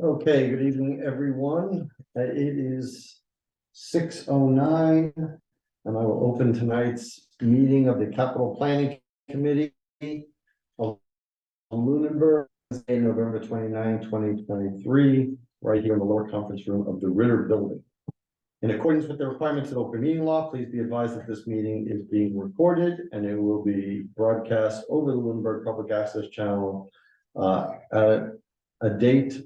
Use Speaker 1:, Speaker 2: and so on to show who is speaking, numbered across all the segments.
Speaker 1: Okay, good evening, everyone. It is 6:09, and I will open tonight's meeting of the Capital Planning Committee of Lunenburg, Wednesday, November 29, 2023, right here in the lower conference room of the Ritter Building. In accordance with the requirements of open meeting law, please be advised that this meeting is being recorded and it will be broadcast over the Lunenburg Public Access Channel at a date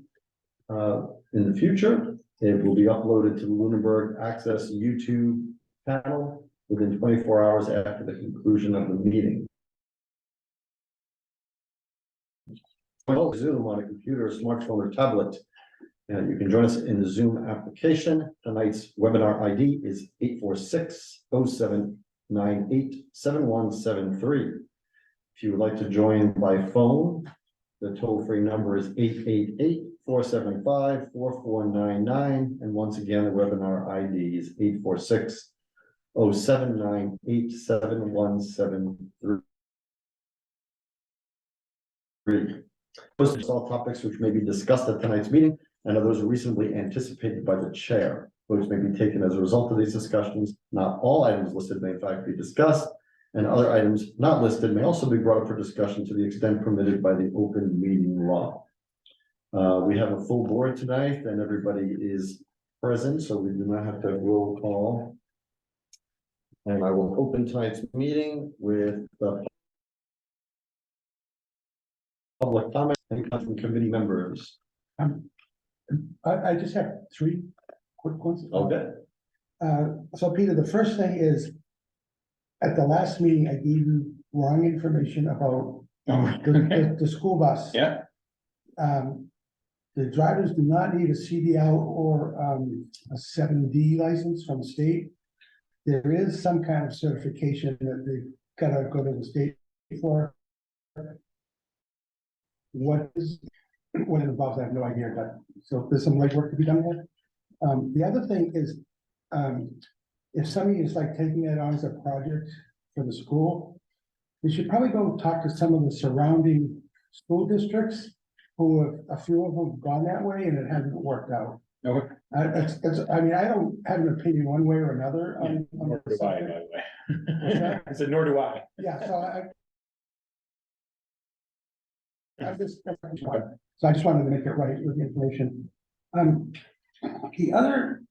Speaker 1: in the future. It will be uploaded to the Lunenburg Access YouTube channel within 24 hours after the conclusion of the meeting. Zoom on a computer, smartphone, or tablet. And you can join us in the Zoom application. Tonight's webinar ID is 846-0798-7173. If you would like to join by phone, the toll-free number is 888-475-4499. And once again, the webinar ID is 846-0798-7173. Posted all topics which may be discussed at tonight's meeting and are those reasonably anticipated by the chair. Votes may be taken as a result of these discussions. Not all items listed may in fact be discussed, and other items not listed may also be brought up for discussion to the extent permitted by the open meeting law. We have a full board tonight and everybody is present, so we do not have to roll call. And I will open tonight's meeting with the public comment and from committee members.
Speaker 2: I just have three quick ones.
Speaker 1: Okay.
Speaker 2: So Peter, the first thing is, at the last meeting, I gave you wrong information about the school bus.
Speaker 3: Yeah.
Speaker 2: The drivers do not need a CDL or a 7D license from the state. There is some kind of certification that they gotta go to the state for. What it involves, I have no idea, but so there's some legwork to be done here. The other thing is, if somebody is like taking it on as a project for the school, we should probably go talk to some of the surrounding school districts who have, a few of them have gone that way and it hasn't worked out.
Speaker 3: Okay.
Speaker 2: I mean, I don't have an opinion one way or another on
Speaker 3: Nor
Speaker 2: the
Speaker 3: do I, by
Speaker 2: subject.
Speaker 3: the way. I said, nor do I.
Speaker 2: Yeah, so I just wanted to make it right with the information. The other,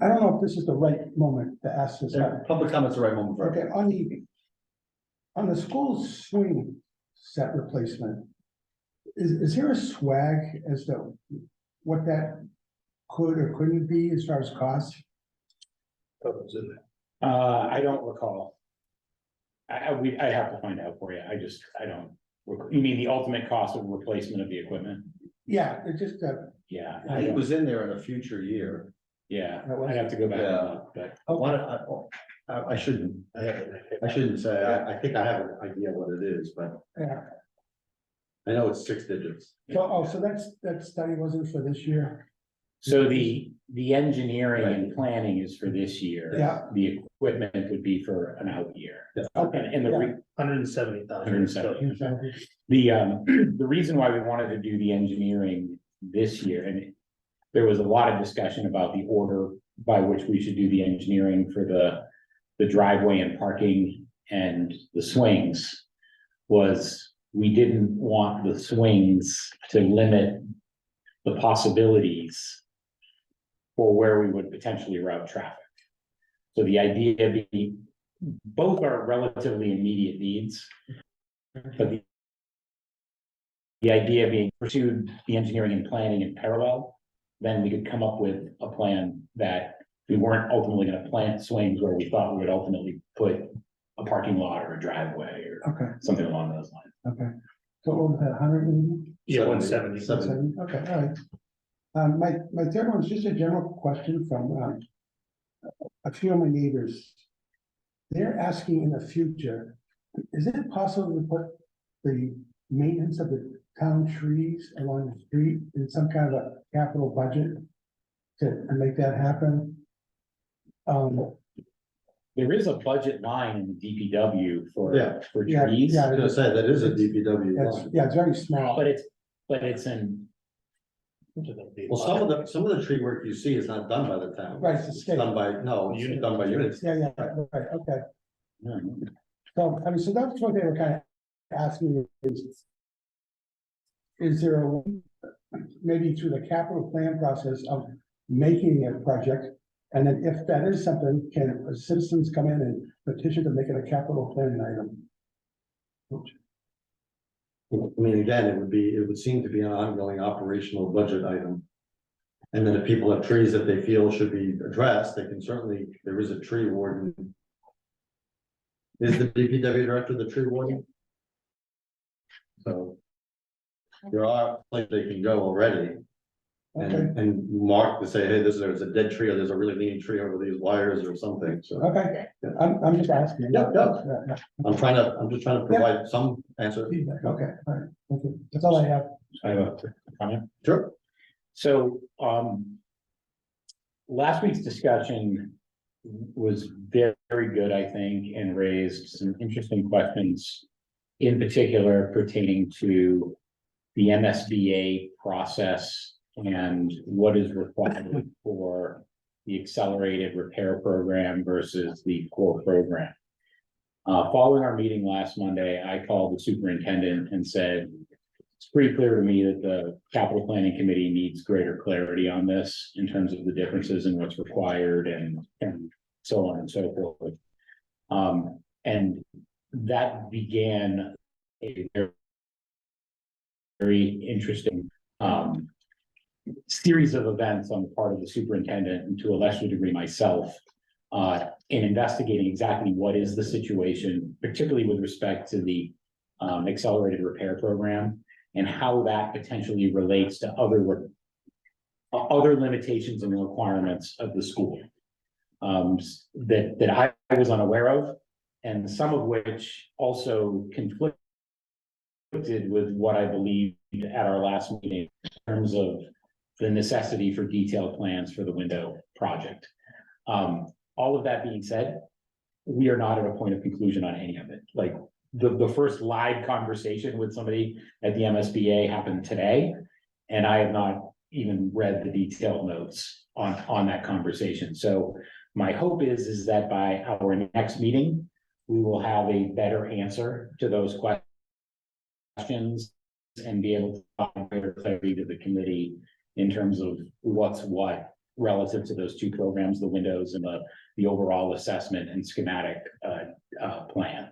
Speaker 2: I don't know if this is the right moment to ask this.
Speaker 1: Public comments are the right moment for it.
Speaker 2: Okay, on the school swing set replacement, is there a swag as to what that could or couldn't be as far as cost?
Speaker 3: I don't recall. I have to find out for you. I don't. You mean the ultimate cost of replacement of the equipment?
Speaker 2: Yeah, it's just
Speaker 3: Yeah.
Speaker 1: I think it was in there in a future year.
Speaker 3: Yeah, I'd have to go back.
Speaker 1: Yeah.
Speaker 3: And look, but
Speaker 1: I shouldn't say, I think I have an idea what it is, but
Speaker 2: yeah.
Speaker 1: I know it's 6 digits.
Speaker 2: So that study wasn't for this year.
Speaker 3: So the engineering and planning is for this year.
Speaker 2: Yeah.
Speaker 3: The equipment would be for an out year.
Speaker 2: Okay.
Speaker 3: And the
Speaker 2: Yeah.
Speaker 3: 170,000. The reason why we wanted to do the engineering this year, and there was a lot of discussion about the order by which we should do the engineering for the driveway and parking and the swings, was we didn't want the swings to limit the possibilities for where we would potentially route traffic. So the idea being, both are relatively immediate needs, but the idea being pursued the engineering and planning in parallel, then we could come up with a plan that we weren't ultimately going to plant swings where we thought we would ultimately put a parking lot or a driveway or
Speaker 2: Okay,
Speaker 3: something along those lines.
Speaker 2: okay. So what was that, 100 maybe?
Speaker 1: Yeah,
Speaker 4: 170.
Speaker 1: 170.
Speaker 2: Okay, all right. My third one is just a general question from a few of my neighbors. They're asking in the future, is it possible to put the maintenance of the town trees along the street in some kind of a capital budget to make that happen?
Speaker 3: There is a budget line in the DPW for
Speaker 1: Yeah.
Speaker 2: Yeah,
Speaker 3: trees,
Speaker 2: yeah.
Speaker 1: I was gonna say, that is a DPW line.
Speaker 2: Yeah, it's very small.
Speaker 3: but it's in,
Speaker 1: Well, some of the tree work you see is not done by the town.
Speaker 2: Right, it's a state.
Speaker 1: Done by, no, it's done by units.
Speaker 2: Yeah, right, okay.
Speaker 3: Yeah.
Speaker 2: So, I mean, so that's what they were kind of asking is there a, maybe through the capital plan process of making a project? And then if that is something, can citizens come in and petition to make it a capital plan item?
Speaker 1: I mean, again, it would seem to be an ongoing operational budget item. And then if people have trees that they feel should be addressed, they can certainly, there is a tree warden. Is the DPW director the tree warden? So. There are places they can go already.
Speaker 2: Okay,
Speaker 1: And mark to say, hey, there's a dead tree, or there's a really leaning tree over these wires or something, so.
Speaker 2: okay, I'm just asking.
Speaker 1: Yep, yep.
Speaker 2: Yeah.
Speaker 1: I'm just trying to provide some answer.
Speaker 2: Feedback, okay, all right, thank you. That's all I have.
Speaker 3: I have a comment.
Speaker 1: Sure.
Speaker 3: So, last week's discussion was very, very good, I think, and raised some interesting questions, in particular pertaining to the MSBA process and what is required for the accelerated repair program versus the core program. Following our meeting last Monday, I called the superintendent and said, it's pretty clear to me that the capital planning committee needs greater clarity on this in terms of the differences in what's required and so on and so forth. And that began a very interesting series of events on the part of the superintendent and to a lesser degree myself in investigating exactly what is the situation, particularly with respect to the accelerated repair program and how that potentially relates to other limitations and requirements of the school that I was unaware of, and some of which also conflicted with what I believed at our last meeting in terms of the necessity for detailed plans for the window project. All of that being said, we are not at a point of conclusion on any of it. Like the first live conversation with somebody at the MSBA happened today, and I have not even read the detailed notes on that conversation. So my hope is that by our next meeting, we will have a better answer to those questions and be able to provide greater clarity to the committee in terms of what's what relative to those two programs, the windows and the overall assessment and schematic plan.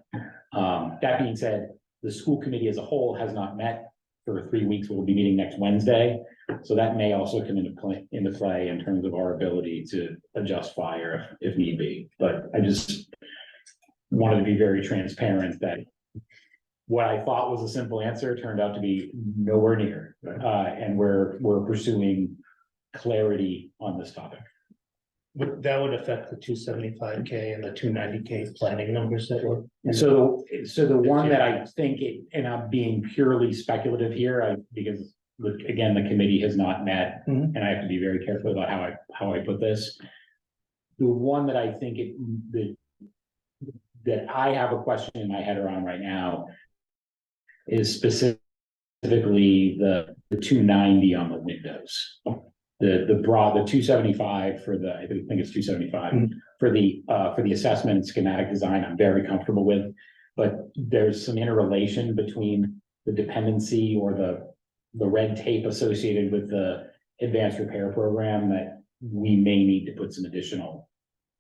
Speaker 3: That being said, the school committee as a whole has not met for 3 weeks. We'll be meeting next Wednesday. So that may also come into play in terms of our ability to adjust fire if need be. But I just wanted to be very transparent that what I thought was a simple answer turned out to be nowhere near. And we're pursuing clarity on this topic.
Speaker 4: That would affect the 275K and the 290K planning numbers that were.
Speaker 3: So the one that I think and I'm being purely speculative here, because again, the committee has not met,
Speaker 4: Mhm.
Speaker 3: and I have to be very careful about how I put this. The one that I think that I have a question in my head around right now is specifically the 290 on the windows. The 275 for I think it's 275 for the assessment and schematic design, I'm very comfortable with. But there's some interrelation between the dependency or the red tape associated with the advanced repair program that we may need to put some additional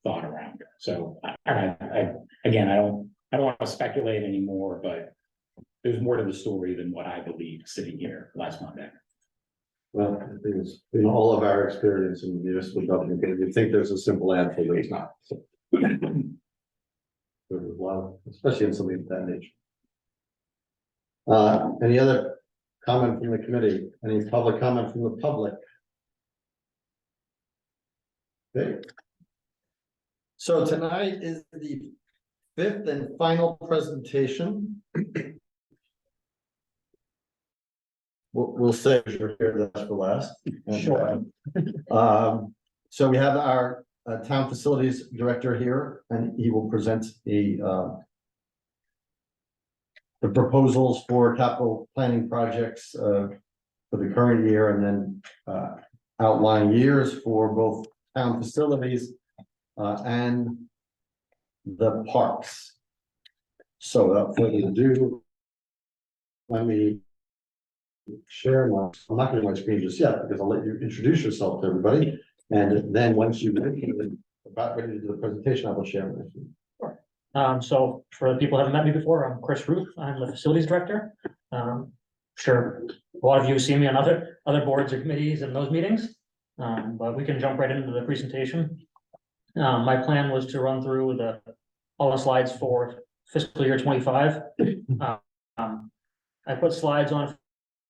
Speaker 3: thought around. So again, I don't want to speculate anymore, but there's more to the story than what I believed sitting here last Monday.
Speaker 1: Well, I think it's in all of our experience in municipal government, you think there's a simple answer, but it's not. There's a lot, especially in something of that nature. Any other comment from the committee? Any public comment from the public? Okay. So tonight is the 5th and final presentation. We'll say you're here, that's for last.
Speaker 2: Sure.
Speaker 1: So we have our town facilities director here, and he will present the proposals for capital planning projects for the current year and then, outline years for both town facilities, and the parks. So without further ado, let me share my, I'm not gonna my screen just yet, because I'll let you introduce yourself to everybody. And then once you've about ready to do the presentation, I will share with you.
Speaker 5: So for the people who haven't met me before, I'm Chris Ruth. I'm the facilities director. Sure, a lot of you see me on other boards or committees in those meetings. But we can jump right into the presentation. My plan was to run through all the slides for fiscal year 25. I put slides on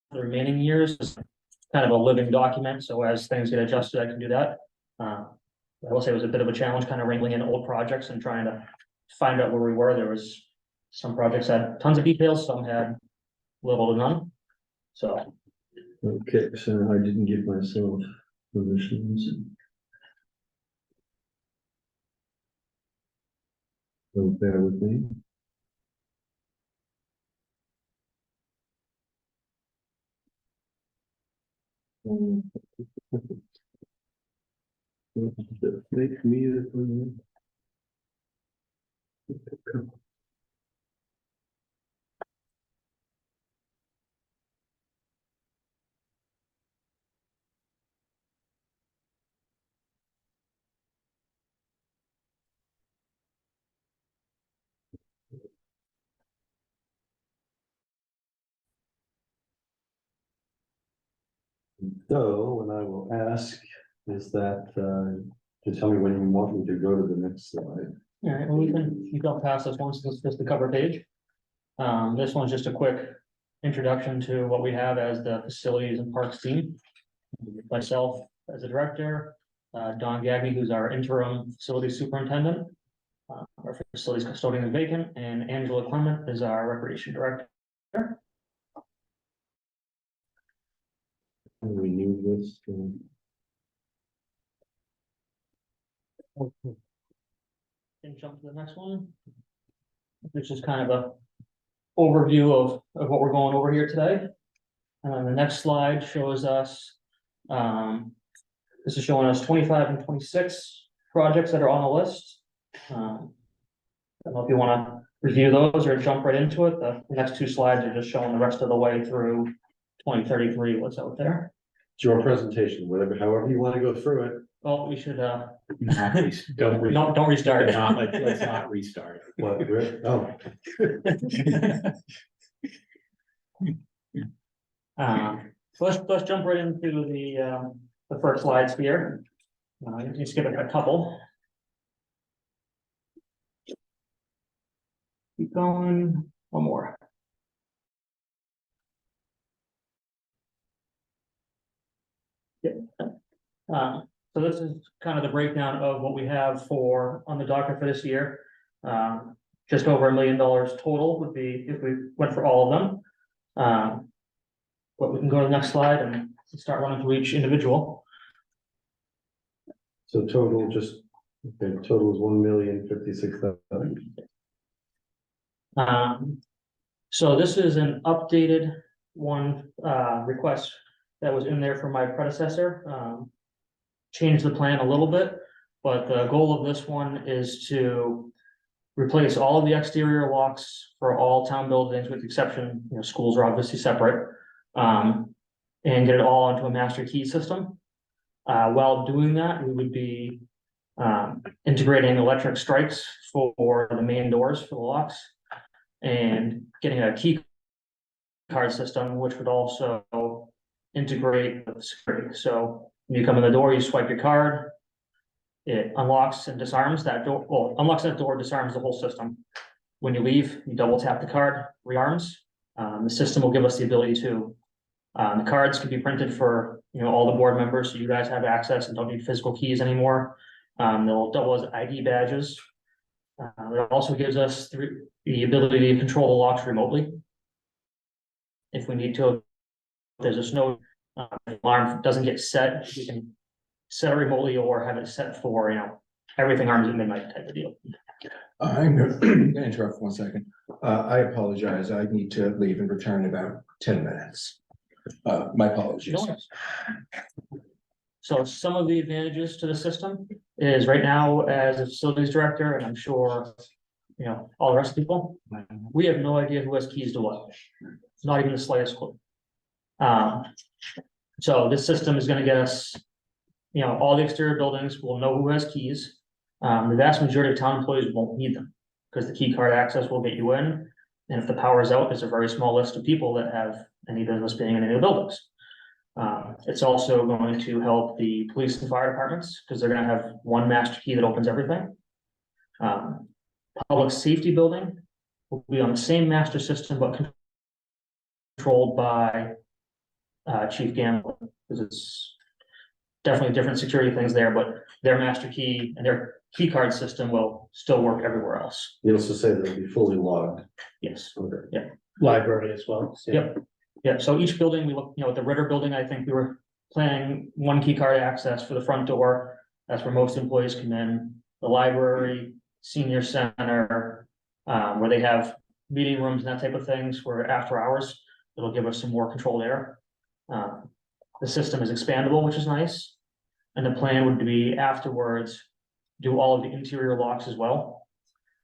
Speaker 5: for the remaining years, it's kind of a living document, so as things get adjusted, I can do that. I will say it was a bit of a challenge, kind of wrangling in old projects and trying to find out where we were. There was some projects had tons of details, some had little to none. So.
Speaker 1: Okay, so I didn't give myself permissions. So bear with me. Make me the. So, what I will ask is that, to tell me when you want me to go to the next slide.
Speaker 5: All right, well, you can pass this one, so it's just the cover page. This one's just a quick introduction to what we have as the facilities and parks team. Myself as a director, Don Gagny, who's our interim facilities superintendent. Our facilities custodian is vacant, and Angela Clement is our recreation director.
Speaker 1: And we need this.
Speaker 5: And jump to the next one. Which is kind of a overview of what we're going over here today. The next slide shows us, this is showing us 25 and 26 projects that are on the list. I don't know if you want to review those or jump right into it. The next two slides are just showing the rest of the way through 2033, what's out there.
Speaker 1: It's your presentation, whatever, however you want to go through it.
Speaker 5: Well, we should,
Speaker 3: Don't
Speaker 5: don't restart.
Speaker 3: let's not restart.
Speaker 1: What, oh.
Speaker 5: So let's jump right into the first slides here. You skip a couple. Keep going, one more. Yep. So this is kind of the breakdown of what we have on the docket for this year. Just over $1 million total would be if we went for all of them. But we can go to the next slide and start running through each individual.
Speaker 1: So total total is 1,056,000.
Speaker 5: So this is an updated one request that was in there for my predecessor. Changed the plan a little bit, but the goal of this one is to replace all of the exterior locks for all town buildings, with the exception, schools are obviously separate, and get it all onto a master key system. While doing that, we would be integrating electric strikes for the main doors for the locks, and getting a key card system, which would also integrate with security. So when you come in the door, you swipe your card, it unlocks and disarms that door. Well, unlocks that door, disarms the whole system. When you leave, you double tap the card, rearms. The system will give us the ability to, the cards can be printed for, all the board members, so you guys have access and don't need physical keys anymore. They'll double as ID badges. It also gives us the ability to control the locks remotely. If we need to, if there's a snow alarm doesn't get set, we can set it remotely or have it set for, everything arms at midnight type of deal.
Speaker 6: I'm gonna interrupt for 1 second. I apologize. I need to leave and return in about 10 minutes. My apologies.
Speaker 5: No worries. So some of the advantages to the system is right now, as a facilities director, and I'm sure, you know, all the rest of the people, we have no idea who has keys to what, not even the slightest clue. So this system is gonna get us, you know, all the exterior buildings will know who has keys. The vast majority of town employees won't need them, because the key card access will get you in. And if the power is out, there's a very small list of people that have any business being in any of the buildings. It's also going to help the police and fire departments, because they're gonna have one master key that opens everything. Public safety building will be on the same master system, but controlled by Chief Gamble, because it's definitely different security things there, but their master key and their key card system will still work everywhere else.
Speaker 1: You also say they'll be fully logged.
Speaker 5: Yes.
Speaker 1: Okay.
Speaker 4: Library as well. so-
Speaker 5: Yep. Yeah, so each building, we look, you know, at the Ritter building, I think we were planning one key card access for the front door. That's where most employees come in. The library, senior center, where they have meeting rooms and that type of things, where after hours, it'll give us some more control there. The system is expandable, which is nice. And the plan would be afterwards, do all of the interior locks as well.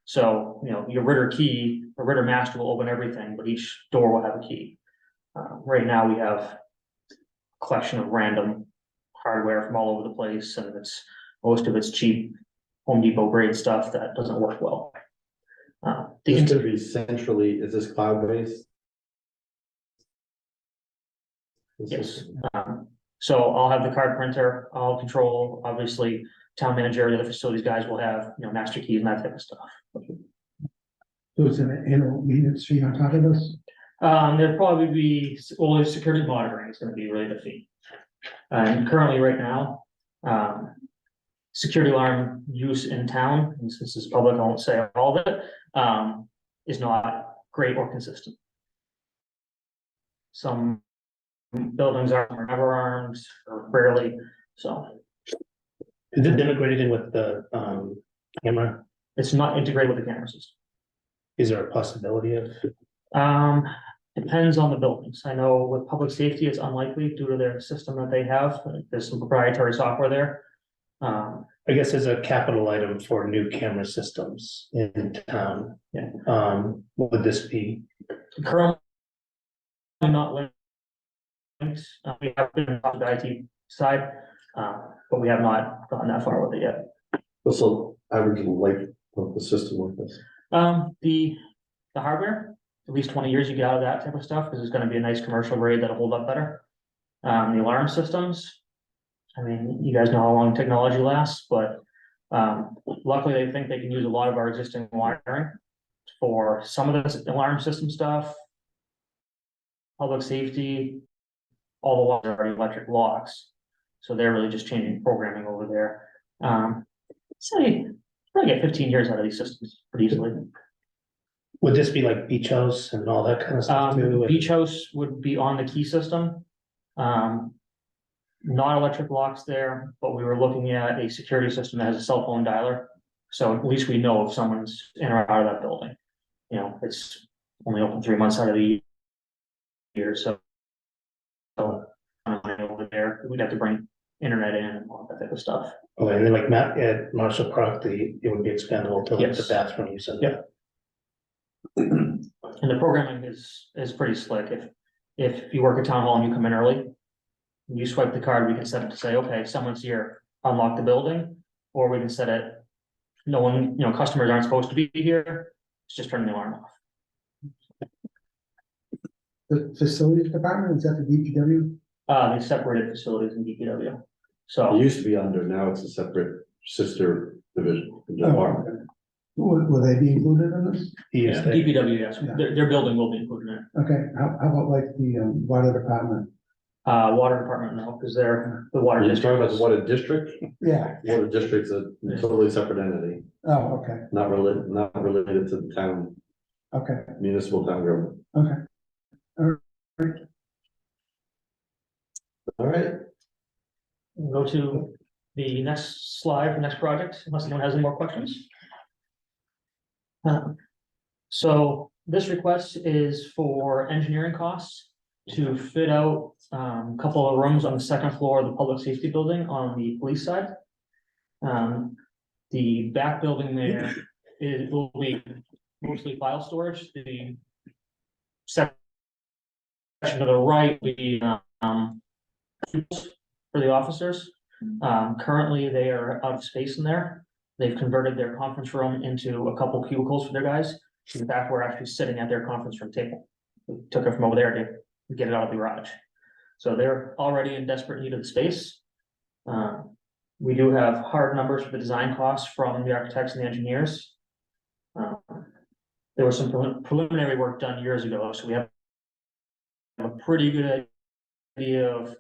Speaker 5: So, you know, your Ritter key, the Ritter master will open everything, but each door will have a key. Right now, we have a collection of random hardware from all over the place, and most of it's cheap Home Depot grade stuff that doesn't work well.
Speaker 1: This is gonna be centrally, is this cloud-based?
Speaker 5: Yes. So I'll have the card printer, I'll control, obviously, town manager, the other facilities guys will have, you know, master keys and that type of stuff.
Speaker 2: So it's an annual maintenance fee on top of this?
Speaker 5: There'd probably be, well, the security monitoring is gonna be really the fee. And currently, right now, security alarm use in town, and since this is public, I won't say all of it, is not great or consistent. Some buildings are never armed or rarely, so
Speaker 4: Is it integrated with the camera?
Speaker 5: it's not integrated with the camera system.
Speaker 4: Is there a possibility of?
Speaker 5: Depends on the buildings. I know with public safety, it's unlikely due to their system that they have. There's some proprietary software there.
Speaker 4: I guess as a capital item for new camera systems in town.
Speaker 5: Yeah.
Speaker 4: What would this be?
Speaker 5: Currently not linked. We have been on the IT side, but we have not gotten that far with it yet.
Speaker 1: Also, average life of the system like this.
Speaker 5: The hardware, at least 20 years you get out of that type of stuff, because it's gonna be a nice commercial grade that'll hold up better. The alarm systems, I mean, you guys know how long technology lasts, but luckily they think they can use a lot of our existing wiring for some of the alarm system stuff. Public safety, all the ones are already electric locks, so they're really just changing programming over there. Say, probably get 15 years out of these systems pretty easily.
Speaker 4: Would this be like beach house and all that kind of stuff too?
Speaker 5: Beach house would be on the key system. Not electric locks there, but we were looking at a security system that has a cell phone dialer. So at least we know if someone's in or out of that building. You know, it's only open 3 months out of the year, so. Over there, we'd have to bring internet in and all that type of stuff.
Speaker 4: Oh, and then like Matt at Marshall Park, it would be expandable to like the
Speaker 5: Yes.
Speaker 4: bathrooms and.
Speaker 5: Yeah. And the programming is pretty slick. If you work at town hall and you come in early, you swipe the card, we can set it to say, okay, someone's here, unlock the building, or we can set it. No one, you know, customers aren't supposed to be here, it's just turning the alarm off.
Speaker 2: The facilities department, is that the DPW?
Speaker 5: They separated facilities in DPW.
Speaker 1: It
Speaker 5: So,
Speaker 1: used to be under, now it's a separate sister division. department.
Speaker 2: Will they be included in this?
Speaker 4: Yes, they-
Speaker 5: DPW, yes,
Speaker 2: Yeah.
Speaker 5: their building will be included in it.
Speaker 2: Okay, how about like the water department?
Speaker 5: Water department, no, because they're the water
Speaker 1: You're talking about the
Speaker 5: district.
Speaker 1: water district?
Speaker 2: Yeah,
Speaker 1: Water district's a totally separate entity,
Speaker 2: oh, okay,
Speaker 1: not related to the town,
Speaker 2: okay,
Speaker 1: municipal town government.
Speaker 2: okay.
Speaker 1: All right,
Speaker 5: Go to the next slide, the next project, unless anyone has any more questions. So this request is for engineering costs. to fit out, a couple of rooms on the second floor of the public safety building on the police side. The back building there, it will be mostly file storage, the section to the right will be, for the officers. Currently, they are out of space in there. They've converted their conference room into a couple cubicles for their guys. In fact, we're actually sitting at their conference room table. We took it from over there to get it out of the garage. So they're already in desperate need of the space. We do have hard numbers for the design costs from the architects and the engineers. There was some preliminary work done years ago, so we have a pretty good idea of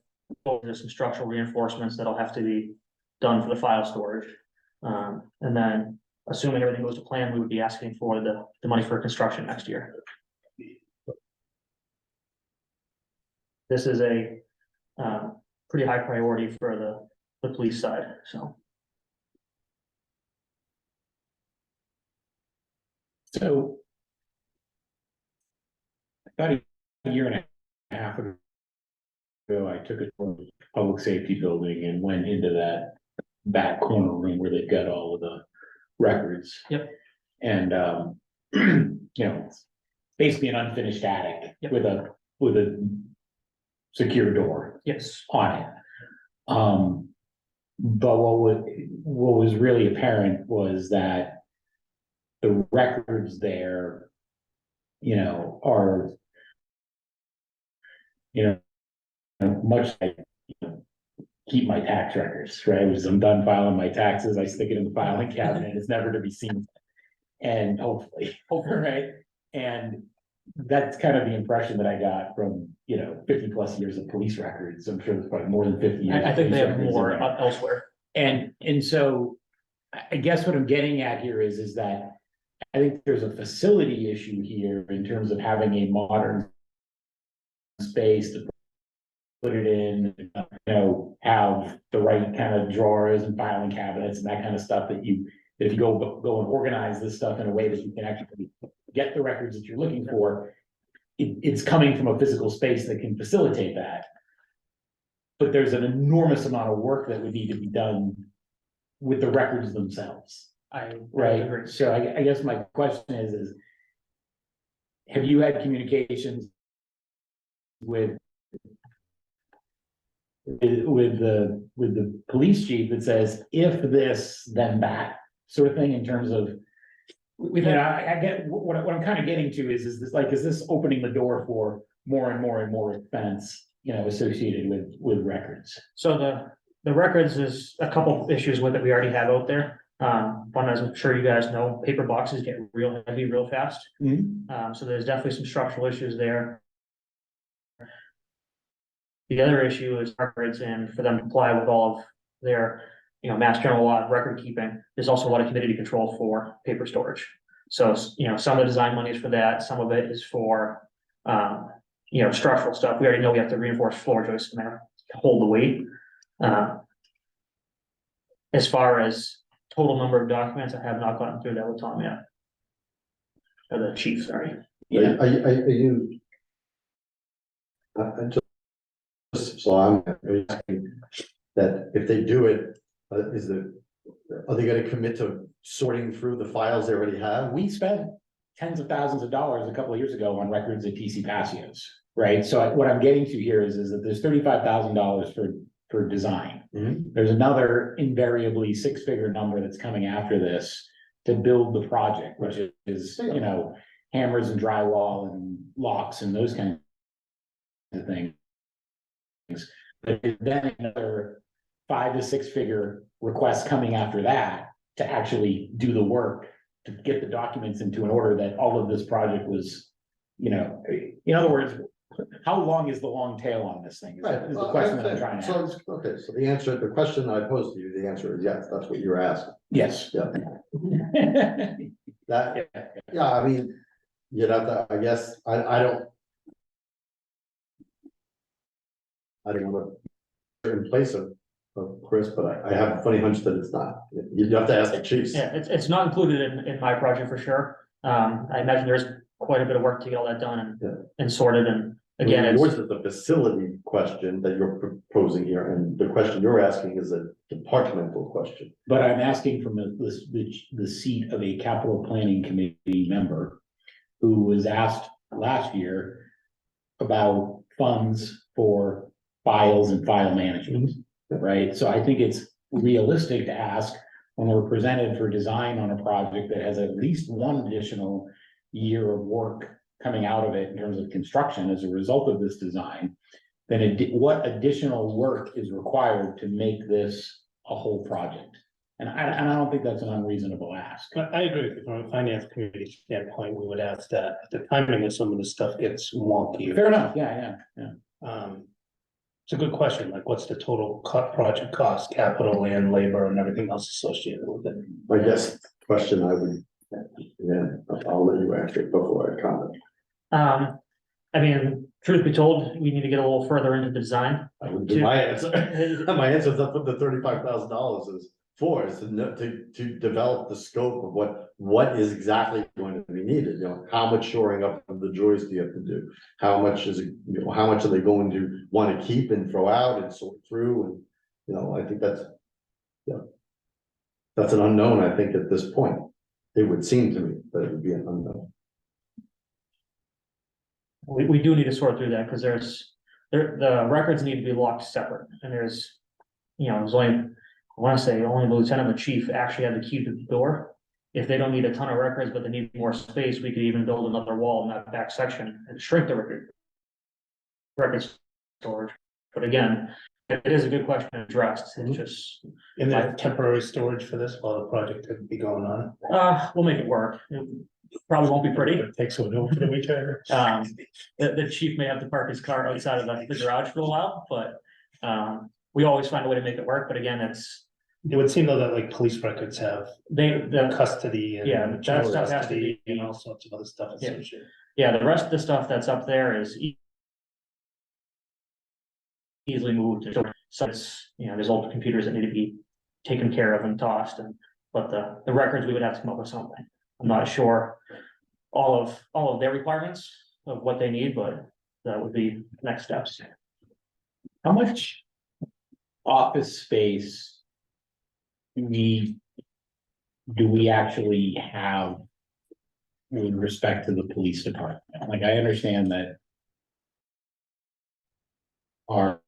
Speaker 5: there's some structural reinforcements that'll have to be done for the file storage. And then, assuming everything goes to plan, we would be asking for the money for construction next year. This is a pretty high priority for the police side, so.
Speaker 3: So. About a year and a half ago, I took a tour of the public safety building and went into that back corner room where they've got all of the records.
Speaker 5: Yep.
Speaker 3: And, you know, it's basically an unfinished attic
Speaker 5: Yep.
Speaker 3: with a secure door
Speaker 5: Yes.
Speaker 3: on it. But what was really apparent was that the records there, you know, are, you know, much like, you know, keep my tax records, right? As I'm done filing my taxes, I stick it in the filing cabinet, it's never to be seen. And hopefully, right? And that's kind of the impression that I got from, you know, 50+ years of police records. I'm sure there's probably more than 50 years.
Speaker 5: I think they
Speaker 3: of
Speaker 5: have
Speaker 3: police
Speaker 5: more
Speaker 3: records in there.
Speaker 5: elsewhere.
Speaker 3: And so I guess what I'm getting at here is that I think there's a facility issue here in terms of having a modern space to put it in, you know, have the right kind of drawers and filing cabinets and that kind of stuff that if you go and organize this stuff in a way that you can actually get the records that you're looking for, it's coming from a physical space that can facilitate that. But there's an enormous amount of work that would need to be done with the records themselves,
Speaker 5: I
Speaker 3: right?
Speaker 5: agree.
Speaker 3: So I guess my question is have you had communications with the police chief that says, if this, then that sort of thing in terms of, you know, I get what I'm kind of getting to is this opening the door for more and more and more expense, you know, associated with records?
Speaker 5: So the records is a couple issues with it we already have out there. One, as I'm sure you guys know, paper boxes get real heavy real fast. So there's definitely some structural issues there. The other issue is records, and for them to comply with all of their, you know, Mass General Law record keeping, there's also a lot of community control for paper storage. So, you know, some of the design money is for that, some of it is for, you know, structural stuff. We already know we have to reinforce floor joists in there to hold the weight. As far as total number of documents, I have not gotten through that with Tom yet. Or the chief, sorry.
Speaker 1: Are you? Just so I'm asking that if they do it, are they gonna commit to sorting through the files they already have?
Speaker 3: We spent tens of thousands of dollars a couple of years ago on records at TC Passios, right? So what I'm getting to here is that there's $35,000 for design.
Speaker 1: Mhm.
Speaker 3: There's another invariably six-figure number that's coming after this to build the project, which is, you know, hammers and drywall and locks and those kinds of things. But then another 5 to 6 figure requests coming after that to actually do the work to get the documents into an order that all of this project was, you know, in other words, how long is the long tail on this thing? Is the question that I'm trying to ask.
Speaker 1: Okay, so the question that I posed to you, the answer is yes, that's what you're asking.
Speaker 3: Yes.
Speaker 1: Yeah. That, yeah, I mean, you'd have to, I guess, I don't want to in place of Chris, but I have a funny hunch that it's not. You have to ask the chiefs.
Speaker 5: Yeah, it's not included in my project for sure. I imagine there's quite a bit of work to get all that done and sorted, and again, it's,
Speaker 1: Yours is the facility question that you're proposing here, and the question you're asking is a departmental question.
Speaker 3: But I'm asking from the seat of a capital planning committee member who was asked last year about funds for files and file management, right? So I think it's realistic to ask when we're presented for design on a project that has at least one additional year of work coming out of it in terms of construction as a result of this design, then what additional work is required to make this a whole project? And I don't think that's an unreasonable ask.
Speaker 4: I agree with you. From a finance committee standpoint, we would ask that. The timing of some of the stuff gets wonky.
Speaker 3: Fair enough, yeah.
Speaker 4: It's a good question, like what's the total project cost, capital and labor and everything else associated with it?
Speaker 1: I guess the question I would, yeah, I'll let you answer it before I comment.
Speaker 5: I mean, truth be told, we need to get a little further into the design.
Speaker 1: I would do my answer. My answer is that's what the $35,000 is for, is to develop the scope of what is exactly going to be needed, you know, how much shoring up of the joists do you have to do? How much is it, you know, how much are they going to want to keep and throw out and sort through, and, you know, I think that's, yeah. That's an unknown, I think, at this point. It would seem to me that it would be an unknown.
Speaker 5: We do need to sort through that, because the records need to be locked separate, and there's, you know, there's only, I wanna say, only the lieutenant and the chief actually have the key to the door. If they don't need a ton of records, but they need more space, we could even build another wall in that back section and shrink the record storage. But again, it is a good question addressed, it's just,
Speaker 4: In the temporary storage for this while the project could be going on.
Speaker 5: we'll make it work. It probably won't be pretty.
Speaker 4: It takes a while for the weekend.
Speaker 5: The chief may have to park his car outside of the garage for a while, but, we always find a way to make it work, but again,
Speaker 4: It would seem though that like police records have
Speaker 5: the
Speaker 4: custody and.
Speaker 5: Yeah, that
Speaker 4: general
Speaker 5: stuff has to
Speaker 4: custody
Speaker 5: be-
Speaker 4: And all sorts of other stuff
Speaker 5: Yeah.
Speaker 4: associated.
Speaker 5: yeah, the rest of the stuff that's up there is easily moved, so it's, you know, there's old computers that need to be taken care of and tossed, but the records, we would have to come up with something. I'm not sure all of their requirements of what they need, but that would be next steps.
Speaker 3: How much office space do we actually have with respect to the police department? Like, I understand that our,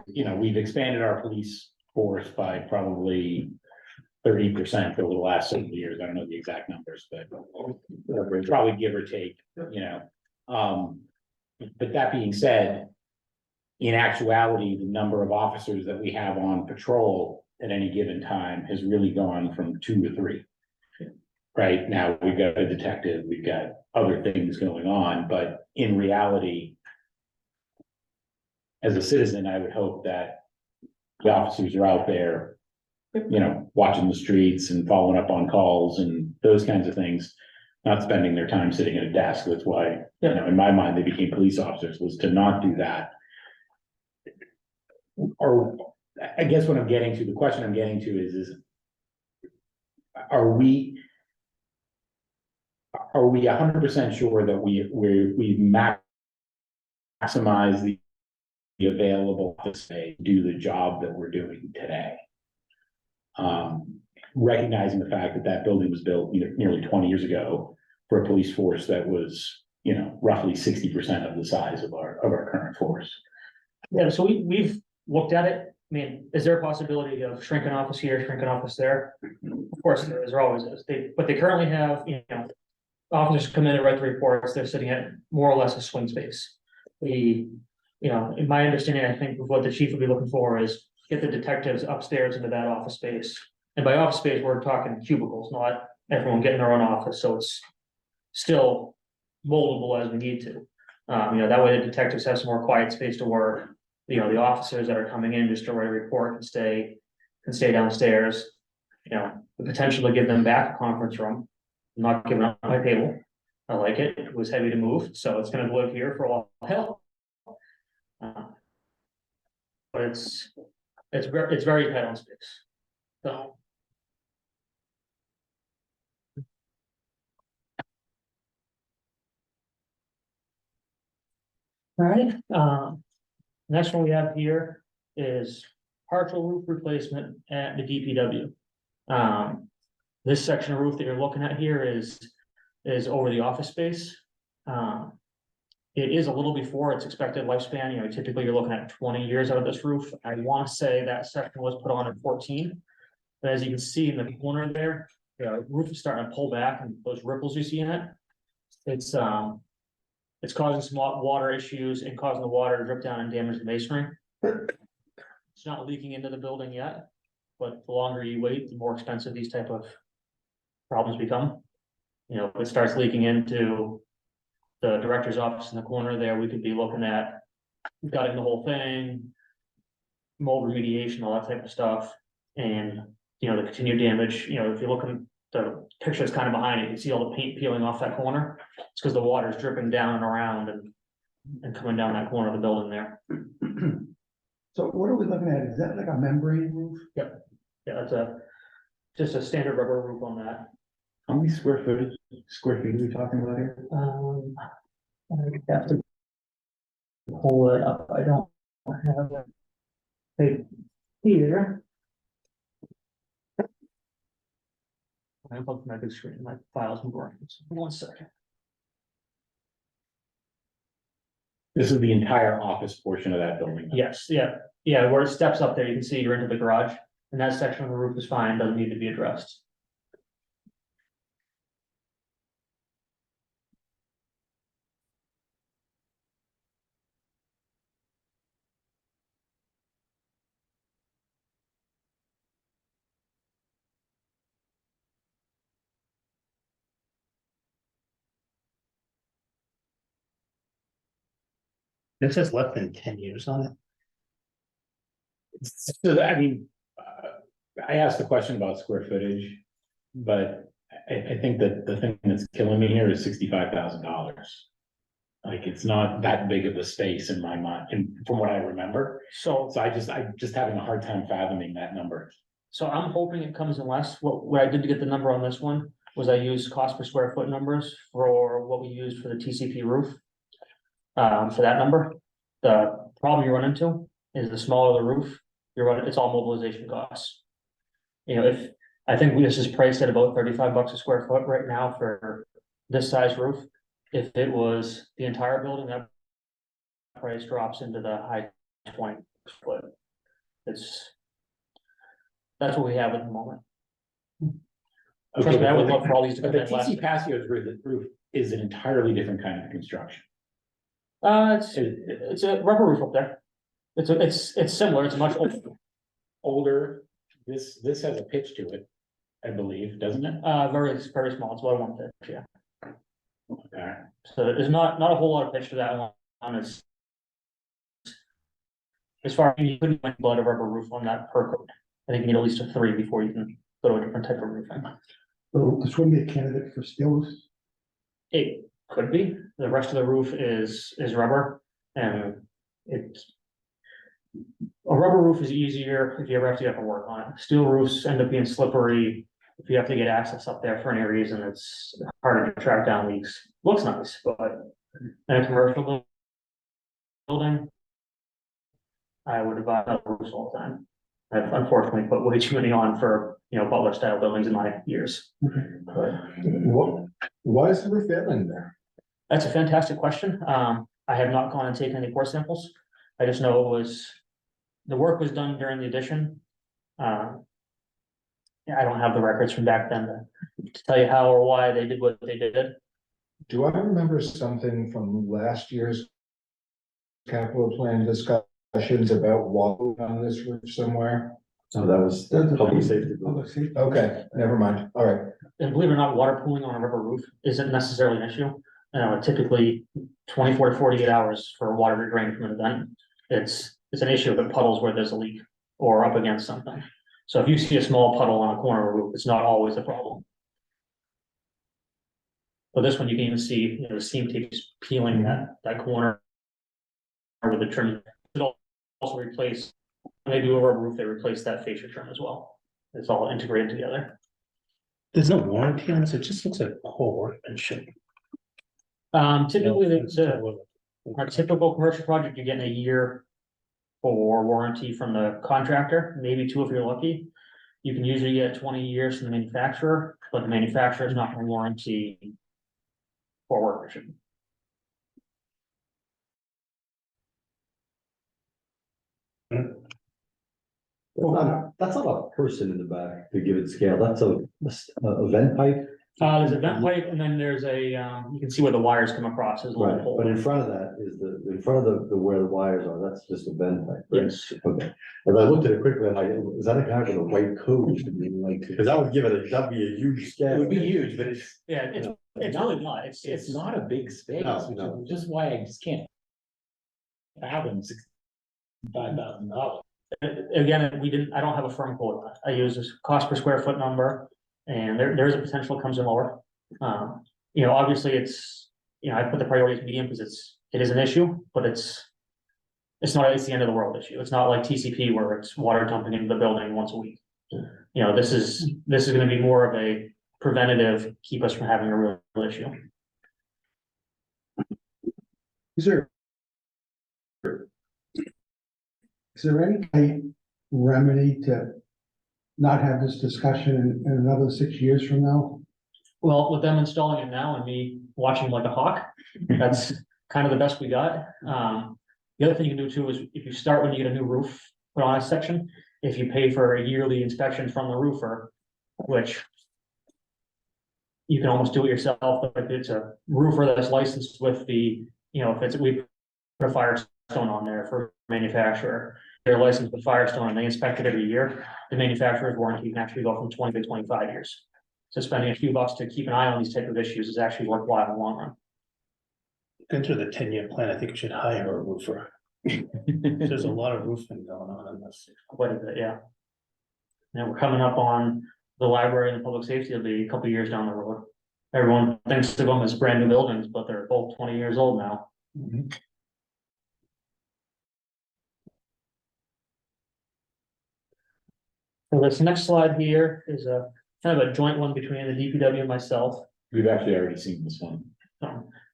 Speaker 3: you know, we've expanded our police force by probably 30% over the last several years. I don't know the exact numbers, but probably give or take, you know. But that being said, in actuality, the number of officers that we have on patrol at any given time has really gone from 2 to 3. Right now, we've got a detective, we've got other things going on, but in reality, as a citizen, I would hope that the officers are out there, you know, watching the streets and following up on calls and those kinds of things, not spending their time sitting at a desk. That's why, you know, in my mind, they became police officers, was to not do that. Or I guess what I'm getting to, the question I'm getting to is are we 100% sure that we've maximized the available to say do the job that we're doing today? Recognizing the fact that that building was built nearly 20 years ago for a police force that was, you know, roughly 60% of the size of our current force.
Speaker 5: Yeah, so we've looked at it. I mean, is there a possibility of shrink an office here, shrink an office there? Of course, there always is. But they currently have, you know, officers come in and write the reports, they're sitting at more or less a swing space. You know, in my understanding, I think what the chief would be looking for is get the detectives upstairs into that office space. And by office space, we're talking cubicles, not everyone getting their own office, so it's still moldable as we need to. You know, that way the detectives have some more quiet space to work. You know, the officers that are coming in just to write a report can stay downstairs. You know, the potential to give them back a conference room. I'm not giving up my table. I like it. It was heavy to move, so it's gonna live here for a while. But it's very tight on space. So. right, next one we have here is partial roof replacement at the DPW. This section of roof that you're looking at here is over the office space. It is a little before its expected lifespan, you know, typically you're looking at 20 years out of this roof. I want to say that section was put on in 14. But as you can see in the corner there, the roof is starting to pull back and those ripples you see in it. It's causing some water issues and causing the water to drip down and damage the masonry. It's not leaking into the building yet, but the longer you wait, the more expensive these type of problems become. You know, if it starts leaking into the director's office in the corner there, we could be looking at gutting the whole thing, mold remediation, all that type of stuff. And, you know, the continued damage, you know, if you look at the picture that's kind of behind it, you can see all the paint peeling off that corner. It's because the water is dripping down and around and coming down that corner of the building there.
Speaker 2: So what are we looking at? Is that like a membrane roof?
Speaker 5: Yeah, that's just a standard rubber roof on that.
Speaker 3: How many square feet are we talking about here?
Speaker 5: I have to pull it up. I don't have it here. I'm looking at my big screen, my files and brains. 1 second.
Speaker 3: This is the entire office portion of that building.
Speaker 5: Yes, yeah, where it steps up there, you can see you're into the garage, and that section of the roof is fine, doesn't need to be addressed.
Speaker 4: It says less than 10 years on it.
Speaker 3: So, I mean, I asked the question about square footage, but I think that the thing that's killing me here is $65,000. Like, it's not that big of a space in my mind, and from what I remember.
Speaker 5: So,
Speaker 3: So I'm just having a hard time fathoming that number.
Speaker 5: so I'm hoping it comes in less. What I did to get the number on this one was I used cost per square foot numbers for what we used for the TCP roof. For that number, the problem you run into is the smaller the roof, it's all mobilization costs. You know, if, I think this is priced at about $35 a square foot right now for this size roof. If it was the entire building, that price drops into the high 20 foot. That's what we have at the moment. Trust me, I would love for all these to
Speaker 3: But
Speaker 5: come
Speaker 3: the
Speaker 5: in less.
Speaker 3: TC Passio's roof is an entirely different kind of construction.
Speaker 5: It's a rubber roof up there. It's similar, it's much
Speaker 3: Older, this has a pitch to it, I believe, doesn't it?
Speaker 5: very small, it's about a 1 pitch, yeah.
Speaker 3: Okay.
Speaker 5: So there's not a whole lot of pitch to that one, it's. As far as you couldn't find blood of rubber roof on that per code, I think you need at least a 3 before you can go to a different type of roofing.
Speaker 2: So this wouldn't be a candidate for steel roofs?
Speaker 5: It could be, the rest of the roof is rubber, and it's. A rubber roof is easier if you ever have to work on it. Steel roofs end up being slippery. If you have to get access up there for any reason, it's harder to track down leaks. Looks nice, but in a commercial building, I would advise roofs all the time. I've unfortunately put way too many on for, Butler style buildings in my years. But
Speaker 6: Why is the roof failing there?
Speaker 5: that's a fantastic question. I have not gone and taken any core samples. I just know the work was done during the addition. I don't have the records from back then to tell you how or why they did what they did.
Speaker 6: Do I remember something from last year's capital plan discussions about water on this roof somewhere?
Speaker 1: So that was public safety.
Speaker 2: Public safety.
Speaker 6: Okay, never mind. All right.
Speaker 5: And believe it or not, water pooling on a rubber roof isn't necessarily an issue. Typically 24 to 48 hours for water to drain from an event. It's an issue if it puddles where there's a leak or up against something. So if you see a small puddle on a corner of a roof, it's not always a problem. But this one, you can even see, the seam tape is peeling that corner with the trim. It'll also replace, when they do a rubber roof, they replace that fascia trim as well. It's all integrated together.
Speaker 4: There's no warranty on this, it just looks like poor workmanship.
Speaker 5: Typically, On a typical commercial project, you're getting a year for warranty from the contractor, maybe 2 if you're lucky. You can usually get 20 years from the manufacturer, but the manufacturer is not going to warranty for workmanship.
Speaker 1: That's not a person in the back to give it scale, that's a vent pipe.
Speaker 5: There's a vent pipe and then there's a, you can see where the wires come across, there's a little
Speaker 1: Right,
Speaker 5: hole.
Speaker 1: but in front of that is in front of the where the wires are, that's just a vent pipe. Right?
Speaker 5: Yes.
Speaker 1: Okay, as I looked at it quickly, I'm like, is that a guy with a white coat? Like, because that would give it that'd be a huge scale.
Speaker 3: It would be huge, but
Speaker 5: Yeah, it's really not,
Speaker 3: it's not a big space,
Speaker 1: No,
Speaker 3: which
Speaker 1: no.
Speaker 3: is just why I just can't fathom $65,000.
Speaker 5: again, I don't have a firm quote. I use this cost per square foot number, and there is a potential it comes in lower. You know, obviously it's, you know, I put the priority as medium because it is an issue, but it's not, it's the end of the world issue. It's not like TCP where it's water dumping into the building once a week. You know, this is gonna be more of a preventative, keep us from having a real issue.
Speaker 2: Is there any remedy to not have this discussion in another 6 years from now?
Speaker 5: Well, with them installing it now and me watching like a hawk, that's kind of the best we got. The other thing you can do too is if you start when you get a new roof put on a section, if you pay for a yearly inspection from the roofer, which you can almost do it yourself, but if it's a roofer that's licensed with the, you know, we put a Firestone on there for manufacturer, they're licensed with Firestone and they inspect it every year. The manufacturer's warranty can actually go from 20 to 25 years. So spending a few bucks to keep an eye on these type of issues is actually worthwhile in the long run.
Speaker 4: Into the 10-year plan, I think you should hire a roofer. There's a lot of roofing going on in this.
Speaker 5: Quite a bit, yeah. Now we're coming up on the library and the public safety will be a couple years down the road. Everyone thinks of them as brand new buildings, but they're both 20 years old now. So this next slide here is a kind of a joint one between the DPW and myself.
Speaker 3: We've actually already seen this one.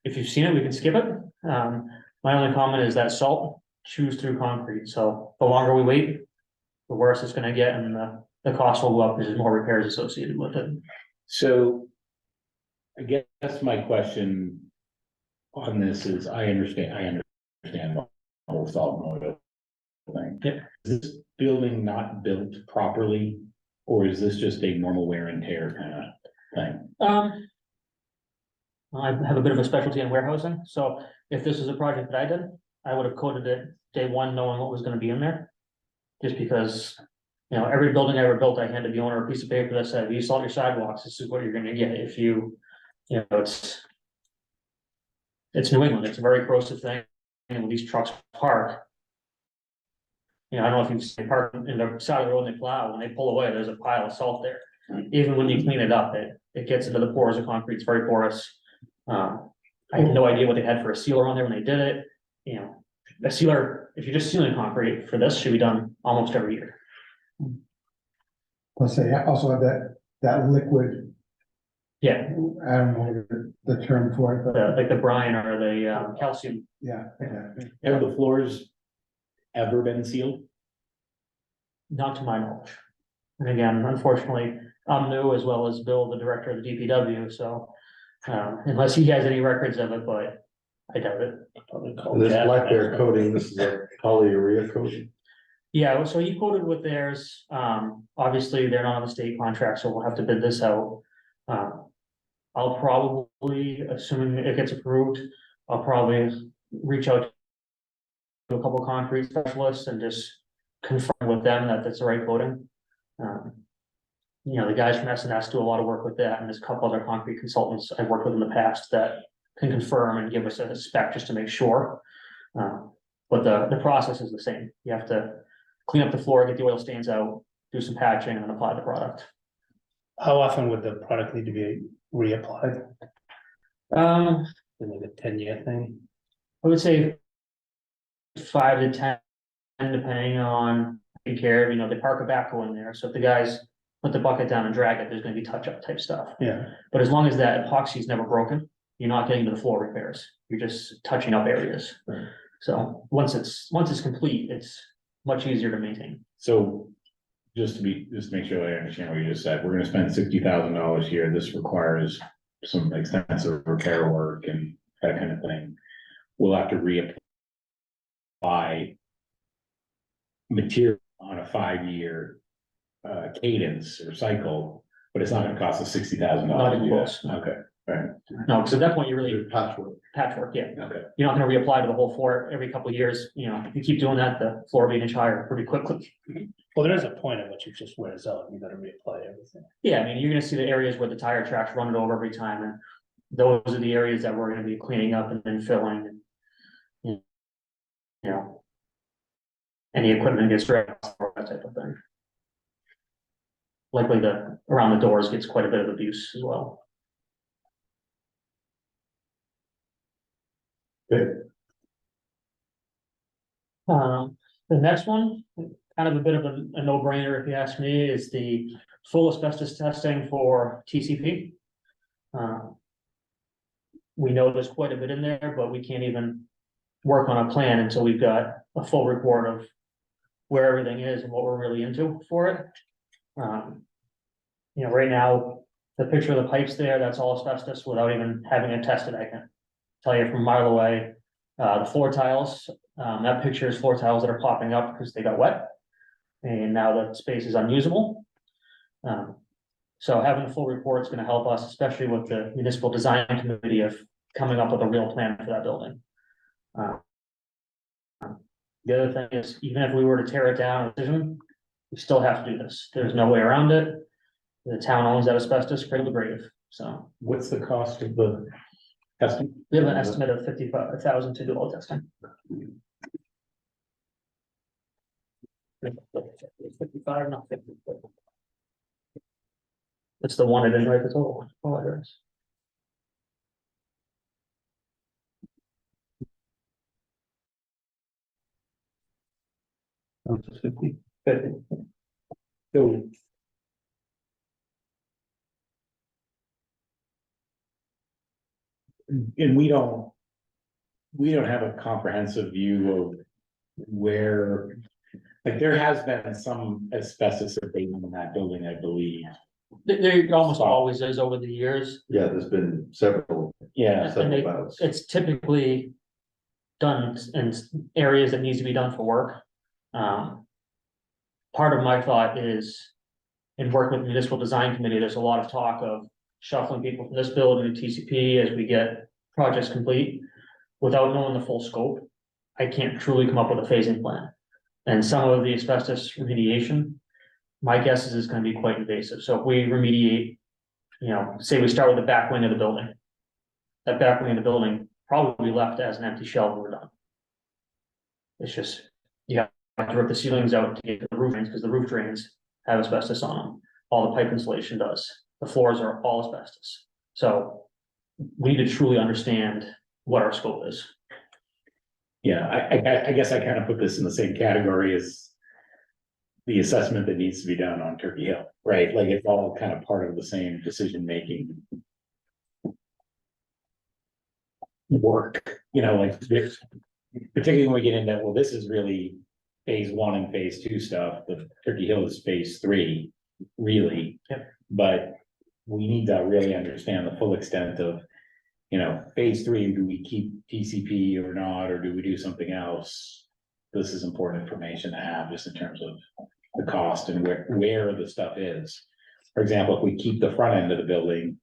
Speaker 5: If you've seen it, we can skip it. My only comment is that salt chews through concrete, so the longer we wait, the worse it's gonna get and the cost will go up because there's more repairs associated with it.
Speaker 3: So I guess my question on this is, I understand the whole solid oil thing.
Speaker 5: Yep.
Speaker 3: Is this building not built properly, or is this just a normal wear and tear kind of thing?
Speaker 5: I have a bit of a specialty in warehousing, so if this is a project that I did, I would have coded it day one, knowing what was gonna be in there. Just because, you know, every building I ever built, I handed the owner a piece of paper that said, if you salt your sidewalks, this is what you're gonna get. If you know, it's New England, it's a very corrosive thing, and when these trucks park. You know, I don't know if you've seen park in the side of the road and they plow, when they pull away, there's a pile of salt there. Even when you clean it up, it gets into the pores of concrete, it's very porous. I have no idea what they had for a sealer on there when they did it, you know, a sealer, if you're just sealing concrete for this, should be done almost every year.
Speaker 2: Plus they also have that liquid,
Speaker 5: Yeah,
Speaker 2: I don't know the term for it, but
Speaker 5: like the brine or the calcium,
Speaker 2: yeah.
Speaker 3: Have the floors ever been sealed?
Speaker 5: not to my knowledge. And again, unfortunately, I'm new as well as Bill, the director of the DPW, so unless he has any records of it, but I doubt it.
Speaker 1: And this black bear coating, this is a polyurea coating.
Speaker 5: Yeah, so he quoted with theirs, obviously, they're not on the state contract, so we'll have to bid this out. I'll probably, assuming it gets approved, I'll probably reach out to a couple of concrete specialists and just confirm with them that that's the right coating. You know, the guys from SNS do a lot of work with that, and there's a couple other concrete consultants I've worked with in the past that can confirm and give us a spec just to make sure. But the process is the same. You have to clean up the floor, get the oil stains out, do some patching, and then apply the product.
Speaker 4: How often would the product need to be reapplied?
Speaker 5: Um,
Speaker 4: Like a 10-year thing?
Speaker 5: I would say 5 to 10, depending on taking care of, you know, they park a backhoe in there, so if the guys put the bucket down and drag it, there's gonna be touch-up type stuff.
Speaker 4: Yeah.
Speaker 5: But as long as that epoxy is never broken, you're not getting to the floor repairs, you're just touching up areas.
Speaker 1: Right.
Speaker 5: So once it's complete, it's much easier to maintain.
Speaker 3: So just to make sure I understand what you just said, we're gonna spend $60,000 here. This requires some extensive repair work and that kind of thing. We'll have to reapply material on a 5-year cadence or cycle, but it's not gonna cost us $60,000.
Speaker 5: Not even close.
Speaker 3: Okay,
Speaker 5: No, because at that point, you're really
Speaker 1: Patchwork.
Speaker 5: patchwork, yeah.
Speaker 3: okay.
Speaker 5: You're not gonna reapply to the whole floor every couple of years, you know, if you keep doing that, the floor will be an inch higher pretty quickly.
Speaker 4: Well, there is a point at which it just wears out, you gotta reapply everything.
Speaker 5: Yeah, I mean, you're gonna see the areas where the tire tracks run it over every time, and those are the areas that we're gonna be cleaning up and then filling. And you know. Any equipment gets stressed, or that type of thing. Likely around the doors gets quite a bit of abuse as well. The next one, kind of a bit of a no-brainer, if you ask me, is the full asbestos testing for TCP. We know there's quite a bit in there, but we can't even work on a plan until we've got a full report of where everything is and what we're really into for it. You know, right now, the picture of the pipes there, that's all asbestos without even having it tested. I can tell you from a mile away. The floor tiles, that picture is floor tiles that are popping up because they got wet. And now the space is unusable. So having the full report is gonna help us, especially with the municipal design committee of coming up with a real plan for that building. The other thing is, even if we were to tear it down, we still have to do this. There's no way around it. The town owns that asbestos, cradle to grave, so
Speaker 3: What's the cost of the testing?
Speaker 5: we have an estimate of 55,000 to do all testing. 55, not 50. It's the one I didn't write the total one. Oh, it is.
Speaker 1: $50.
Speaker 5: 50.
Speaker 3: So. And we don't have a comprehensive view of where, like, there has been some asbestos abatement in that building, I believe.
Speaker 5: There almost always is over the years.
Speaker 1: Yeah, there's been several,
Speaker 3: Yeah,
Speaker 5: And
Speaker 1: several
Speaker 5: they-
Speaker 1: bouts.
Speaker 5: It's typically done in areas that needs to be done for work. Part of my thought is, in working with the municipal design committee, there's a lot of talk of shuffling people from this building to TCP as we get projects complete. Without knowing the full scope, I can't truly come up with a phasing plan. And some of the asbestos remediation, my guess is gonna be quite invasive. So if we remediate, you know, say we start with the back wing of the building. That back wing of the building probably left as an empty shell when we're done. It's just, you have to rip the ceilings out to get to the roof drains, because the roof drains have asbestos on them. All the pipe insulation does. The floors are all asbestos. So we need to truly understand what our scope is.
Speaker 3: yeah, I guess I kind of put this in the same category as the assessment that needs to be done on Turkey Hill, right? Like, it's all kind of part of the same decision-making work, you know, like, particularly when we get into, well, this is really phase 1 and phase 2 stuff, the Turkey Hill is phase 3, really.
Speaker 5: Yep.
Speaker 3: But we need to really understand the full extent of, you know, phase 3, do we keep TCP or not, or do we do something else? This is important information to have, just in terms of the cost and where the stuff is. For example, if we keep the front end of the building,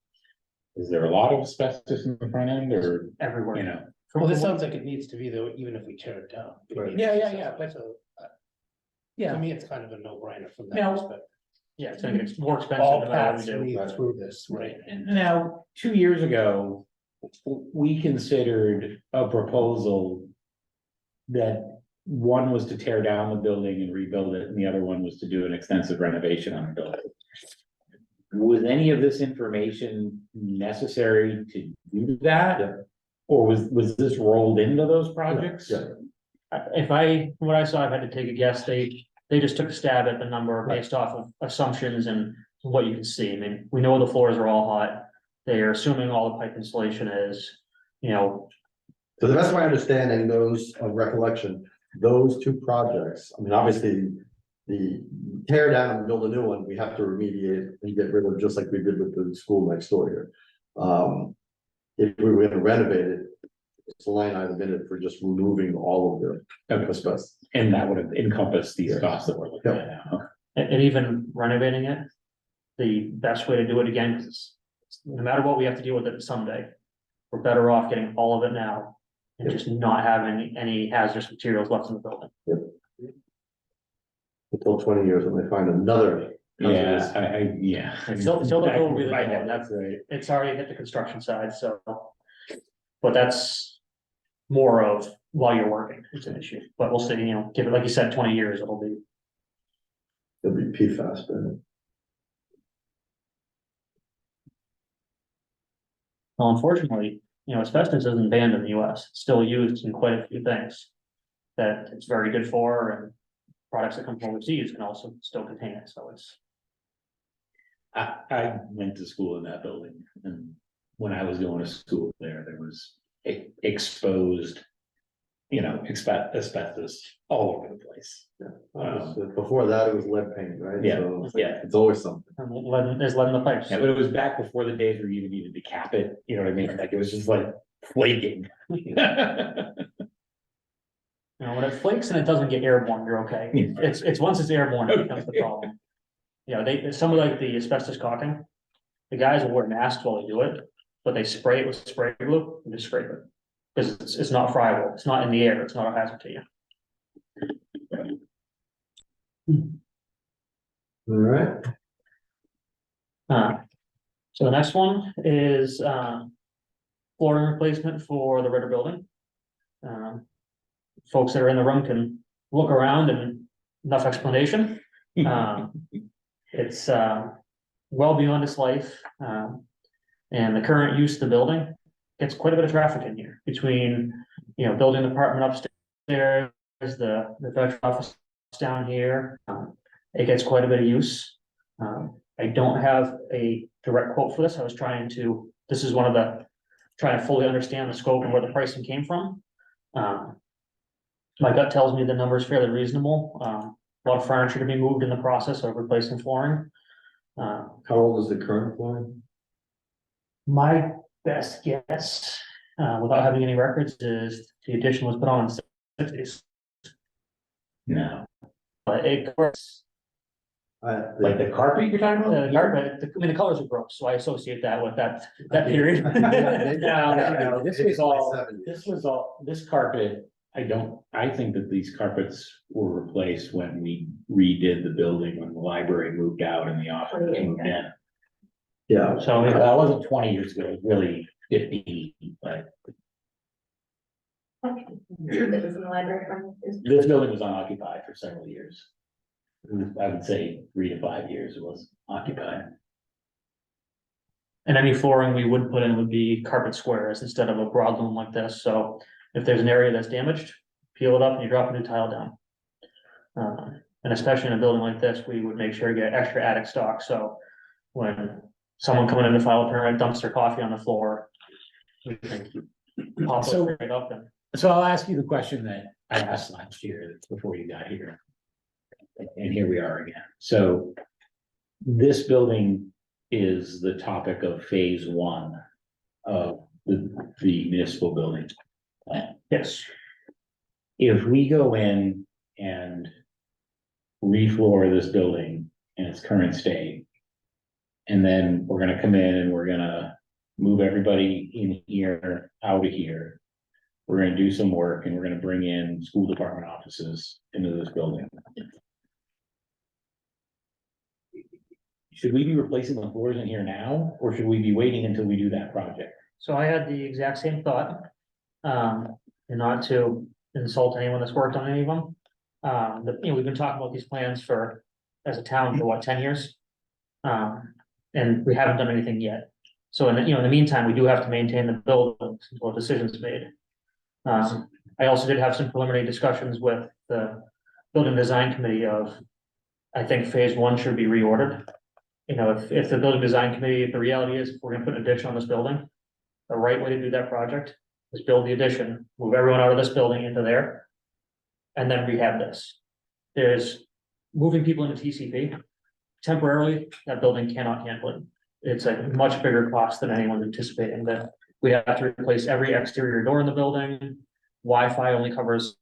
Speaker 3: is there a lot of asbestos in the front end, or,
Speaker 5: Everywhere.
Speaker 3: you know?
Speaker 4: Well, this sounds like it needs to be though, even if we tear it down.
Speaker 1: Right.
Speaker 3: Yeah, but-
Speaker 4: So,
Speaker 3: Yeah.
Speaker 4: to me, it's kind of a no-brainer from that
Speaker 3: Now-
Speaker 4: perspective.
Speaker 5: Yeah, it's gonna get more expensive.
Speaker 4: All
Speaker 5: no matter what
Speaker 4: paths
Speaker 5: we do.
Speaker 4: lead through this, right?
Speaker 3: And now, 2 years ago, we considered a proposal that one was to tear down the building and rebuild it, and the other one was to do an extensive renovation on the building. Was any of this information necessary to do that?
Speaker 1: Yeah.
Speaker 3: Or was this rolled into those projects?
Speaker 1: Yeah.
Speaker 5: From what I saw, I've had to take a guess, they just took a stab at the number based off of assumptions and what you can see. I mean, we know the floors are all hot. They are assuming all the pipe installation is, you know,
Speaker 1: To the best of my understanding, those of recollection, those two projects, I mean, obviously. The tear down and build a new one, we have to remediate and get rid of, just like we did with the school next door here. If we were gonna renovate it, it's a line item in it for just removing all of the asbestos.
Speaker 3: And that would have encompassed these costs that we're looking at now.
Speaker 5: and even renovating it. The best way to do it again, because no matter what, we have to deal with it someday. We're better off getting all of it now and just not having any hazardous materials left in the building.
Speaker 1: Until 20 years when they find another.
Speaker 3: Yeah,
Speaker 5: Still the bill will be the
Speaker 3: Right,
Speaker 5: bill.
Speaker 3: that's right.
Speaker 5: It's already hit the construction side, so. But that's more of while you're working, it's an issue, but we'll see, you know, give it, like you said, 20 years, it'll be.
Speaker 1: It'll be PFAS, but.
Speaker 5: Well, unfortunately, you know, asbestos isn't banned in the US, it's still used in quite a few things. That it's very good for, and products that come from overseas can also still contain it, so it's.
Speaker 3: I went to school in that building, and when I was going to school there was exposed. You know, asbestos all over the place.
Speaker 1: Before that, it was lead paint, right?
Speaker 3: Yeah,
Speaker 1: So
Speaker 3: yeah.
Speaker 1: It's always something.
Speaker 5: There's lead in the pipes.
Speaker 3: Yeah, but it was back before the days where you even needed to cap it, you know what I mean? Like, it was just like flaking.
Speaker 5: You know, when it flakes and it doesn't get airborne, you're okay. It's once it's airborne, it becomes the problem. You know, some of like the asbestos caulking, the guys will wear masks while they do it, but they spray it with spray glue and just scrape it. Because it's not friable, it's not in the air, it's not a hazard to you.
Speaker 1: All right.
Speaker 5: So the next one is, flooring replacement for the Ritter building. Folks that are in the room can look around and enough explanation. It's, well beyond its life, and the current use of the building gets quite a bit of traffic in here between, you know, building department upstairs, the veteran office down here. It gets quite a bit of use. I don't have a direct quote for this. This is one of the, trying to fully understand the scope and where the pricing came from. My gut tells me the number is fairly reasonable. A lot of furniture to be moved in the process of replacing flooring.
Speaker 1: How old is the current flooring?
Speaker 5: My best guess, without having any records, is the addition was put on in the 60s.
Speaker 3: No,
Speaker 5: But it course,
Speaker 3: like the carpet you're talking about?
Speaker 5: the carpet, I mean, the colors are gross, so I associate that with that period.
Speaker 3: No, this was all,
Speaker 1: 70s.
Speaker 3: this carpet, I think that these carpets were replaced when we redid the building, when the library moved out and the office came in.
Speaker 1: Yeah,
Speaker 5: So,
Speaker 3: That wasn't 20 years ago, it was really 15, but
Speaker 7: This is in the library from.
Speaker 3: this building was unoccupied for several years. I would say 3 to 5 years it was occupied.
Speaker 5: and any flooring we would put in would be carpet squares instead of a broad loom like this, so if there's an area that's damaged, peel it up and you drop a new tile down. And especially in a building like this, we would make sure to get extra attic stock, so when someone coming in to file a permit dumps their coffee on the floor, we can pop
Speaker 3: So-
Speaker 5: it right up and.
Speaker 3: So I'll ask you the question that I asked last year before you got here. And here we are again. So this building is the topic of phase 1 of the municipal building plan.
Speaker 5: Yes,
Speaker 3: If we go in and refloor this building in its current state, and then we're gonna come in and we're gonna move everybody in here, out of here. We're gonna do some work and we're gonna bring in school department offices into this building. Should we be replacing the floors in here now, or should we be waiting until we do that project?
Speaker 5: so I had the exact same thought. And not to insult anyone that's worked on any of them. You know, we've been talking about these plans as a town for what, 10 years? And we haven't done anything yet. So in the meantime, we do have to maintain the building until a decision's made. I also did have some preliminary discussions with the building design committee of, I think phase 1 should be reordered. You know, if the building design committee, if the reality is, if we're gonna put an addition on this building, the right way to do that project is build the addition, move everyone out of this building into there. And then rehab this. There's moving people into TCP. Temporarily, that building cannot handle it. It's a much bigger cost than anyone's anticipating, that we have to replace every exterior door in the building. Wi-Fi only covers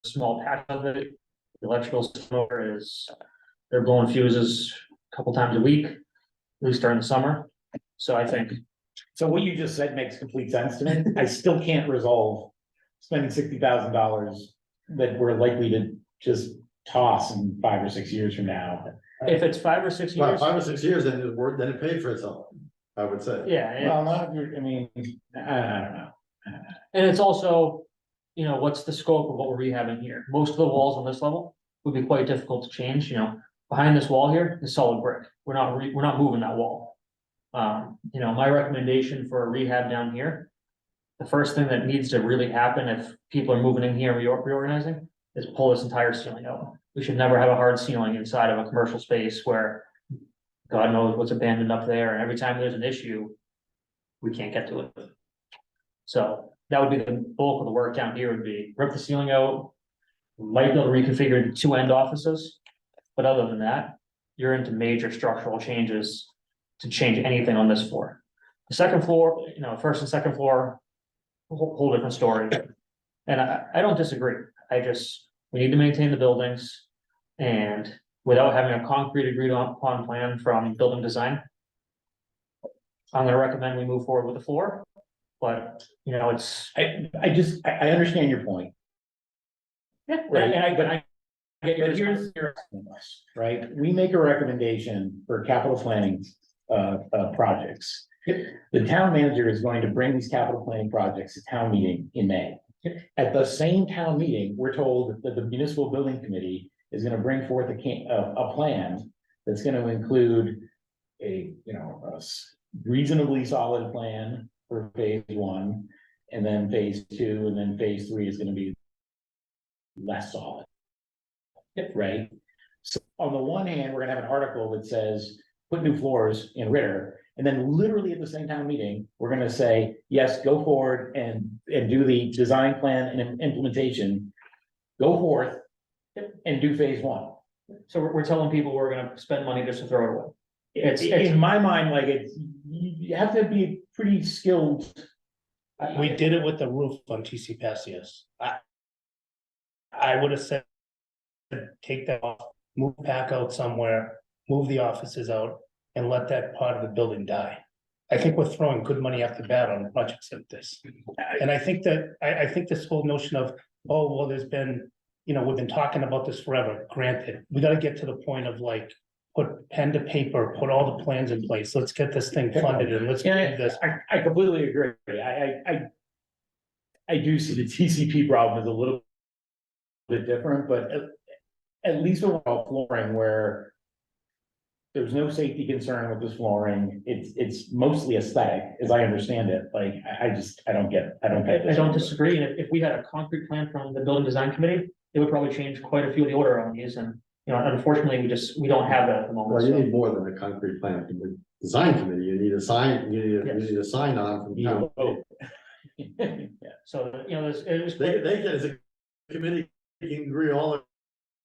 Speaker 5: a small patch of it. The electrical system is, they're blowing fuses a couple times a week, at least during the summer. So I think,
Speaker 3: So what you just said makes complete sense to me. I still can't resolve spending $60,000 that we're likely to just toss in 5 or 6 years from now.
Speaker 5: if it's 5 or 6
Speaker 1: Well,
Speaker 5: years,
Speaker 1: 5 or 6 years, then it paid for itself, I would say.
Speaker 5: yeah.
Speaker 3: Well, not if you're, I mean, I don't know.
Speaker 5: And it's also, you know, what's the scope of what we're rehabbing here? Most of the walls on this level would be quite difficult to change, you know. Behind this wall here is solid brick. We're not moving that wall. You know, my recommendation for a rehab down here. The first thing that needs to really happen if people are moving in here and reorganizing is pull this entire ceiling out. We should never have a hard ceiling inside of a commercial space where God knows what's abandoned up there, and every time there's an issue, we can't get to it. So that would be the bulk of the work down here would be rip the ceiling out. Might be able to reconfigure the 2 end offices, but other than that, you're into major structural changes to change anything on this floor. The second floor, you know, first and second floor, whole different story. And I don't disagree. We need to maintain the buildings. And without having a concrete agreed upon plan from building design, I'm gonna recommend we move forward with the floor. But, you know, it's,
Speaker 3: I understand your point.
Speaker 5: yeah,
Speaker 3: Right,
Speaker 5: and I get
Speaker 3: But
Speaker 5: yours.
Speaker 3: here's, right, we make a recommendation for capital planning, projects. The town manager is going to bring these capital planning projects to town meeting in May. At the same town meeting, we're told that the municipal building committee is gonna bring forth a plan that's gonna include a, you know, reasonably solid plan for phase 1, and then phase 2, and then phase 3 is gonna be less solid. Right? So on the one hand, we're gonna have an article that says, put new floors in Ritter. And then literally at the same town meeting, we're gonna say, yes, go forward and do the design plan and implementation. Go forth and do phase 1.
Speaker 5: So we're telling people we're gonna spend money just to throw it away. It's,
Speaker 3: In my mind, like you have to be pretty skilled.
Speaker 4: We did it with the roof on TC Passios. I would have said, take that off, move back out somewhere, move the offices out, and let that part of the building die. I think we're throwing good money after bad on projects like this. And I think that, I think this whole notion of, oh, well, there's been, you know, we've been talking about this forever, granted, we gotta get to the point of like, put pen to paper, put all the plans in place, let's get this thing funded and let's
Speaker 3: Yeah,
Speaker 4: do this.
Speaker 3: I completely agree. I do see the TCP problem as a little bit different, but at least with flooring where there's no safety concern with this flooring, it's mostly aesthetic, as I understand it, like, I don't get it. I
Speaker 5: don't disagree, and if we had a concrete plan from the building design committee, it would probably change quite a few of the order on these, and, you know, unfortunately, we don't have that at the moment.
Speaker 1: Well, you
Speaker 5: so.
Speaker 1: need more than a concrete plan from the design committee, you need a sign, you need a sign on from town.
Speaker 3: Yeah.
Speaker 5: So, you know, there's.
Speaker 1: They can, as a committee, can agree all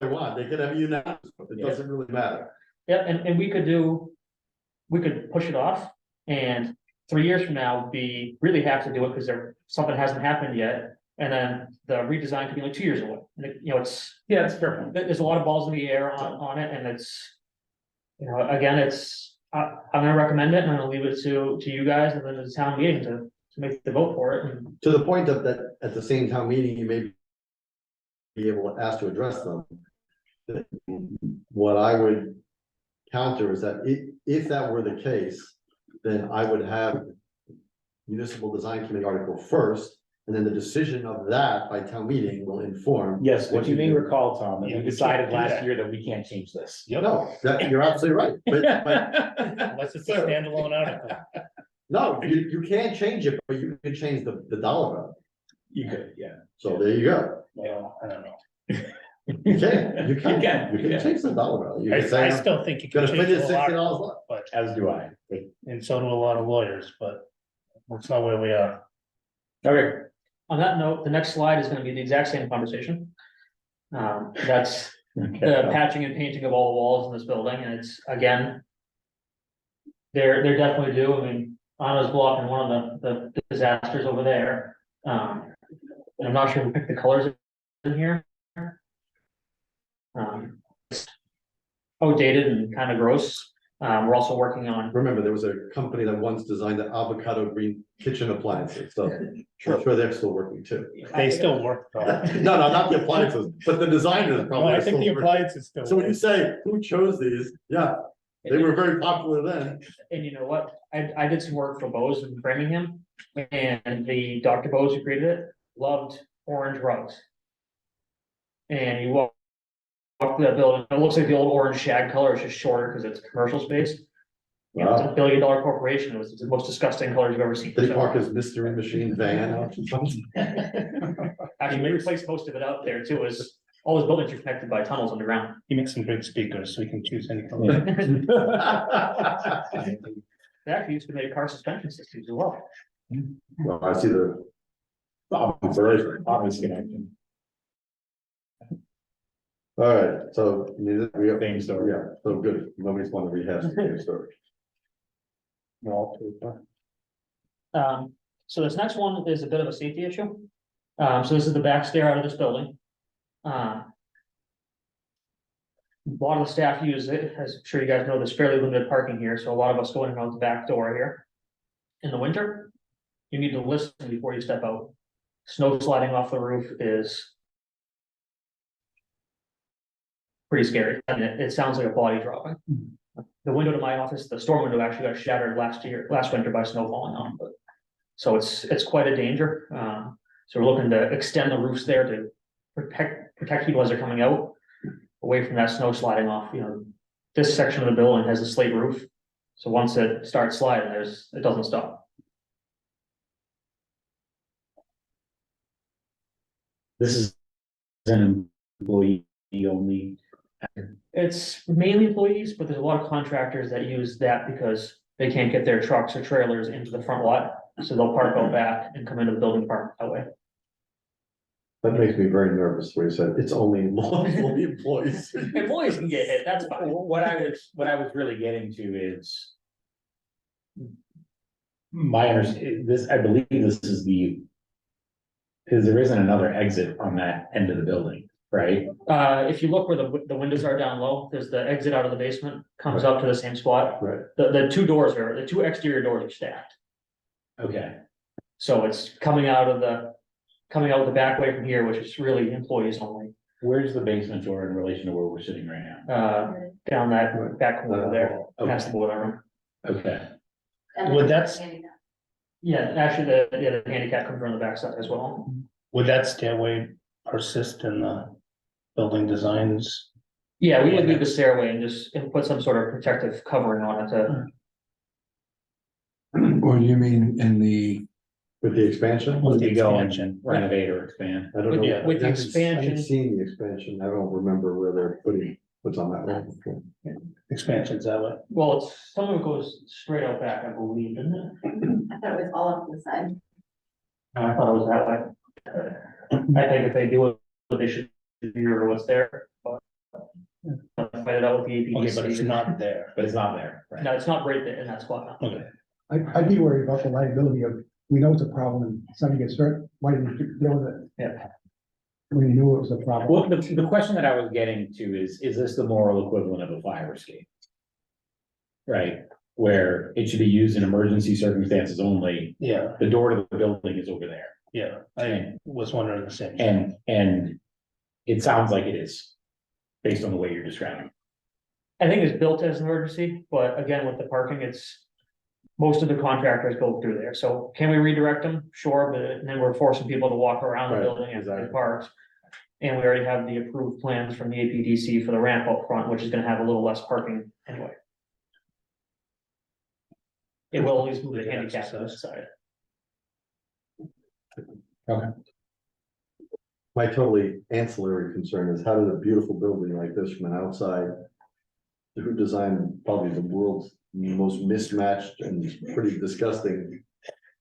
Speaker 1: they want, they could have unanimous, it doesn't really matter.
Speaker 5: Yeah, and we could push it off, and 3 years from now, we really have to do it because something hasn't happened yet. And then the redesign could be like 2 years away, and you know, it's
Speaker 3: fair point.
Speaker 5: there's a lot of balls in the air on it, and it's. You know, again, I'm gonna recommend it, and I'm gonna leave it to you guys and then the town meeting to make the vote for it. And
Speaker 1: To the point of that, at the same town meeting, you may be able to ask to address them. What I would counter is that if that were the case, then I would have municipal design committee article first, and then the decision of that by town meeting will inform.
Speaker 3: Yes, what you may
Speaker 1: do.
Speaker 3: recall, Tom, that
Speaker 4: Yeah,
Speaker 3: we
Speaker 4: we
Speaker 3: decided
Speaker 4: can't do
Speaker 3: last
Speaker 4: that.
Speaker 3: year that we can't change this.
Speaker 1: No, that, you're absolutely right, but
Speaker 4: Unless it's a standalone article.
Speaker 1: no, you can't change it, but you can change the dollar amount.
Speaker 3: You could, yeah.
Speaker 1: So there you go.
Speaker 4: Well, I don't know.
Speaker 1: You can, you can change the dollar value. You can say,
Speaker 4: I
Speaker 1: I'm
Speaker 4: still think you can
Speaker 1: gonna
Speaker 4: change
Speaker 1: spend you
Speaker 4: it a lot,
Speaker 1: $60 less.
Speaker 4: but,
Speaker 3: As do I, but,
Speaker 4: and so do a lot of lawyers, but that's not where we are.
Speaker 3: okay,
Speaker 5: On that note, the next slide is gonna be the exact same conversation. That's the
Speaker 3: okay,
Speaker 5: patching and painting of all the walls in this building, and it's, again. They're definitely due, I mean, Anna's blocking one of the disasters over there. And I'm not sure who picked the colors in here. It's outdated and kind of gross. We're also working on,
Speaker 1: Remember, there was a company that once designed the avocado green kitchen appliances, so I'm sure they're still working too.
Speaker 4: They still work though.
Speaker 1: No, no, not the appliances, but the designers
Speaker 4: No,
Speaker 1: probably
Speaker 4: I
Speaker 1: are
Speaker 4: think
Speaker 1: still
Speaker 4: the
Speaker 1: working.
Speaker 4: appliances still.
Speaker 1: So when you
Speaker 4: work.
Speaker 1: say, who chose these? Yeah, they were very popular then.
Speaker 5: and you know what, I did some work for Bose in Framingham. And the Dr. Bose who created it loved orange rugs. And you walk through that building, it looks like the old orange shag color, it's just shorter because it's commercial space. You know, it's a $1 billion corporation, it was the most disgusting colors you've ever seen.
Speaker 1: Did he park his mystery machine van out front?
Speaker 5: Actually, we replaced most of it out there too, is all his buildings are connected by tunnels underground.
Speaker 4: He makes some good speakers, so we can choose any color.
Speaker 5: They actually used to make car suspension systems as well.
Speaker 1: Well, I see the.
Speaker 3: obvious connection,
Speaker 1: All right, so we have,
Speaker 3: same story.
Speaker 1: yeah, so good, nobody's want to rehash the same story.
Speaker 5: So this next one is a bit of a safety issue. So this is the back stair out of this building. A lot of the staff use it, as I'm sure you guys know, there's fairly limited parking here, so a lot of us go in and out the back door here. In the winter, you need to listen before you step out. Snow sliding off the roof is pretty scary, and it sounds like a body dropping. The window to my office, the storm window actually got shattered last winter by snow falling on, but. So it's quite a danger, so we're looking to extend the roofs there to protect people as they're coming out. Away from that snow sliding off, you know, this section of the building has a slate roof. So once it starts sliding, it doesn't stop.
Speaker 3: This is an employee only.
Speaker 5: It's mainly employees, but there's a lot of contractors that use that because they can't get their trucks or trailers into the front lot. So they'll park out back and come into the building department that way.
Speaker 1: That makes me very nervous where you said it's only lawful employees.
Speaker 5: Employees can get hit, that's fine.
Speaker 3: What I was really getting to is. My understanding, I believe this is the. Because there isn't another exit on that end of the building, right?
Speaker 5: If you look where the windows are down low, there's the exit out of the basement, comes up to the same spot.
Speaker 1: Right.
Speaker 5: The two exterior doors are stacked.
Speaker 3: Okay,
Speaker 5: So it's coming out the back way from here, which is really employees only,
Speaker 3: where's the basement door in relation to where we're sitting right now?
Speaker 5: down that back corner there, past the boiler room.
Speaker 3: Okay,
Speaker 4: Would that's-
Speaker 5: Yeah, actually, the handicap comes around the backside as well.
Speaker 4: Would that stairway persist in the building designs?
Speaker 5: Yeah, we would leave the stairway and put some sort of protective covering on it to,
Speaker 6: Or you mean in the,
Speaker 1: With the expansion?
Speaker 4: With the
Speaker 3: you go and
Speaker 4: expansion.
Speaker 3: renovate or expand.
Speaker 1: I don't know.
Speaker 4: Yeah,
Speaker 5: with the
Speaker 1: I haven't- I
Speaker 5: expansion.
Speaker 1: haven't seen the expansion, I don't remember where they're putting, what's on that one.
Speaker 4: Expansions that way.
Speaker 5: well, some of it goes straight out back, I believe, isn't it?
Speaker 7: I thought it was all up the side.
Speaker 5: I thought it was that way. I think if they do it, they should hear what's there, but. Fight it out with the APDC.
Speaker 4: Okay, but it's not there.
Speaker 3: But it's not there, right?
Speaker 5: No, it's not right there in that spot.
Speaker 4: Okay.
Speaker 2: I'd be worried about the liability of, we know it's a problem and somebody gets hurt, why didn't you deal with it?
Speaker 5: Yeah.
Speaker 2: We knew it was a problem.
Speaker 3: Well, the question that I was getting to is this the moral equivalent of a fire escape? Right, where it should be used in emergency circumstances only,
Speaker 4: Yeah,
Speaker 3: the door to the building is over there.
Speaker 4: yeah, I was wondering the same. thing.
Speaker 3: And it sounds like it is, based on the way you're describing.
Speaker 5: I think it's built as an emergency, but again, with the parking, most of the contractors go through there, so can we redirect them? Sure, but then we're forcing people to walk around the
Speaker 1: Right,
Speaker 5: building and
Speaker 1: exactly.
Speaker 5: parks. And we already have the approved plans from the APDC for the ramp up front, which is gonna have a little less parking anyway. It will always move the handicap to the side.
Speaker 1: My totally ancillary concern is how did a beautiful building like this from an outside, who designed probably the world's most mismatched and pretty disgusting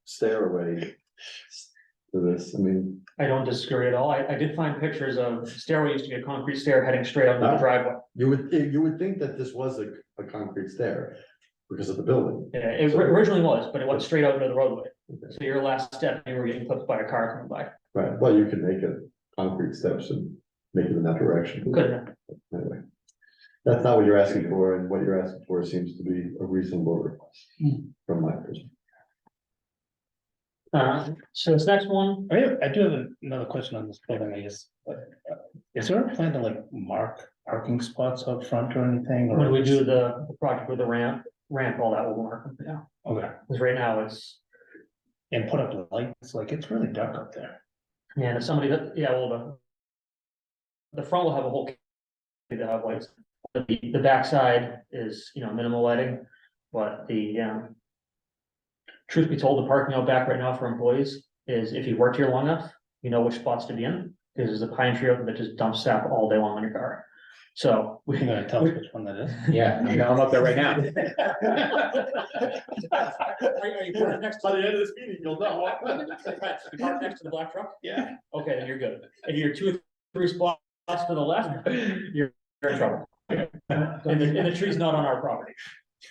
Speaker 1: stairway to this, I mean,
Speaker 5: I don't disagree at all. I did find pictures of stairway used to be a concrete stair heading straight up to the
Speaker 1: Ah.
Speaker 5: driveway.
Speaker 1: you would think that this was a concrete stair because of the building.
Speaker 5: Yeah, it originally was, but it went straight out into the roadway. So your last step, you were getting clipped by a car coming by.
Speaker 1: Right, well, you could make it concrete steps and make it in that direction.
Speaker 5: Good.
Speaker 1: Anyway. That's not what you're asking for, and what you're asking for seems to be a reasonable request from my perspective.
Speaker 5: So this next one,
Speaker 4: I do have another question on this building, I guess. Is there a plan to like mark parking spots up front or anything? Or
Speaker 5: when we do the project with the ramp, all that will work. Yeah,
Speaker 4: Okay,
Speaker 5: because right now it's,
Speaker 4: and put up the lights, like it's really dark up there.
Speaker 5: yeah, if somebody that, yeah, well, the front will have a whole, to have lights. The backside is, minimal lighting, but truth be told, the parking out back right now for employees is if you worked here long enough, you know which spots to be in. Because there's a pine tree out there that just dumps sap all day long on your car. So
Speaker 4: You're gonna tell us which one that is?
Speaker 3: Yeah, I'm up there right now.
Speaker 5: Are you parked next to?
Speaker 1: By the end of this meeting, you'll know.
Speaker 5: You parked next to the black truck?
Speaker 4: Yeah.
Speaker 5: Okay, then you're good. If you're 2 or 3 spots to the left, you're in trouble. And the tree's not on our property.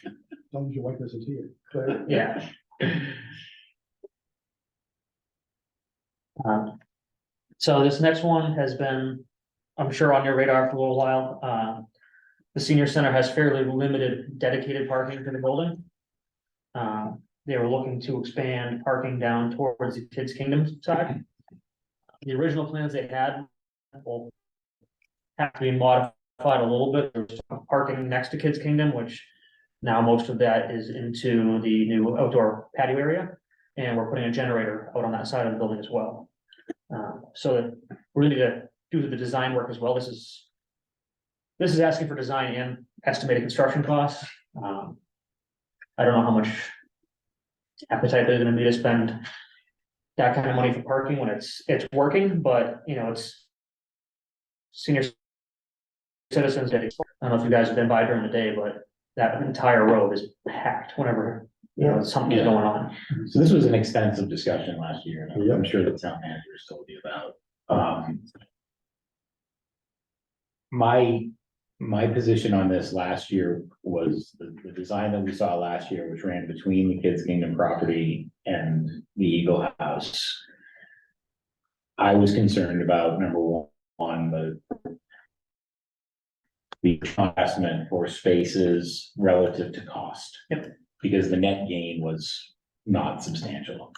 Speaker 2: As long as your wife isn't here.
Speaker 5: Yeah. So this next one has been, I'm sure, on your radar for a little while. The senior center has fairly limited dedicated parking for the building. They were looking to expand parking down towards the Kids Kingdom side. The original plans they had will have to be modified a little bit. There's parking next to Kids Kingdom, which now most of that is into the new outdoor patio area. And we're putting a generator out on that side of the building as well. So we're going to do the design work as well. This is asking for design and estimated construction costs. I don't know how much appetite there's going to be to spend that kind of money for parking when it's working, but it's senior citizens. I don't know if you guys have been by during the day, but that entire road is packed whenever something's
Speaker 3: Yeah.
Speaker 5: going on.
Speaker 3: So this was an extensive discussion last year, and
Speaker 1: Yeah.
Speaker 3: I'm sure the town managers told you about. My position on this last year was the design that we saw last year, which ran between the Kids Kingdom property and the Eagle House. I was concerned about, number one, the estimate for spaces relative to cost.
Speaker 5: Yep.
Speaker 3: Because the net gain was not substantial.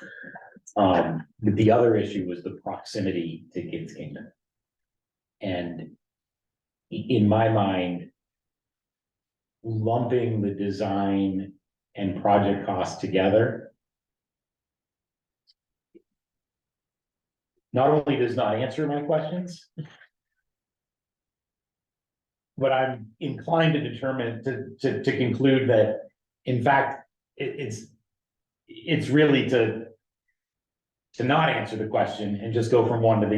Speaker 3: The other issue was the proximity to Kids Kingdom. And in my mind, lumping the design and project costs together not only does not answer my questions, but I'm inclined to determine, to conclude that, in fact, it's really to not answer the question and just go from one to the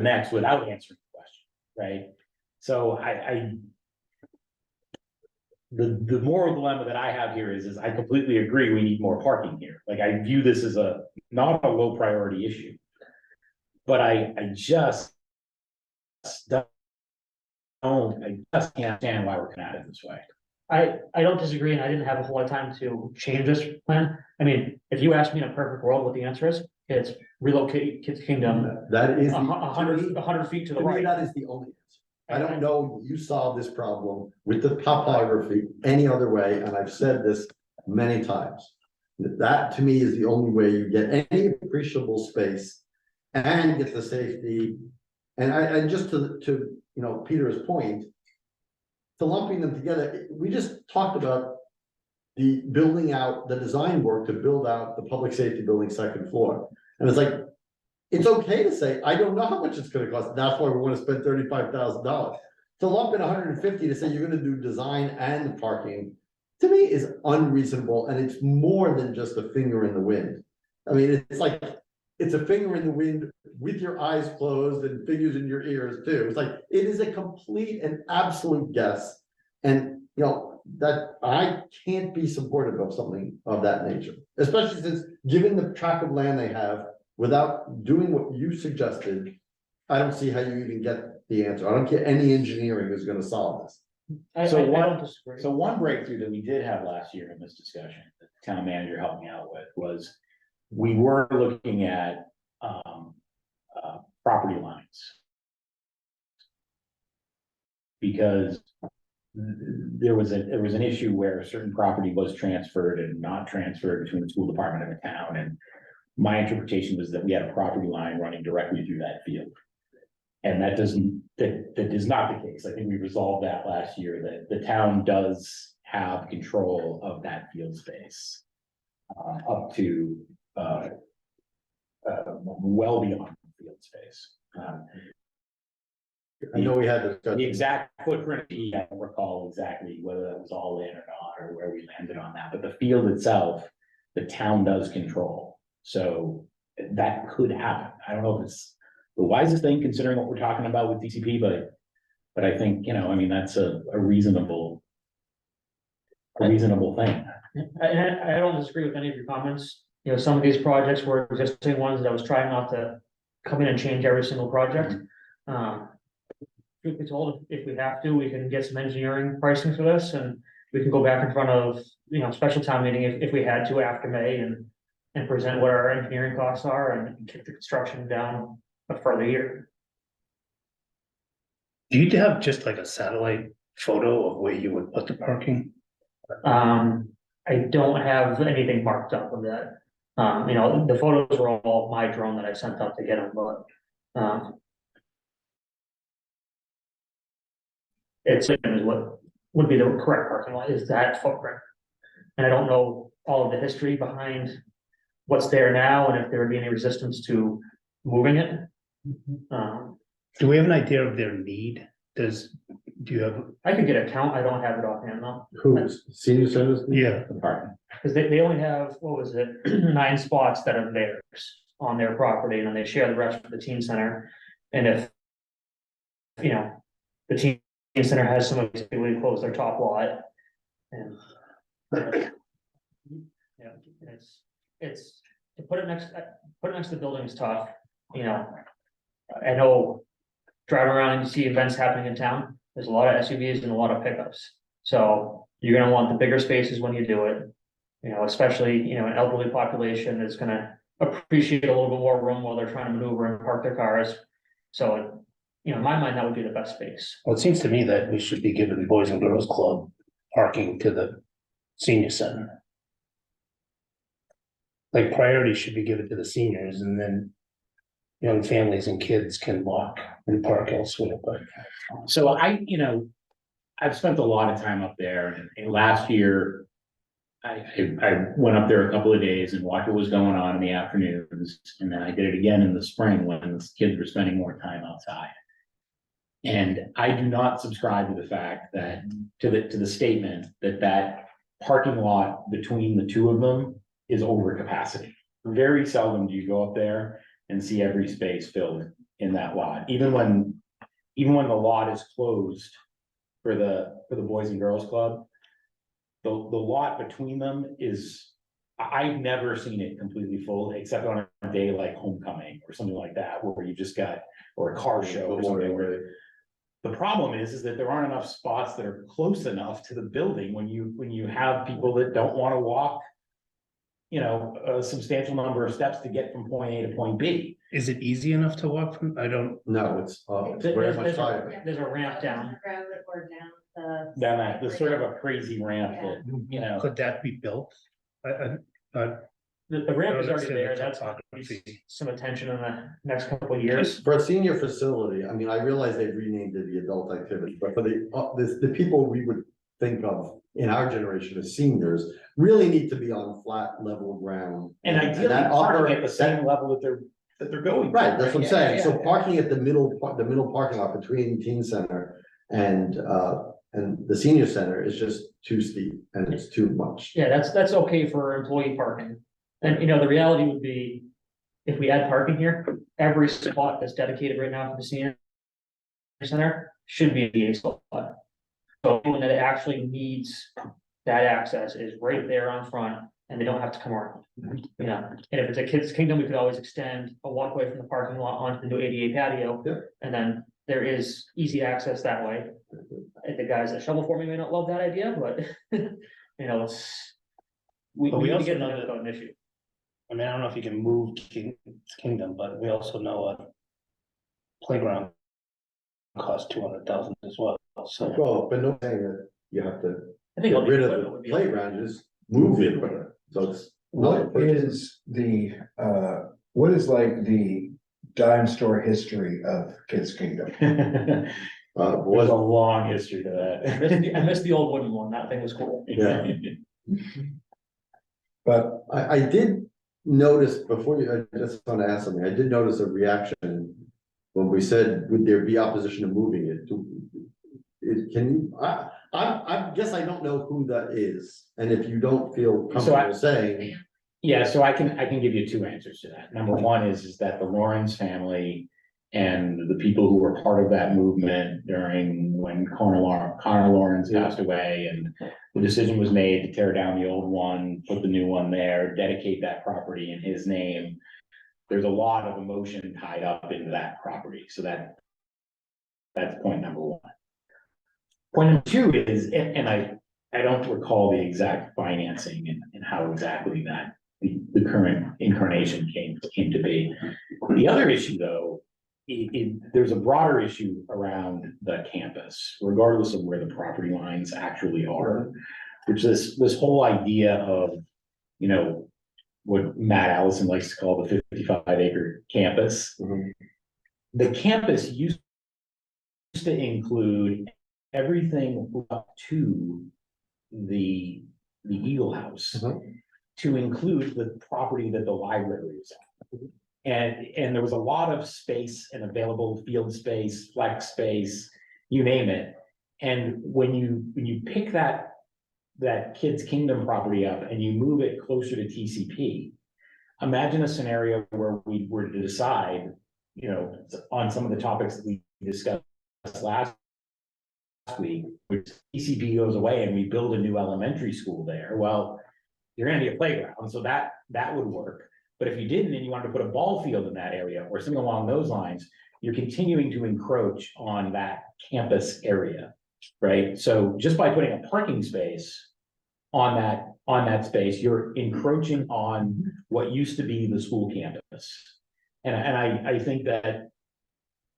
Speaker 3: next without answering the question, right? So the moral dilemma that I have here is I completely agree we need more parking here. Like, I view this as not a low priority issue. But I just can't understand why we're coming at it this way.
Speaker 5: I don't disagree, and I didn't have a whole lot of time to change this plan. I mean, if you ask me in a perfect world what the answer is, it's relocate Kids Kingdom
Speaker 1: That is.
Speaker 5: 100 feet to the
Speaker 1: To me,
Speaker 5: right.
Speaker 1: that is the only answer. I don't know you solve this problem with the topography any other way, and I've said this many times. That to me is the only way you get any appreciable space and get the safety. And just to Peter's point, to lumping them together, we just talked about the building out, the design work to build out the public safety building second floor. And it's like, it's okay to say, I don't know how much it's gonna cost, that's why we wanna spend $35,000. To lump in 150 to say you're gonna do design and parking, to me is unreasonable, and it's more than just a finger in the wind. I mean, it's like, it's a finger in the wind with your eyes closed and fingers in your ears too. It's like, it is a complete and absolute guess. And, you know, that I can't be supportive of something of that nature, especially since, given the tract of land they have, without doing what you suggested, I don't see how you even get the answer. I don't care, any engineering is gonna solve this.
Speaker 5: I
Speaker 3: So what-
Speaker 5: don't disagree.
Speaker 3: So one breakthrough that we did have last year in this discussion, that the town manager helped me out with, was we were looking at, property lines. Because there was an issue where a certain property was transferred and not transferred between the school department and the town, and my interpretation was that we had a property line running directly through that field. And that is not the case. I think we resolved that last year, that the town does have control of that field space. Up to, well beyond field space.
Speaker 1: I know we had this.
Speaker 3: The exact footprint, I don't recall exactly whether that was all in or not, or where we landed on that, but the field itself, the town does control. So that could happen. I don't know if it's the wisest thing considering what we're talking about with DCP, but I think, you know, I mean, that's a reasonable thing.
Speaker 5: I don't disagree with any of your comments. You know, some of these projects were existing ones that I was trying not to come in and change every single project. Truth be told, if we have to, we can get some engineering pricing for this, and we can go back in front of, you know, special town meeting if we had to after May, and present what our engineering costs are and kick the construction down a further year.
Speaker 4: Do you have just like a satellite photo of where you would put the parking?
Speaker 5: I don't have anything marked up with that. You know, the photos were all my drone that I sent out to get them, but, it's what would be the correct parking lot, is that footprint. And I don't know all of the history behind what's there now, and if there would be any resistance to moving it.
Speaker 4: Do we have an idea of their need? Do you have?
Speaker 5: I could get a count, I don't have it offhand though,
Speaker 1: Who's senior centers?
Speaker 4: Yeah,
Speaker 3: The parking.
Speaker 5: because they only have, what was it, 9 spots that are theirs on their property, and then they share the rest with the teen center. And if, you know, the teen center has somebody basically close their top lot, and yeah, it's to put it next to the building is tough, you know. I know driving around and you see events happening in town, there's a lot of SUVs and a lot of pickups. So you're gonna want the bigger spaces when you do it. You know, especially, you know, an elderly population is gonna appreciate a little bit more room while they're trying to maneuver and park their cars. So, you know, in my mind, that would be the best space.
Speaker 4: well, it seems to me that we should be giving the Boys and Girls Club parking to the senior center. Like priority should be given to the seniors, and then young families and kids can walk and park elsewhere, but.
Speaker 3: So I've spent a lot of time up there, and last year. I went up there a couple of days and watched what was going on in the afternoons, and then I did it again in the spring when the kids were spending more time outside. And I do not subscribe to the fact that, to the statement that parking lot between the two of them is over capacity. Very seldom do you go up there and see every space filled in that lot, even when the lot is closed for the Boys and Girls Club. The lot between them is, I've never seen it completely full, except on a day like homecoming or something like that, where you just got, or a car show or something where. The problem is that there aren't enough spots that are close enough to the building when you have people that don't want to walk. You know, a substantial number of steps to get from point A to point B.
Speaker 4: Is it easy enough to walk from? I don't.
Speaker 1: No, it's very much higher.
Speaker 5: There's a ramp down.
Speaker 7: Road or down the.
Speaker 3: Down that, there's sort of a crazy ramp that, you know.
Speaker 4: Could that be built?
Speaker 5: The ramp is already
Speaker 4: I understand
Speaker 5: there,
Speaker 4: the
Speaker 5: that's
Speaker 4: topography.
Speaker 5: some attention in the next couple of years.
Speaker 1: For a senior facility, I mean, I realize they've renamed it the adult activity, but for the people we would think of in our generation as seniors, really need to be on flat, level ground.
Speaker 3: And ideally,
Speaker 1: that
Speaker 3: parking
Speaker 1: upper-
Speaker 3: at the same level that they're going. to,
Speaker 1: Right, that's what I'm
Speaker 3: Yeah,
Speaker 1: saying,
Speaker 3: yeah,
Speaker 1: so
Speaker 3: yeah.
Speaker 1: parking at the middle parking lot between teen center and the senior center is just too steep and it's too much.
Speaker 5: Yeah, that's okay for employee parking. And, you know, the reality would be, if we add parking here, every spot that's dedicated right now for the senior center should be a DA spot. So when it actually needs that access is right there on front and they don't have to come around. You know, and if it's a Kids Kingdom, we could always extend a walkway from the parking lot onto the new ADA patio.
Speaker 1: Yeah.
Speaker 5: And then there is easy access that way. And the guys that shovel for me may not love that idea, but you know, it's.
Speaker 4: But we
Speaker 5: need to
Speaker 4: also
Speaker 5: get
Speaker 4: know
Speaker 5: that
Speaker 4: that-
Speaker 5: without an issue.
Speaker 4: I mean, I don't know if you can move Kingdom, but we also know a playground costs 200,000 as well, so.
Speaker 1: Well, but no saying that you have to
Speaker 5: I think
Speaker 1: get
Speaker 5: all the
Speaker 1: rid of
Speaker 5: equipment
Speaker 1: the
Speaker 5: would be.
Speaker 1: playground, just move it, so it's. not
Speaker 6: What is what is like the dime store history of Kids Kingdom?
Speaker 3: There's
Speaker 1: Was,
Speaker 3: a long history to
Speaker 5: I missed the old wooden one, that thing was cool.
Speaker 3: that.
Speaker 1: Yeah.
Speaker 6: But
Speaker 1: I did notice before you, I just want to ask something, I did notice a reaction. When we said, would there be opposition to moving it to? Can you, I guess I don't know who that is, and if you don't feel
Speaker 3: So I-
Speaker 1: comfortable saying.
Speaker 3: Yeah, so I can give you two answers to that. Number one is that the Lawrence family and the people who were part of that movement during when Connor Lawrence passed away, and the decision was made to tear down the old one, put the new one there, dedicate that property in his name. There's a lot of emotion tied up into that property, so that's point number one. Point number two is, and I don't recall the exact financing and how exactly that the current incarnation came to be. The other issue, though, there's a broader issue around the campus, regardless of where the property lines actually are, which this whole idea of, you know, what Matt Allison likes to call the 55-acre campus.
Speaker 1: Mhm.
Speaker 3: The campus used to include everything up to the Eagle House,
Speaker 1: Mhm.
Speaker 3: to include the property that the library is on. And there was a lot of space and available field space, flex space, you name it. And when you pick that Kids Kingdom property up and you move it closer to TCP, imagine a scenario where we were to decide, you know, on some of the topics that we discussed last week, which TCP goes away and we build a new elementary school there. Well, you're gonna need a playground, so that would work. But if you didn't, and you wanted to put a ball field in that area or something along those lines, you're continuing to encroach on that campus area, right? So just by putting a parking space on that space, you're encroaching on what used to be the school campus. And I think that,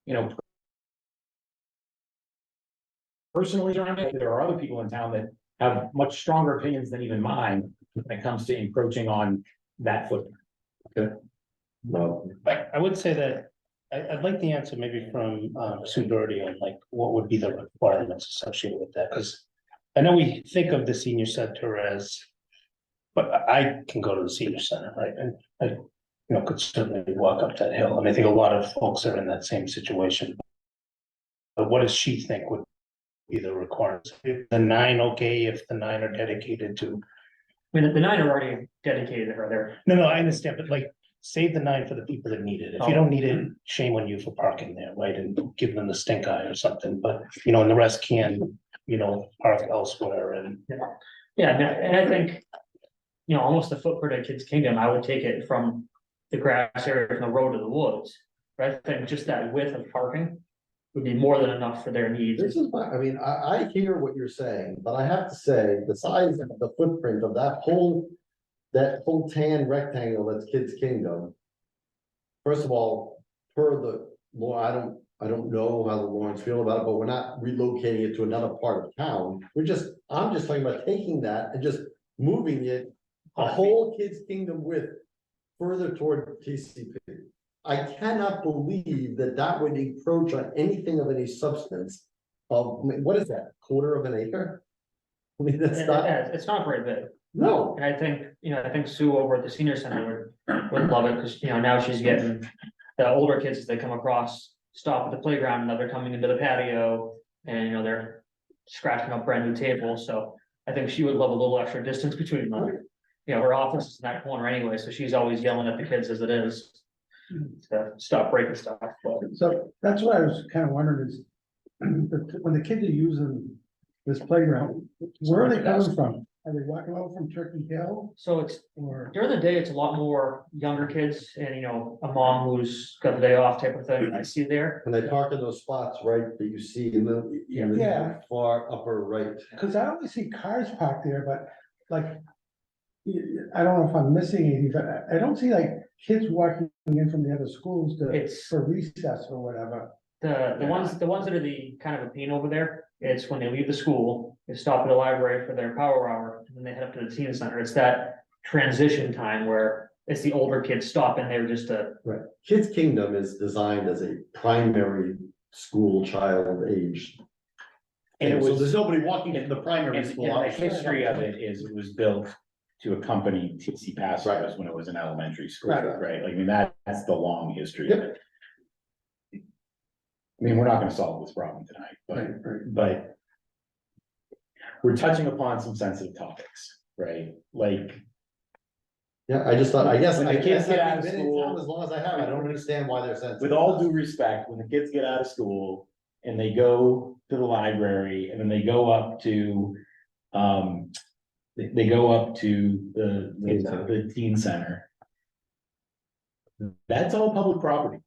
Speaker 3: you know, personally, there are other people in town that have much stronger opinions than even mine when it comes to encroaching on that footprint.
Speaker 1: Well,
Speaker 4: I would say that I'd like the answer maybe from Sue Doherty on like what would be the requirements associated with that, because I know we think of the senior center as, but I can go to the senior center, right? And I, you know, could certainly walk up that hill, and I think a lot of folks are in that same situation. But what does she think would be the requirements? Is the 9 okay if the 9 are dedicated to?
Speaker 5: I mean, the 9 are already dedicated, or they're,
Speaker 4: No, I understand, but like, save the 9 for the people that need it. If you don't need it, shame on you for parking there, right? And give them the stink eye or something, but, you know, and the rest can, you know, park elsewhere and.
Speaker 5: yeah, and I think. You know, almost the footprint of Kids Kingdom, I would take it from the grass area from the road to the woods. Right, I think just that width of parking would be more than enough for their needs.
Speaker 1: this is my, I mean, I hear what you're saying, but I have to say, the size of the footprint of that whole tan rectangle that's Kids Kingdom. First of all, per the law, I don't know how the Lawrence feel about it, but we're not relocating it to another part of town. I'm just talking about taking that and just moving it a whole Kids Kingdom width further toward TCP. I cannot believe that would encroach on anything of any substance of, I mean, what is that, quarter of an acre? I mean, that's not,
Speaker 5: It's not very big,
Speaker 1: no,
Speaker 5: and I think, you know, I think Sue over at the senior center would love it, because, you know, now she's getting. The older kids, as they come across, stop at the playground, and now they're coming into the patio, and, you know, they're scratching up brand new tables, so. I think she would love a little extra distance between them. You know, her office is in that corner anyway, so she's always yelling at the kids as it is. to stop breaking stuff, but.
Speaker 2: So that's what I was kind of wondering is, when the kids are using this playground, where are they coming from? Are they walking over from Turkey Hill
Speaker 5: So it's,
Speaker 2: or?
Speaker 5: during the day, it's a lot more younger kids and, you know, a mom who's got the day off type of thing I see there.
Speaker 1: And they park in those spots, right, that you see in the
Speaker 2: Yeah.
Speaker 1: far upper right.
Speaker 2: Cause I only see cars parked there, but like. I don't know if I'm missing anything, but I don't see like kids walking in from the other schools to,
Speaker 5: It's
Speaker 2: for recess or whatever.
Speaker 5: the ones that are the kind of a pain over there. It's when they leave the school, they stop at the library for their power hour, and then they head up to the teen center. It's that transition time where it's the older kids stopping there just to.
Speaker 1: Right. Kids Kingdom is designed as a primary school child age.
Speaker 3: And it
Speaker 1: So
Speaker 3: was,
Speaker 1: there's nobody walking into the primary
Speaker 3: and
Speaker 1: school.
Speaker 3: the
Speaker 1: hours.
Speaker 3: history of it is it was built to accompany TC Pasos when it was an elementary school,
Speaker 1: Right.
Speaker 3: right? Like, I mean, that's the long history of it. I mean, we're not gonna solve this problem tonight, but we're touching upon some sensitive topics, right? Like,
Speaker 1: Yeah, I just thought, I guess.
Speaker 3: When the
Speaker 1: I
Speaker 3: kids
Speaker 1: guess
Speaker 3: get
Speaker 1: I've
Speaker 3: out of
Speaker 1: been in
Speaker 3: school-
Speaker 1: town as long as I have, I don't understand why they're sensitive.
Speaker 3: with all due respect, when the kids get out of school and they go to the library and then they go up to, they go up to the teen center. That's all public property.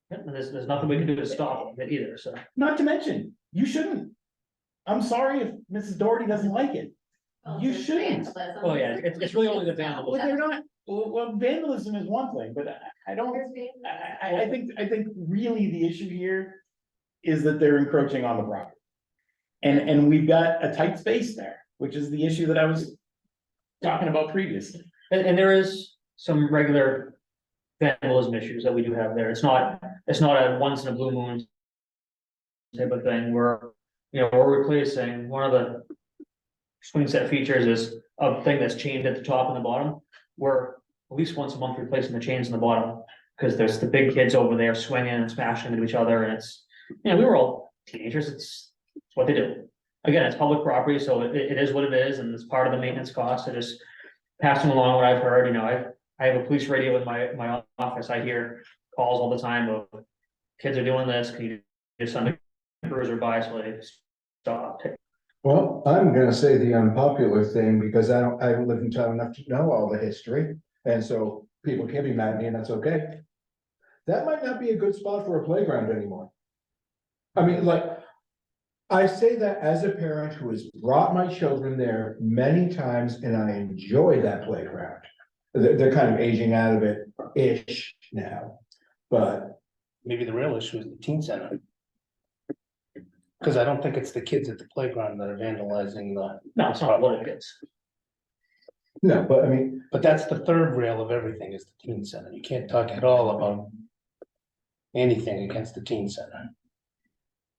Speaker 5: And there's nothing we can do to stop it either, so.
Speaker 3: Not to mention, you shouldn't. I'm sorry if Mrs. Doherty doesn't like it. You shouldn't.
Speaker 5: Oh, yeah, it's really only the
Speaker 3: Well,
Speaker 5: vandalism.
Speaker 3: they're not, well, vandalism is one thing, but I don't, I think really the issue here is that they're encroaching on the property. And we've got a tight space there, which is the issue that I was talking about previously.
Speaker 5: And there is some regular vandalism issues that we do have there. It's not a once in a blue moon type of thing where, you know, we're replacing one of the swing set features is a thing that's chained at the top and the bottom. We're at least once a month replacing the chains in the bottom because there's the big kids over there swinging and smashing into each other and it's, you know, we were all teenagers. It's what they do. Again, it's public property, so it is what it is, and it's part of the maintenance cost. I just passing along what I've heard, you know, I have a police radio in my office. I hear calls all the time of kids are doing this. Can you just send a cruiser by so they stop?
Speaker 6: Well, I'm gonna say the unpopular thing because I haven't lived in town enough to know all the history. And so people can be mad at me and that's okay. That might not be a good spot for a playground anymore. I mean, like, I say that as a parent who has brought my children there many times and I enjoy that playground. They're kind of aging out of it-ish now, but
Speaker 4: Maybe the real issue is the teen center. Cause I don't think it's the kids at the playground that are vandalizing
Speaker 5: No, it's not what it is.
Speaker 6: no, but I mean,
Speaker 4: but that's the third rail of everything is the teen center. You can't talk at all about anything against the teen center.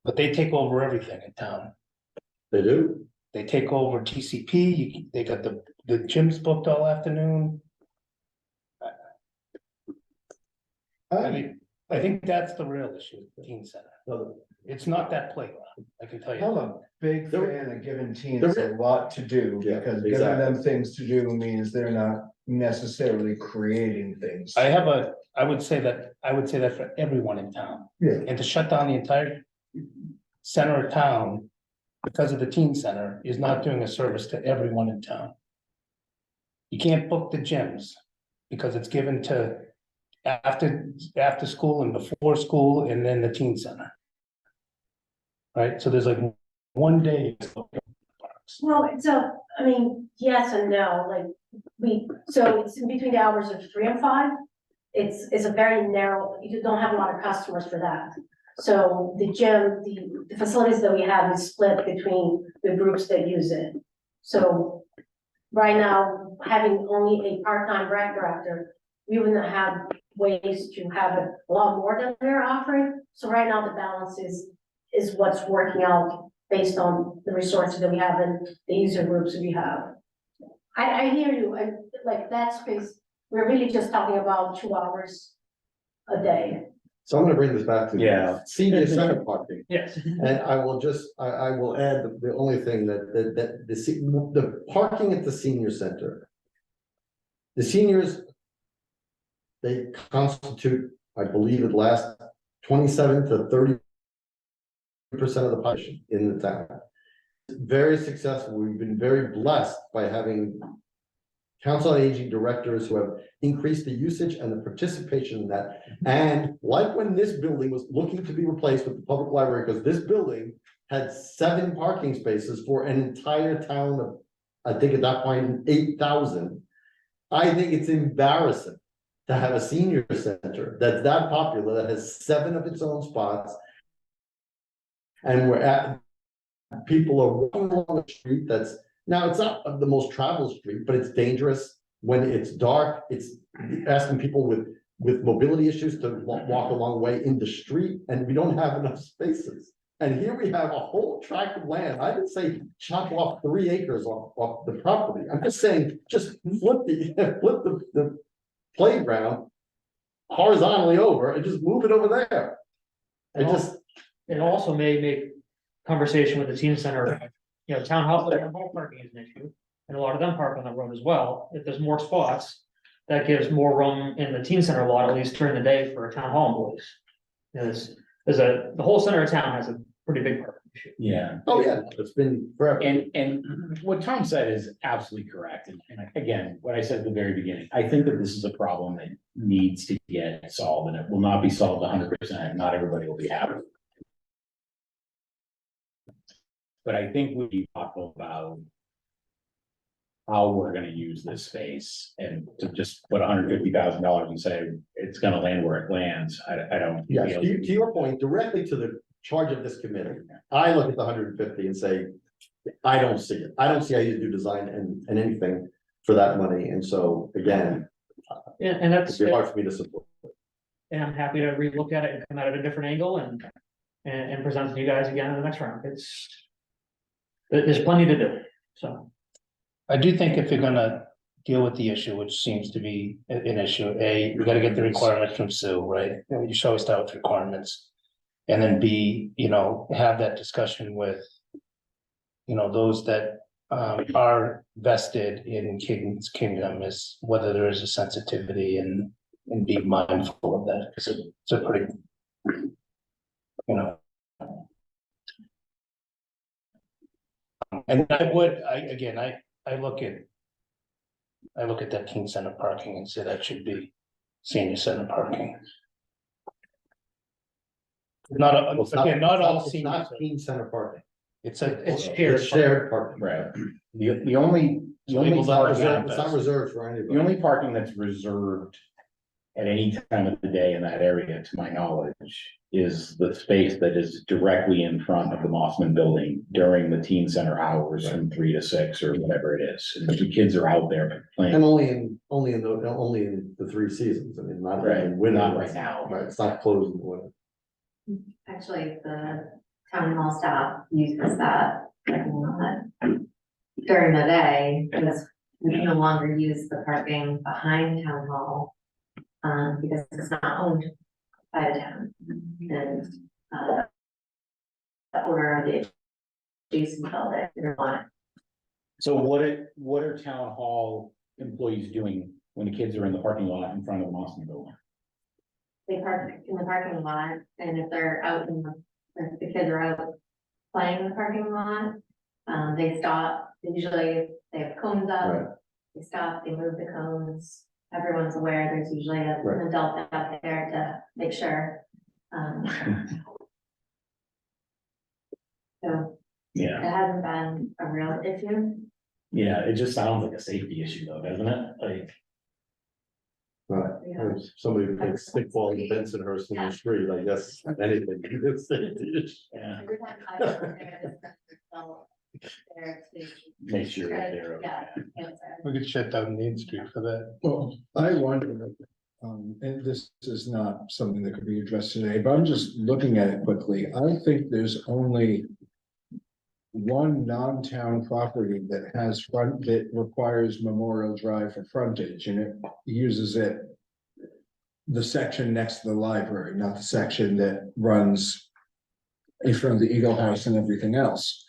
Speaker 4: But they take over everything in town.
Speaker 1: They do.
Speaker 4: They take over TCP, they got the gyms booked all afternoon. I think that's the real issue, the teen center. It's not that playground, I can tell you.
Speaker 6: I'm a big fan of giving teens a
Speaker 1: There-
Speaker 6: lot to do,
Speaker 1: Yeah,
Speaker 6: because giving them things to do means they're not necessarily creating things.
Speaker 4: I would say that for everyone in town.
Speaker 6: Yeah.
Speaker 4: And to shut down the entire center of town because of the teen center is not doing a service to everyone in town. You can't book the gyms because it's given to after school and before school and then the teen center. Right, so there's like one day.
Speaker 7: Well, so, I mean, yes and no, like, so it's in between the hours of 3 and 5. It's a very narrow, you don't have a lot of customers for that. So the gym, the facilities that we have is split between the groups that use it. So right now, having only a part-time rec director, we wouldn't have ways to have a lot more than they're offering. So right now, the balance is what's working out based on the resources that we have and the user groups we have. I hear you, and like that space, we're really just talking about 2 hours a day.
Speaker 1: So I'm gonna bring this back to.
Speaker 3: Yeah.
Speaker 1: Senior center parking,
Speaker 5: Yes.
Speaker 1: and I will just, I will add the only thing that the parking at the senior center. The seniors they constitute, I believe it lasts 27 to 30% of the population in the town. Very successful. We've been very blessed by having council on aging directors who have increased the usage and the participation in that. And like when this building was looking to be replaced with the public library, because this building had 7 parking spaces for an entire town of, I think at that point, 8,000. I think it's embarrassing to have a senior center that's that popular, that has 7 of its own spots. And we're at, people are walking along the street that's, now it's not the most traveled street, but it's dangerous. When it's dark, it's asking people with mobility issues to walk a long way in the street, and we don't have enough spaces. And here we have a whole tract of land. I would say chop off 3 acres off the property. I'm just saying, just flip the playground horizontally over and just move it over there. It just,
Speaker 5: It also may make conversation with the teen center, you know, town hall parking is an issue. And a lot of them park on the road as well. If there's more spots, that gives more room in the teen center lot, at least during the day for town hall employees. The whole center of town has a pretty big parking issue.
Speaker 3: Yeah.
Speaker 1: oh yeah, it's been forever.
Speaker 3: And what Tom said is absolutely correct. And again, what I said at the very beginning, I think that this is a problem that needs to get solved, and it will not be solved 100%. Not everybody will be happy. But I think we be thoughtful about how we're gonna use this space, and to just put $150,000 and say it's gonna land where it lands, I don't.
Speaker 1: Yes,
Speaker 3: feel-
Speaker 1: to your point, directly to the charge of this committee, I look at the 150 and say, I don't see it. I don't see how you do design and anything for that money. And so again,
Speaker 5: Yeah, and
Speaker 1: it'd
Speaker 5: that's,
Speaker 1: be hard for me to support.
Speaker 5: and I'm happy to relook at it and come at it a different angle and present it to you guys again in the next round. There's plenty to do, so.
Speaker 4: I do think if you're gonna deal with the issue, which seems to be an issue, we gotta get the requirements from Sue, right? You should always start with requirements. And then B, have that discussion with, those that are vested in King's Kingdom, is whether there is a sensitivity and be mindful of that, because it's a pretty, And I look at that teen center parking and say that should be senior center parking. Not
Speaker 1: Well, it's not-
Speaker 4: again, not all
Speaker 1: It's
Speaker 4: senior,
Speaker 1: not teen center parking.
Speaker 4: it's
Speaker 5: It's
Speaker 4: shared.
Speaker 1: It's shared parking.
Speaker 3: Right. The only
Speaker 1: It's not reserved for anybody.
Speaker 3: The only parking that's reserved at any time of the day in that area, to my knowledge, is the space that is directly in front of the Mossman building during the teen center hours from 3 to 6 or whatever it is. And the kids are out there
Speaker 1: And
Speaker 3: playing.
Speaker 1: only in the 3 seasons. I mean, not
Speaker 3: Right,
Speaker 1: in winter.
Speaker 3: not right now.
Speaker 1: Right, it's not closed in the winter.
Speaker 8: Actually, the town hall staff uses that parking lot during the day, because we no longer use the parking behind town hall. Because it's not owned by the town, and, the owner of the adjacent building, they want.
Speaker 3: So what are town hall employees doing when the kids are in the parking lot in front of the Mossman building?
Speaker 8: They park in the parking lot, and if they're out if the kids are out playing in the parking lot, they stop, usually they have cones
Speaker 1: Right.
Speaker 8: up. They stop, they move the cones, everyone's aware, there's usually an
Speaker 1: Right.
Speaker 8: adult out there to make sure. So
Speaker 3: Yeah,
Speaker 8: it hasn't been a real issue.
Speaker 3: yeah, it just sounds like a safety issue though, doesn't it? Like,
Speaker 1: Right.
Speaker 8: Yeah.
Speaker 1: If somebody takes stickball in Bensonhurst in the street, I guess anything. It's safety issue.
Speaker 3: yeah,
Speaker 8: Every time I go there, there to.
Speaker 3: make sure that they're.
Speaker 8: Yeah.
Speaker 3: okay.
Speaker 8: answer.
Speaker 4: We could shut down Main Street for that.
Speaker 6: Well, I wonder, and this is not something that could be addressed today, but I'm just looking at it quickly. I think there's only one non-town property that requires Memorial Drive for frontage, and it uses the section next to the library, not the section that runs in front of the Eagle House and everything else.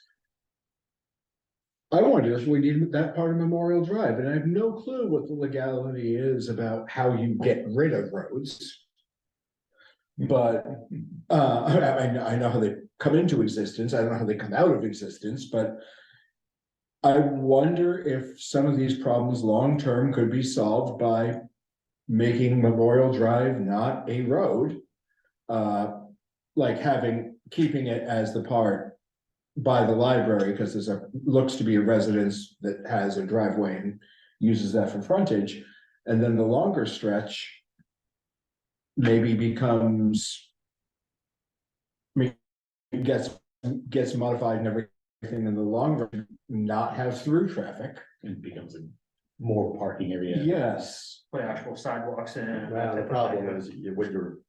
Speaker 6: I wonder if we need that part of Memorial Drive, and I have no clue what the legality is about how you get rid of roads. But, I know how they come into existence, I don't know how they come out of existence, but. I wonder if some of these problems long-term could be solved by making Memorial Drive not a road. Like keeping it as the part by the library, because looks to be a residence that has a driveway and uses that for frontage. And then the longer stretch maybe becomes, gets modified and everything in the long run, not have through traffic.
Speaker 3: It becomes a more parking area.
Speaker 6: Yes.
Speaker 5: Put actual sidewalks in.
Speaker 1: Well, the problem is, what you're,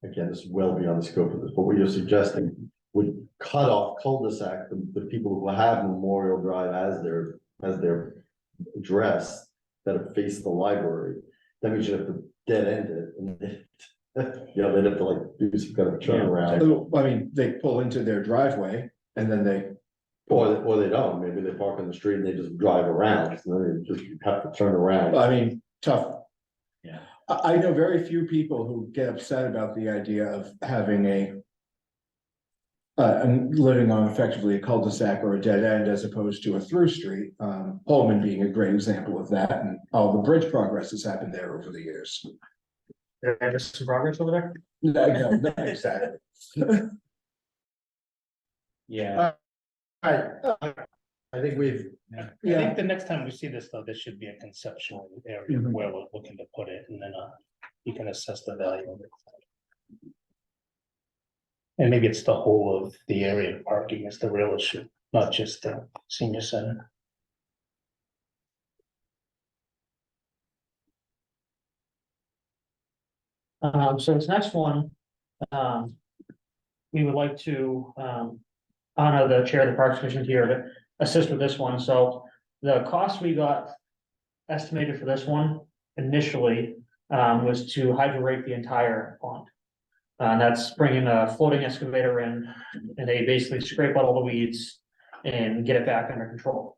Speaker 1: again, this is well beyond the scope of this, but what you're suggesting would cut off cul-de-sac, the people who have Memorial Drive as their address that face the library. That means you have to dead end it, and you know, they'd have to like do some kind of turnaround.
Speaker 6: So, I mean, they pull into their driveway and then they,
Speaker 1: Or they don't, maybe they park on the street and they just drive around, so then they just have to turn around.
Speaker 6: I mean, tough.
Speaker 3: Yeah.
Speaker 6: I know very few people who get upset about the idea of having and living on effectively a cul-de-sac or a dead end as opposed to a through street. Holman being a great example of that, and all the bridge progress has happened there over the years.
Speaker 5: There's some progress over there.
Speaker 6: No, not exactly.
Speaker 3: Yeah,
Speaker 1: I think we've,
Speaker 4: I think the next time we see this, though, this should be a conceptual area
Speaker 6: Mhm.
Speaker 4: where we're looking to put it, and then you can assess the value of it. And maybe it's the whole of the area of parking is the real issue, not just the senior center.
Speaker 5: So this next one, we would like to, honor the chair of the Parks Commission here to assist with this one. So the cost we got estimated for this one initially, was to hydrorate the entire pond. And that's bringing a floating excavator in, and they basically scrape out all the weeds and get it back under control.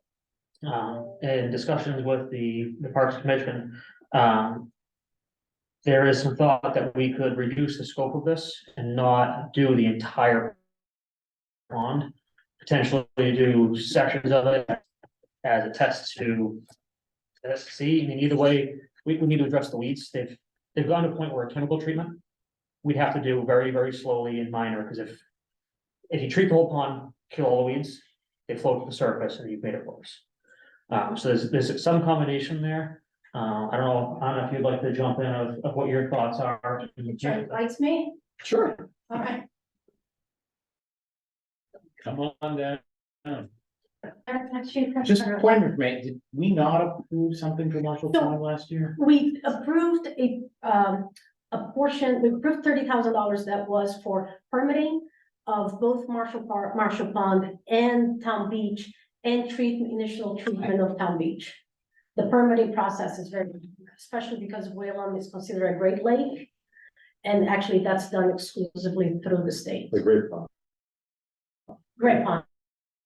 Speaker 5: In discussions with the Parks Commission, there is some thought that we could reduce the scope of this and not do the entire pond. Potentially do sections of it as a test to see. I mean, either way, we need to address the weeds. They've gone to a point where a chemical treatment, we'd have to do very, very slowly and minor, because if you treat the whole pond, kill all the weeds, they float to the surface and you've made it worse. So there's some combination there. I don't know if you'd like to jump in of what your thoughts are.
Speaker 7: Sure, likes me,
Speaker 1: sure,
Speaker 7: all right.
Speaker 3: come on down.
Speaker 7: Actually,
Speaker 3: Just point of me, did we not approve something for Marshall Pond last year?
Speaker 7: we approved a portion, we approved $30,000 that was for permitting of both Marshall Park, Marshall Pond and Town Beach, and initial treatment of Town Beach. The permitting process is very, especially because Whalen is considered a Great Lake. And actually, that's done exclusively through the state.
Speaker 1: the great pond.
Speaker 7: Great Pond.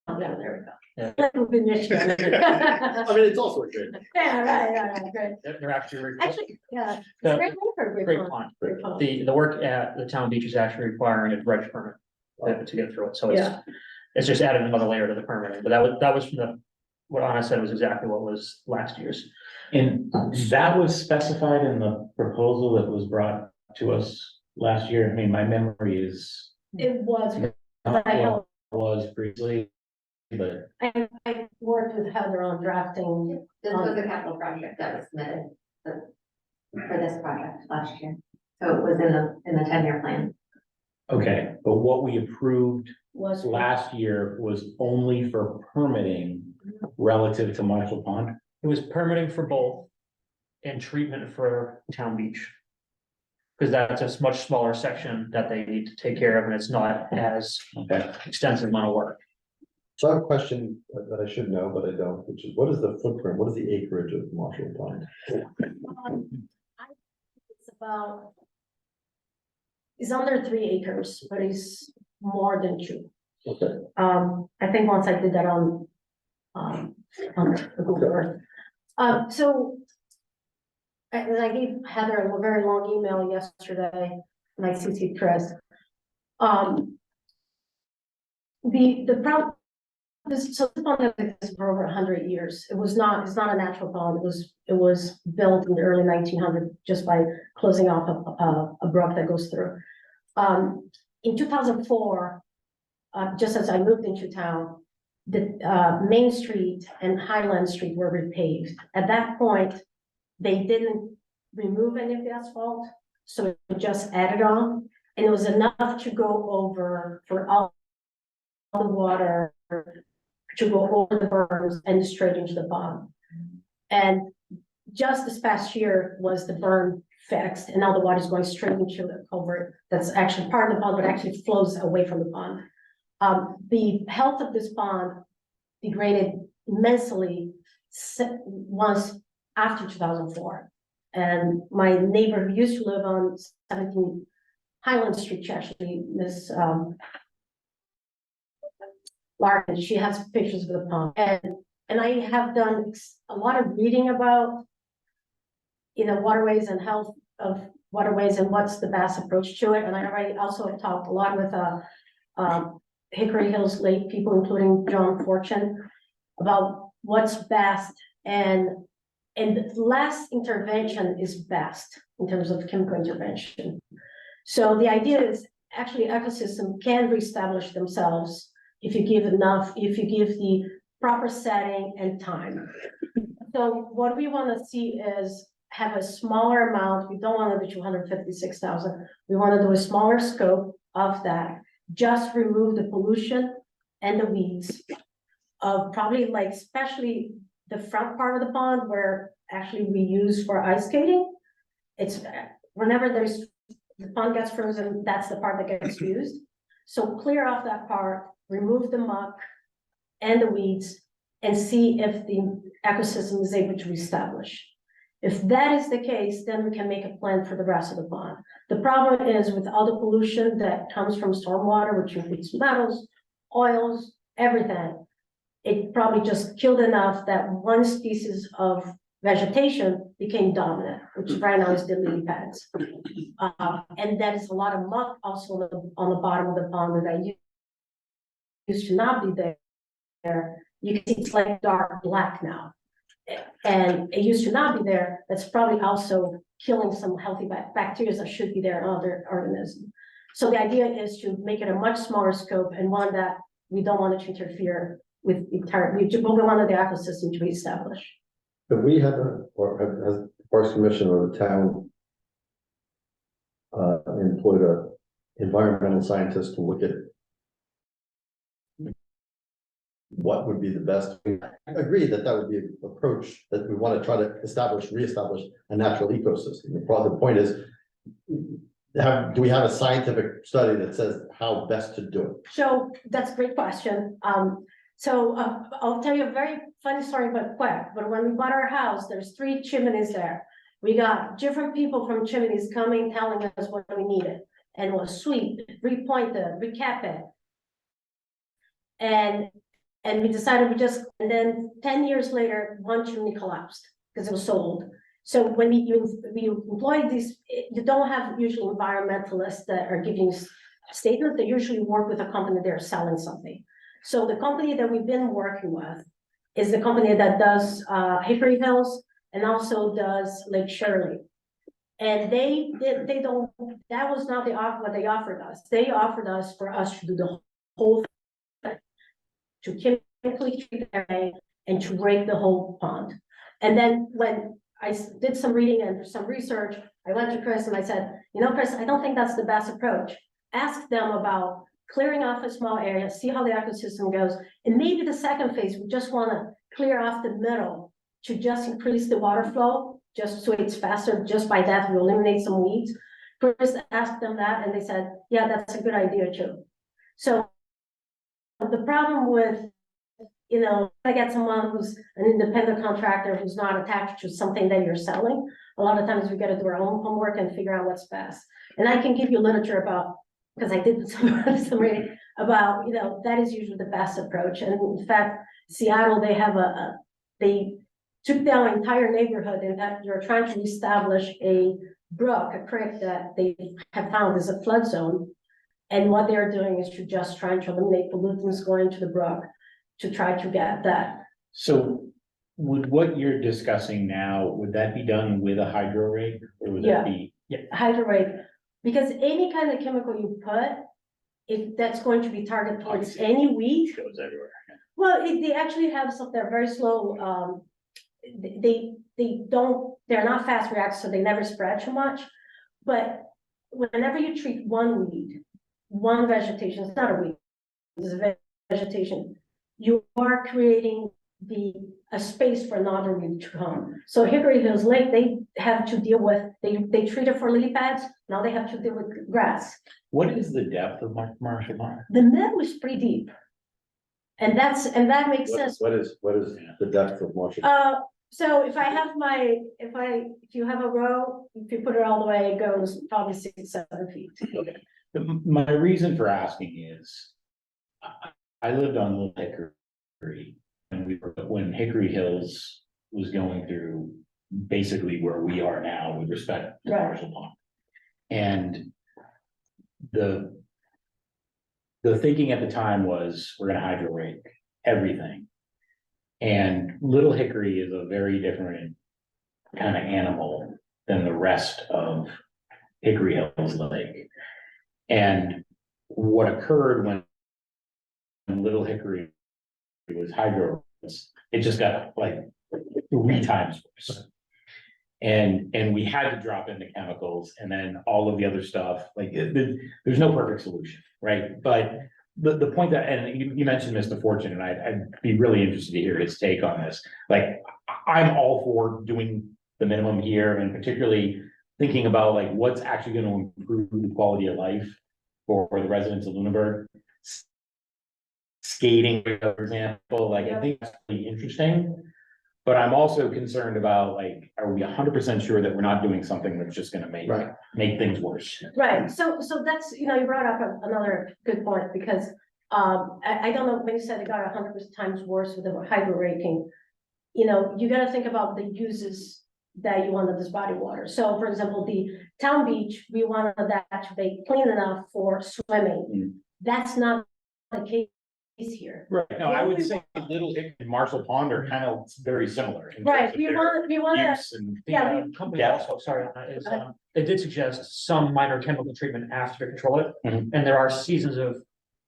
Speaker 7: Yeah, there we go.
Speaker 5: Yeah.
Speaker 7: Michigan.
Speaker 1: I mean, it's also a great.
Speaker 7: Yeah, right, great.
Speaker 5: They're actually.
Speaker 7: Actually, yeah.
Speaker 5: The-
Speaker 7: Great Lake or Great
Speaker 5: Great
Speaker 7: Pond?
Speaker 5: Pond.
Speaker 7: Great Pond.
Speaker 5: The work at the Town Beach is actually requiring a dredge permit to get through it, so
Speaker 7: Yeah.
Speaker 5: it's just added another layer to the permitting, but that was from what Anna said was exactly what was last year's.
Speaker 3: And that was specified in the proposal that was brought to us last year. I mean, my memory is
Speaker 7: It was,
Speaker 3: not
Speaker 7: I
Speaker 3: what
Speaker 7: helped,
Speaker 3: it was previously, but
Speaker 7: I worked with Heather on drafting.
Speaker 8: This was a capital project that was submitted for this project last year. So it was in the 10-year plan.
Speaker 3: okay, but what we approved
Speaker 7: Was.
Speaker 3: last year was only for permitting relative to Marshall Pond.
Speaker 5: It was permitting for both and treatment for Town Beach. Because that's a much smaller section that they need to take care of, and it's not as
Speaker 3: Okay.
Speaker 5: extensive amount of work.
Speaker 1: So I have a question that I should know, but I don't, which is, what is the footprint, what is the acreage of Marshall Pond?
Speaker 7: It's about. It's under 3 acres, but it's more than 2.
Speaker 1: Okay,
Speaker 7: I think once I did that on on the Google Earth. So I gave Heather a very long email yesterday, and I CC'd Chris. The problem, so this pond has existed for over 100 years. It's not a natural pond. It was built in the early 1900s just by closing off a brook that goes through. In 2004, just as I moved into town, the Main Street and Highland Street were repaved. At that point, they didn't remove any of the asphalt, so it just added on, and it was enough to go over for all the water to go over the berms and straight into the pond. And just this past year was the berm fixed, and now the water is going straight into the culvert that's actually part of the pond, but actually flows away from the pond. The health of this pond degraded immensely once after 2004. And my neighbor who used to live on 17 Highland Street, she actually, Miss Larkin, she has pictures of the pond. And I have done a lot of reading about, waterways and health of waterways and what's the best approach to it. And I already also have talked a lot with Hickory Hills Lake people, including John Fortune, about what's best, and less intervention is best in terms of chemical intervention. So the idea is actually ecosystem can reestablish themselves if you give the proper setting and time. So what we want to see is have a smaller amount. We don't want to do 256,000. We want to do a smaller scope of that. Just remove the pollution and the weeds of probably like, especially the front part of the pond where actually we use for ice skating. It's whenever the pond gets frozen, that's the part that gets used. So clear off that part, remove the muck and the weeds, and see if the ecosystem is able to reestablish. If that is the case, then we can make a plan for the rest of the pond. The problem is with all the pollution that comes from stormwater, which includes metals, oils, everything, it probably just killed enough that one species of vegetation became dominant, which right now is the lily pads. And that is a lot of muck also on the bottom of the pond that used to not be there. You can see it's like dark black now. And it used to not be there. That's probably also killing some healthy bacteria that should be there in other organisms. So the idea is to make it a much smaller scope, and one that we don't want it to interfere with the entire, we wanted the ecosystem to be established.
Speaker 1: But we have, or has the Forest Commission or the town employed a environmental scientist to look at what would be the best? I agree that would be an approach that we want to try to reestablish a natural ecosystem. The point is, do we have a scientific study that says how best to do it?
Speaker 7: So that's a great question. I'll tell you a very funny story, but quick. But when we bought our house, there's 3 chimneys there. We got different people from chimneys coming, telling us what we needed, and we'll sweep, repoint it, recap it. And we decided and then 10 years later, one chimney collapsed because it was so old. So when we employ these, you don't have usually environmentalists that are giving statements. They usually work with a company that are selling something. So the company that we've been working with is the company that does Hickory Hills and also does Lake Shirley. And that was not what they offered us. They offered us for us to do the whole thing, to chemically treat everything and to break the whole pond. And then when I did some reading and some research, I went to Chris and I said, Chris, I don't think that's the best approach. Ask them about clearing off a small area, see how the ecosystem goes. And maybe the second phase, we just want to clear off the middle to just increase the water flow, just so it's faster. Just by that, we eliminate some weeds. Chris asked them that and they said, yeah, that's a good idea too. So the problem with, I get someone who's an independent contractor who's not attached to something that you're selling. A lot of times we got to do our own homework and figure out what's best. And I can give you literature about because I did some reading about, you know, that is usually the best approach. And in fact, Seattle, they have they took down an entire neighborhood and that they're trying to establish a brook, a creek that they have found is a flood zone. And what they're doing is to just trying to eliminate pollutants going to the brook to try to get that.
Speaker 3: So would what you're discussing now, would that be done with a hydro rig or would
Speaker 7: Yeah.
Speaker 3: that be? Yeah.
Speaker 7: Hydro rate, because any kind of chemical you put, if that's going to be targeted towards
Speaker 3: see.
Speaker 7: any weed,
Speaker 3: Goes everywhere.
Speaker 7: well, they actually have some, they're very slow, they're not fast reactors, so they never spread too much. But whenever you treat one weed, one vegetation, it's not a weed, it's a vegetation, you are creating a space for another weed to come. So Hickory Hills Lake, they have to deal with, they treat it for lily pads, now they have to deal with grass.
Speaker 3: What is the depth of Marshall Pond?
Speaker 7: The middle is pretty deep. And that makes sense.
Speaker 1: What is the depth of Marshall?
Speaker 7: So if you have a row, if you put it all the way, it goes probably 6-7 feet.
Speaker 3: My reason for asking is, I lived on Little Hickory, and when Hickory Hills was going through basically where we are now with respect to
Speaker 7: Right.
Speaker 3: Marshall Pond. And the thinking at the time was, we're gonna hydro rake everything. And Little Hickory is a very different kind of animal than the rest of Hickory Hills Lake. And what occurred when Little Hickory was hydro, it just got like 3 times worse. And we had to drop in the chemicals and then all of the other stuff, like there's no perfect solution, right? But the point that, and you mentioned Mr. Fortune, and I'd be really interested to hear his take on this. Like, I'm all for doing the minimum here and particularly thinking about like what's actually going to improve the quality of life for the residents of Lunenburg. Skating, for example, like I think that's really interesting. But I'm also concerned about like, are we 100% sure that we're not doing something that's just gonna make things worse?
Speaker 7: Right, so that's, you know, you brought up another good point, because I don't know, when you said it got 100 times worse with the hydro raking, you know, you gotta think about the uses that you want of this body water. So for example, the town beach, we wanted that to be clean enough for swimming. That's not the case here.
Speaker 3: Right, no, I would say Little Hickory and Marshall Pond are kind of very similar. in terms
Speaker 7: Right,
Speaker 3: of
Speaker 7: we
Speaker 3: their
Speaker 7: want to,
Speaker 3: use and-
Speaker 7: yeah,
Speaker 5: Company also, sorry, they did suggest some minor chemical treatment after to control it.
Speaker 3: Mhm.
Speaker 5: And there are seasons of,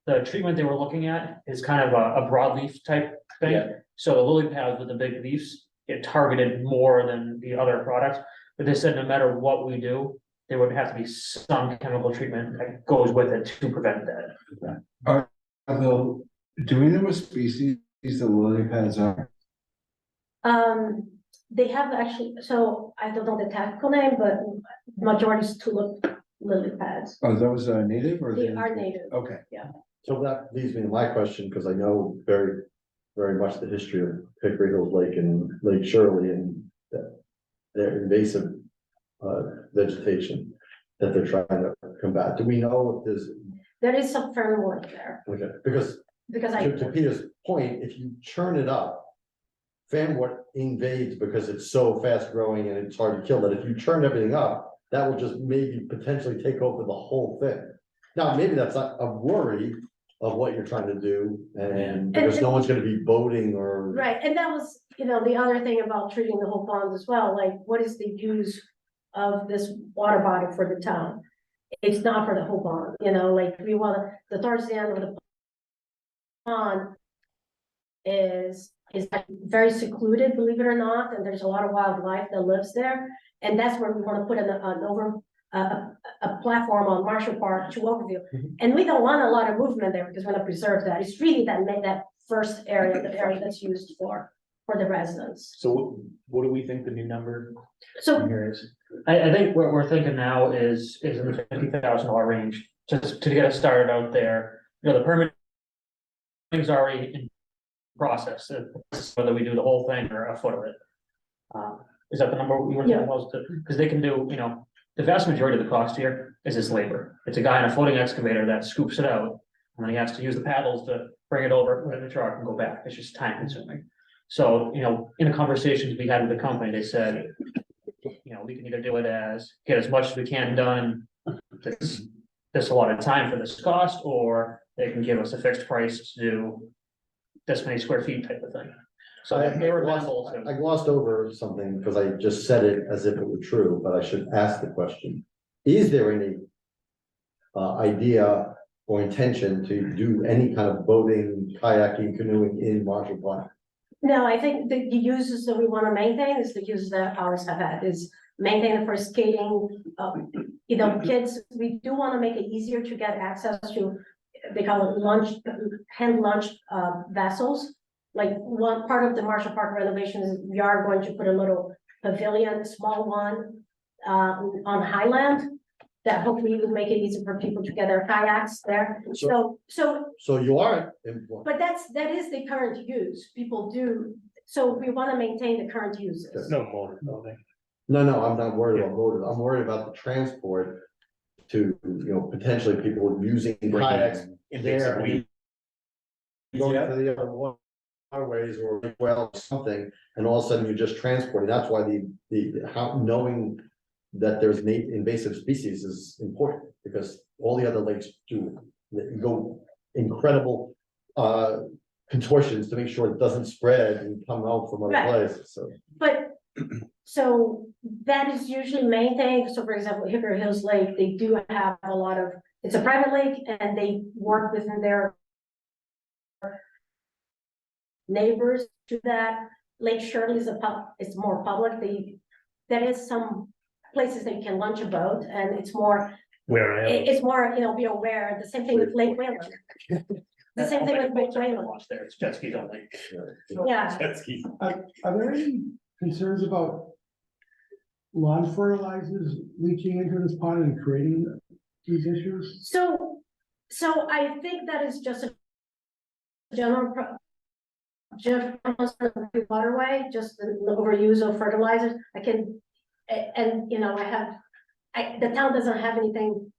Speaker 5: the treatment they were looking at is kind of a broadleaf type thing.
Speaker 3: Yeah.
Speaker 5: So the lily pads with the big leaves get targeted more than the other products. But they said no matter what we do, there would have to be some chemical treatment that goes with it to prevent that.
Speaker 6: Although, do we know what species the lily pads are?
Speaker 7: they have actually, so I don't know the technical name, but majority is tulip lily pads.
Speaker 6: Are those native or?
Speaker 7: They are native.
Speaker 6: Okay.
Speaker 1: So that leads me to my question, because I know very, very much the history of Hickory Hills Lake and Lake Shirley and their invasive vegetation that they're trying to combat. Do we know if there's,
Speaker 7: There is some fern work there,
Speaker 1: okay, because
Speaker 7: because
Speaker 1: to Peter's point, if you churn it up, fanwood invades because it's so fast growing and it's hard to kill, that if you churn everything up, that will just maybe potentially take over the whole thing. Now, maybe that's not a worry of what you're trying to do, and because no one's gonna be boating or.
Speaker 7: right, and that was, you know, the other thing about treating the whole pond as well, like, what is the use of this water body for the town? It's not for the whole pond, you know, like, we wanna, the towards the end of the pond is very secluded, believe it or not, and there's a lot of wildlife that lives there. And that's where we want to put a platform on Marshall Park to overview. And we don't want a lot of movement there because we want to preserve that. It's really that first area, the area that's used for the residents.
Speaker 3: So what do we think the new number
Speaker 7: So,
Speaker 3: here is?
Speaker 5: I think what we're thinking now is in the $50,000 range, just to get us started out there. You know, the permit is already in process, whether we do the whole thing or a foot of it. Is that the number we were
Speaker 7: Yeah.
Speaker 5: supposed to, because they can do, you know, the vast majority of the cost here is his labor. It's a guy in a floating excavator that scoops it out. And then he has to use the paddles to bring it over, put it in the truck and go back. It's just time consuming. So, in the conversations we had with the company, they said, we can either do it as, get as much as we can done. This a lot of time for this cost, or they can give us a fixed price to do this many square feet type of thing. So they were amenable
Speaker 1: I
Speaker 5: to,
Speaker 1: glossed over something because I just said it as if it were true, but I should ask the question. Is there any idea or intention to do any kind of boating, kayaking, canoeing in Marshall Park?
Speaker 7: No, I think the uses that we want to maintain is the uses that ours have had, is maintain it for skating. Kids, we do want to make it easier to get access to, they call it hand launched vessels. Like one part of the Marshall Park renovation is we are going to put a little pavilion, small one, on Highland. That hopefully would make it easier for people to get their kayaks there. So
Speaker 1: You are,
Speaker 7: but that is the current use, people do, so we wanna maintain the current uses.
Speaker 4: No motor building.
Speaker 1: no, I'm not worried about motors. I'm worried about the transport to, potentially people using kayaks there. Going to the other waterways or well, something, and all of a sudden you're just transporting. That's why knowing that there's invasive species is important, because all the other lakes go incredible contortions to make sure it doesn't spread and come out from other
Speaker 7: Right.
Speaker 1: places, so.
Speaker 7: But, so that is usually maintained, so for example, Hickory Hills Lake, they do have a lot of, it's a private lake, and they work within their neighbors to that. Lake Shirley is it's more public, there is some places that you can launch a boat, and it's more,
Speaker 4: Where I am.
Speaker 7: it's more, be aware, the same thing with Lake Whalen. The same thing with Lake Whalen,
Speaker 4: There, it's jet skis only.
Speaker 7: yeah.
Speaker 4: Jet skis.
Speaker 2: Are there any concerns about lawn fertilizers leaching into this pond and creating these issues?
Speaker 7: So I think that is just a general waterway, just the overuse of fertilizers. The town doesn't have anything,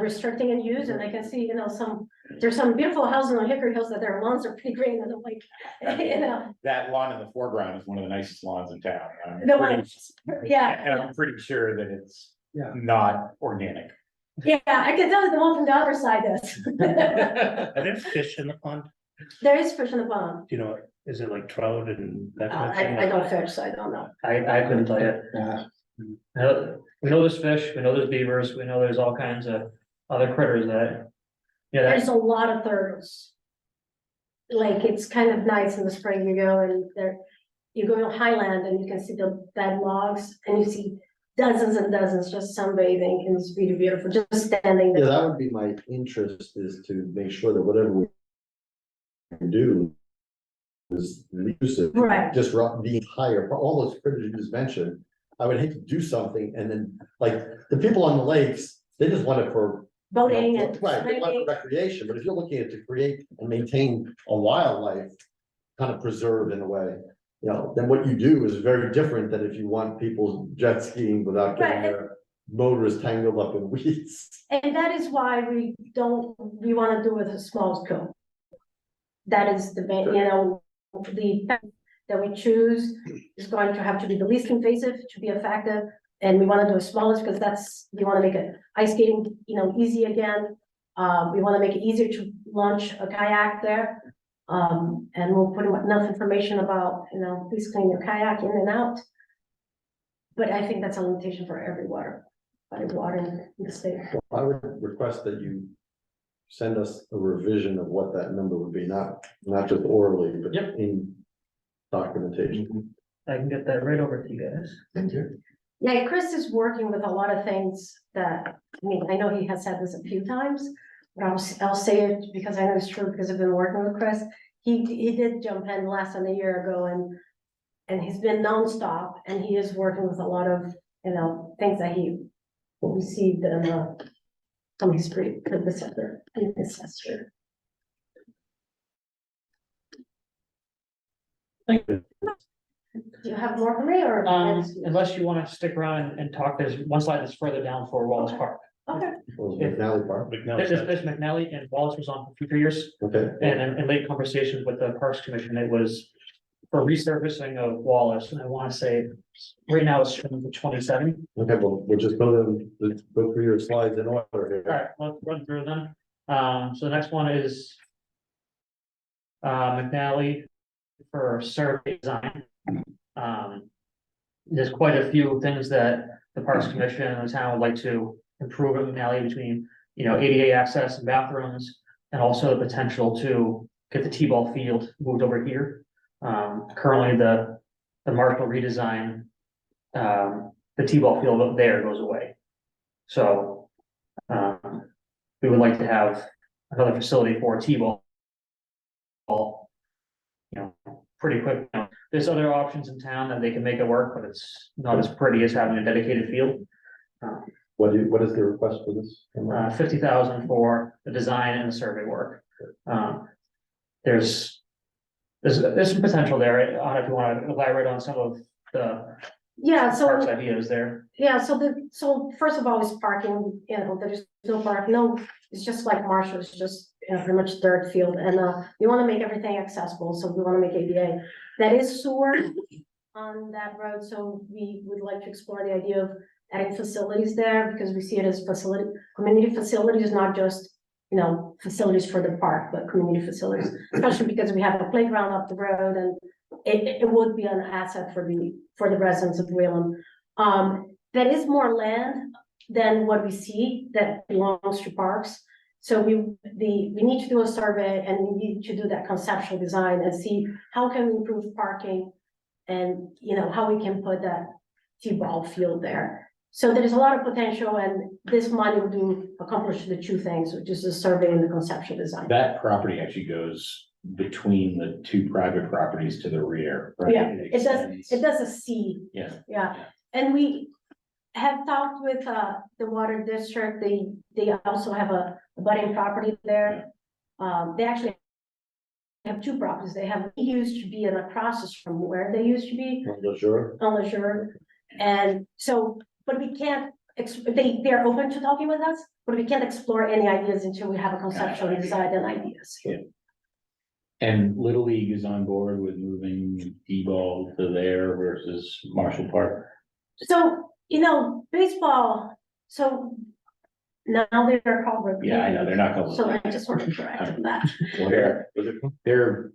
Speaker 7: restricting and use, and I can see, there's some beautiful houses on Hickory Hills that their lawns are pretty green, and I'm like,
Speaker 3: That lawn in the foreground is one of the nicest lawns in town.
Speaker 7: The one- yeah.
Speaker 3: And I'm pretty sure that it's
Speaker 2: Yeah.
Speaker 3: not organic.
Speaker 7: Yeah, I can tell you the one from the other side does.
Speaker 4: Are there fish in the pond?
Speaker 7: There is fish in the pond.
Speaker 4: Do you know, is it like trout and that kind of thing?
Speaker 7: I don't fish, so I don't know.
Speaker 5: I couldn't tell you. We know there's fish, we know there's beavers, we know there's all kinds of other critters that.
Speaker 7: There's a lot of turtles. Like, it's kind of nice in the spring, you go and you go to Highland and you can see the dead logs, and you see dozens and dozens just sunbathing, and it's really beautiful, just standing
Speaker 1: Yeah,
Speaker 7: there.
Speaker 1: that would be my interest, is to make sure that whatever we do is elusive.
Speaker 7: Right.
Speaker 1: Disrupt the entire, all those critters you just mentioned. I would hate to do something and then, like, the people on the lakes, they just want it for.
Speaker 7: Boating and.
Speaker 1: Right, they want it
Speaker 7: swimming.
Speaker 1: for recreation, but if you're looking at to create and maintain a wildlife, kind of preserved in a way. Then what you do is very different than if you want people jet skiing without getting
Speaker 7: Right.
Speaker 1: their motors tangled up in weeds.
Speaker 7: And that is why we wanna do it with a small scope. That is the, that we choose is going to have to be the least invasive to be effective. And we wanna do it smallest because we wanna make it ice skating, easy again. We wanna make it easier to launch a kayak there. And we'll put enough information about, please clean your kayak in and out. But I think that's a limitation for every body of water in the state.
Speaker 1: I would request that you send us a revision of what that number would be, not just orally, but
Speaker 5: Yep.
Speaker 1: in documentation.
Speaker 5: I can get that right over to you guys.
Speaker 1: Thank you.
Speaker 7: Yeah, Chris is working with a lot of things that, I know he has said this a few times, but I'll say it because I know it's true, because I've been working with Chris. He did jump in less than a year ago, and he's been nonstop, and he is working with a lot of, things that he received from his predecessor.
Speaker 5: Thank you.
Speaker 7: Do you have more for me or?
Speaker 5: Unless you wanna stick around and talk, there's one slide that's further down for Wallace
Speaker 7: Okay.
Speaker 5: Park.
Speaker 7: Okay,
Speaker 1: Well, McNally Park,
Speaker 5: There's McNally and Wallace was on for 2 years,
Speaker 1: okay.
Speaker 5: and in late conversations with the Parks Commission, it was for resurfacing of Wallace, and I wanna say, right now it's showing for 27.
Speaker 1: Okay, well, we'll just let's go through your slides in order here.
Speaker 5: Alright, let's run through them. So the next one is McNally for survey design. There's quite a few things that the Parks Commission and the town would like to improve at McNally between, ADA access and bathrooms, and also the potential to get the T-ball field moved over here. Currently, the Marshall redesign, the T-ball field up there goes away. So, we would like to have another facility for T-ball. Pretty quick. There's other options in town that they can make it work, but it's not as pretty as having a dedicated field.
Speaker 1: What is the request for this?
Speaker 5: 50,000 for the design and the survey work. There's some potential there. I don't know if you want to elaborate on some of the
Speaker 7: yeah,
Speaker 5: parks
Speaker 7: so,
Speaker 5: ideas there.
Speaker 7: yeah, so first of all, is parking, there's no park, no, it's just like Marshall, it's just, pretty much dirt field, and, we wanna make everything accessible, so we wanna make ADA. That is sewer on that road, so we would like to explore the idea of adding facilities there, because we see it as community facilities, not just, facilities for the park, but community facilities, especially because we have a playground up the road, and it would be an asset for the residents of Wayland. That is more land than what we see that belongs to parks. So we need to do a survey, and we need to do that conceptual design and see how can we improve parking, and how we can put that T-ball field there. So there is a lot of potential, and this money will accomplish the two things, which is the survey and the conceptual design.
Speaker 3: That property actually goes between the two private properties to the rear, right?
Speaker 7: Yeah, it does a C.
Speaker 3: Yeah.
Speaker 7: Yeah, and we have talked with the water district, they also have a budding property there. They actually have two properties, they used to be in a process from where they used to be,
Speaker 1: Sure.
Speaker 7: on Leisure. And so, but we can't, they're open to talking with us, but we can't explore any ideas until we have a conceptual design and ideas.
Speaker 3: And Little League is on board with moving T-ball to there versus Marshall Park.
Speaker 7: So, baseball, so now they're called rugby.
Speaker 3: Yeah, I know, they're not called.
Speaker 7: So I just want to correct that.
Speaker 3: They're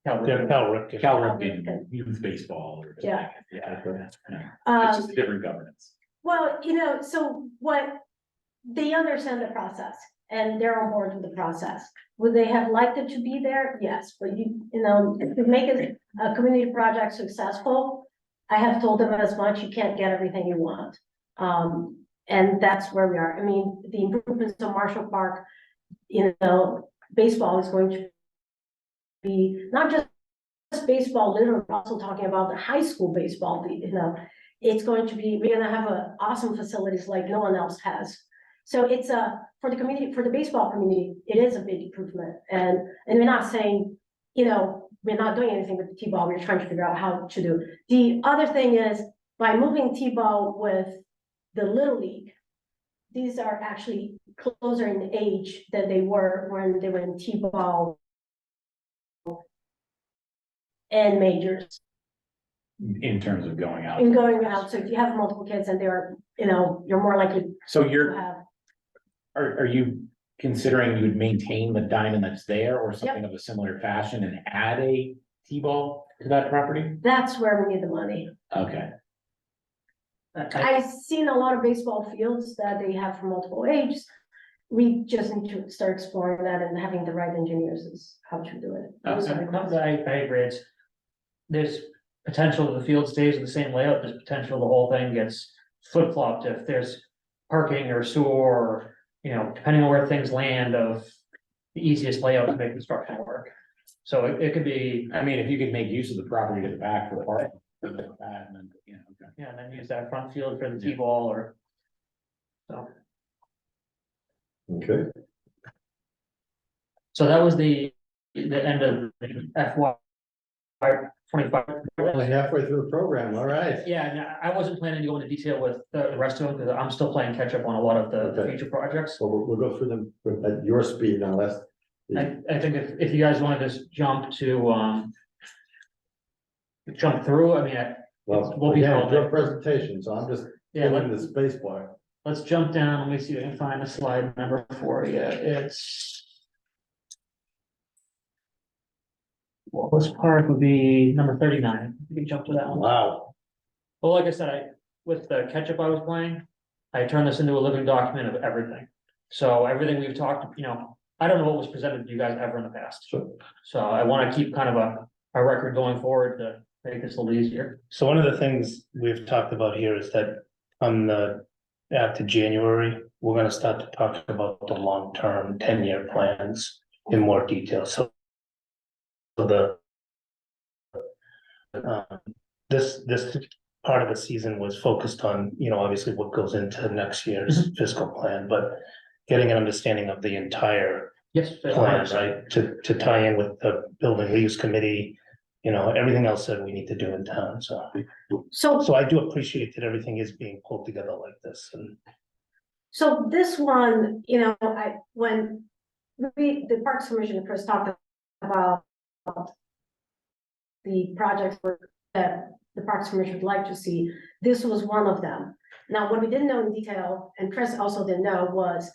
Speaker 4: Cal Ripken.
Speaker 3: Cal Ripken youth baseball. Or something.
Speaker 7: Yeah.
Speaker 3: Yeah. It's just a different governance.
Speaker 7: Well, so what, they understand the process and they're on board with the process. Would they have liked it to be there? Yes, but to make a community project successful, I have told them as much, you can't get everything you want. And that's where we are. I mean, the improvements to Marshall Park, baseball is going to be not just baseball, literally, we're also talking about the high school baseball, it's going to be, we're gonna have awesome facilities like no one else has. So it's for the community, for the baseball community, it is a big improvement. And we're not saying, we're not doing anything with the T-ball, we're trying to figure out how to do. The other thing is, by moving T-ball with the Little League, these are actually closer in age than they were when they were in T-ball and majors.
Speaker 3: In terms of going out.
Speaker 7: And going out, so if you have multiple kids and they're, you're more likely
Speaker 3: So
Speaker 7: to have.
Speaker 3: are you considering you would maintain the diamond that's there or something of a similar fashion and add a T-ball to that property?
Speaker 7: That's where we need the money.
Speaker 3: Okay,
Speaker 7: I've seen a lot of baseball fields that they have for multiple ages. We just need to start exploring that, and having the right engineers is how to do it.
Speaker 5: I agree. There's potential the field stays with the same layout, there's potential the whole thing gets flip-flopped if there's parking or sewer, or, depending on where things land, of the easiest layout to make construction work. So it could be,
Speaker 3: I mean, if you could make use of the property to the back for the park. Okay.
Speaker 5: yeah, and then use that front field for the T-ball or. So,
Speaker 1: Okay,
Speaker 5: so that was the end of the FY 25.
Speaker 1: Only halfway through the program, all right.
Speaker 5: Yeah, and I wasn't planning to go into detail with the rest of them, because I'm still playing catch up on a lot of the
Speaker 1: Okay.
Speaker 5: future projects.
Speaker 1: So we'll go through them at your speed unless.
Speaker 5: I think if you guys wanna just jump to, jump through, I mean,
Speaker 1: Well,
Speaker 5: we'll be
Speaker 1: again,
Speaker 5: all
Speaker 1: your
Speaker 5: day.
Speaker 1: presentation, so I'm just
Speaker 5: yeah,
Speaker 1: filling the space bar.
Speaker 5: let's jump down, let me see if I can find the slide number for you, it's. Wallace Park would be number 39, you can jump to that one.
Speaker 1: Wow.
Speaker 5: Well, like I said, with the catch-up I was playing, I turned this into a living document of everything. So everything we've talked, I don't know what was presented to you guys ever in the past.
Speaker 1: Sure.
Speaker 5: So I wanna keep kind of a record going forward to make this a little easier.
Speaker 4: So one of the things we've talked about here is that after January, we're gonna start to talk about the long-term 10-year plans in more detail, so. This part of the season was focused on, obviously what goes into next year's fiscal plan, but getting an understanding of the entire
Speaker 5: Yes.
Speaker 4: plan, right? To tie in with the building reuse committee, everything else that we need to do in town, so. So I do appreciate that everything is being pulled together like this, and
Speaker 7: So this one, when the Parks Commission first talked about the projects that the Parks Commission would like to see, this was one of them. Now, what we didn't know in detail, and Chris also didn't know, was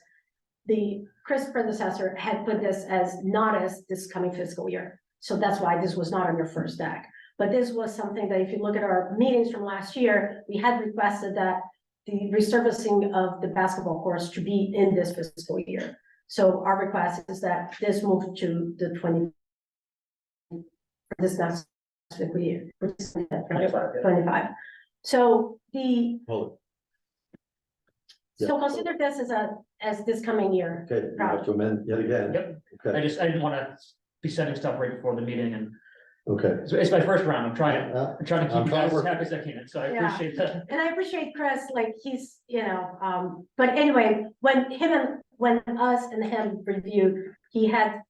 Speaker 7: the Chris predecessor had put this as not as this coming fiscal year. So that's why this was not on your first deck. But this was something that if you look at our meetings from last year, we had requested that the resurfacing of the basketball courts to be in this fiscal year. So our request is that this move to the this next fiscal year, which is 25. So
Speaker 1: Hold
Speaker 7: so consider this as this coming year.
Speaker 1: it. Okay, you have to amend yet again.
Speaker 5: Yep. I
Speaker 1: Okay,
Speaker 5: didn't wanna be setting stuff right before the meeting, and
Speaker 1: okay.
Speaker 5: it's my first round, I'm trying to
Speaker 1: Uh,
Speaker 5: keep you
Speaker 1: I'm trying
Speaker 5: guys
Speaker 1: to
Speaker 5: as
Speaker 1: work-
Speaker 5: happy as I can, so I
Speaker 7: Yeah.
Speaker 5: appreciate that.
Speaker 7: And I appreciate Chris, like he's, but anyway, when us and him reviewed, he had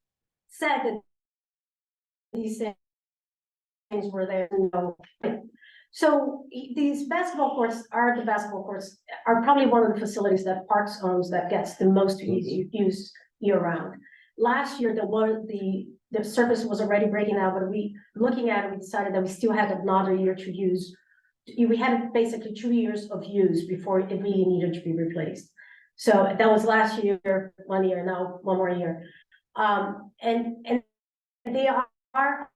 Speaker 7: said that these things were there, So these basketball courts are probably one of the facilities that Parks owns that gets the most use year round. Last year, the surface was already breaking out, but looking at it, we decided that we still had another year to use. We had basically 2 years of use before it really needed to be replaced. So that was last year, 1 year, now 1 more year. And they are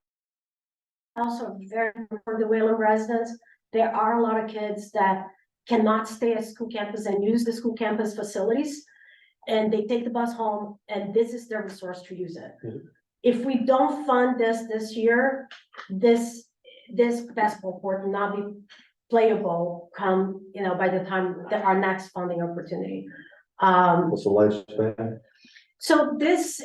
Speaker 7: also very, for the Wayland residents, there are a lot of kids that cannot stay at school campus and use the school campus facilities. And they take the bus home, and this is their resource to use it. If we don't fund this year, this basketball court will not be playable come, by the time that our next funding opportunity.
Speaker 1: What's the lifespan?
Speaker 7: So this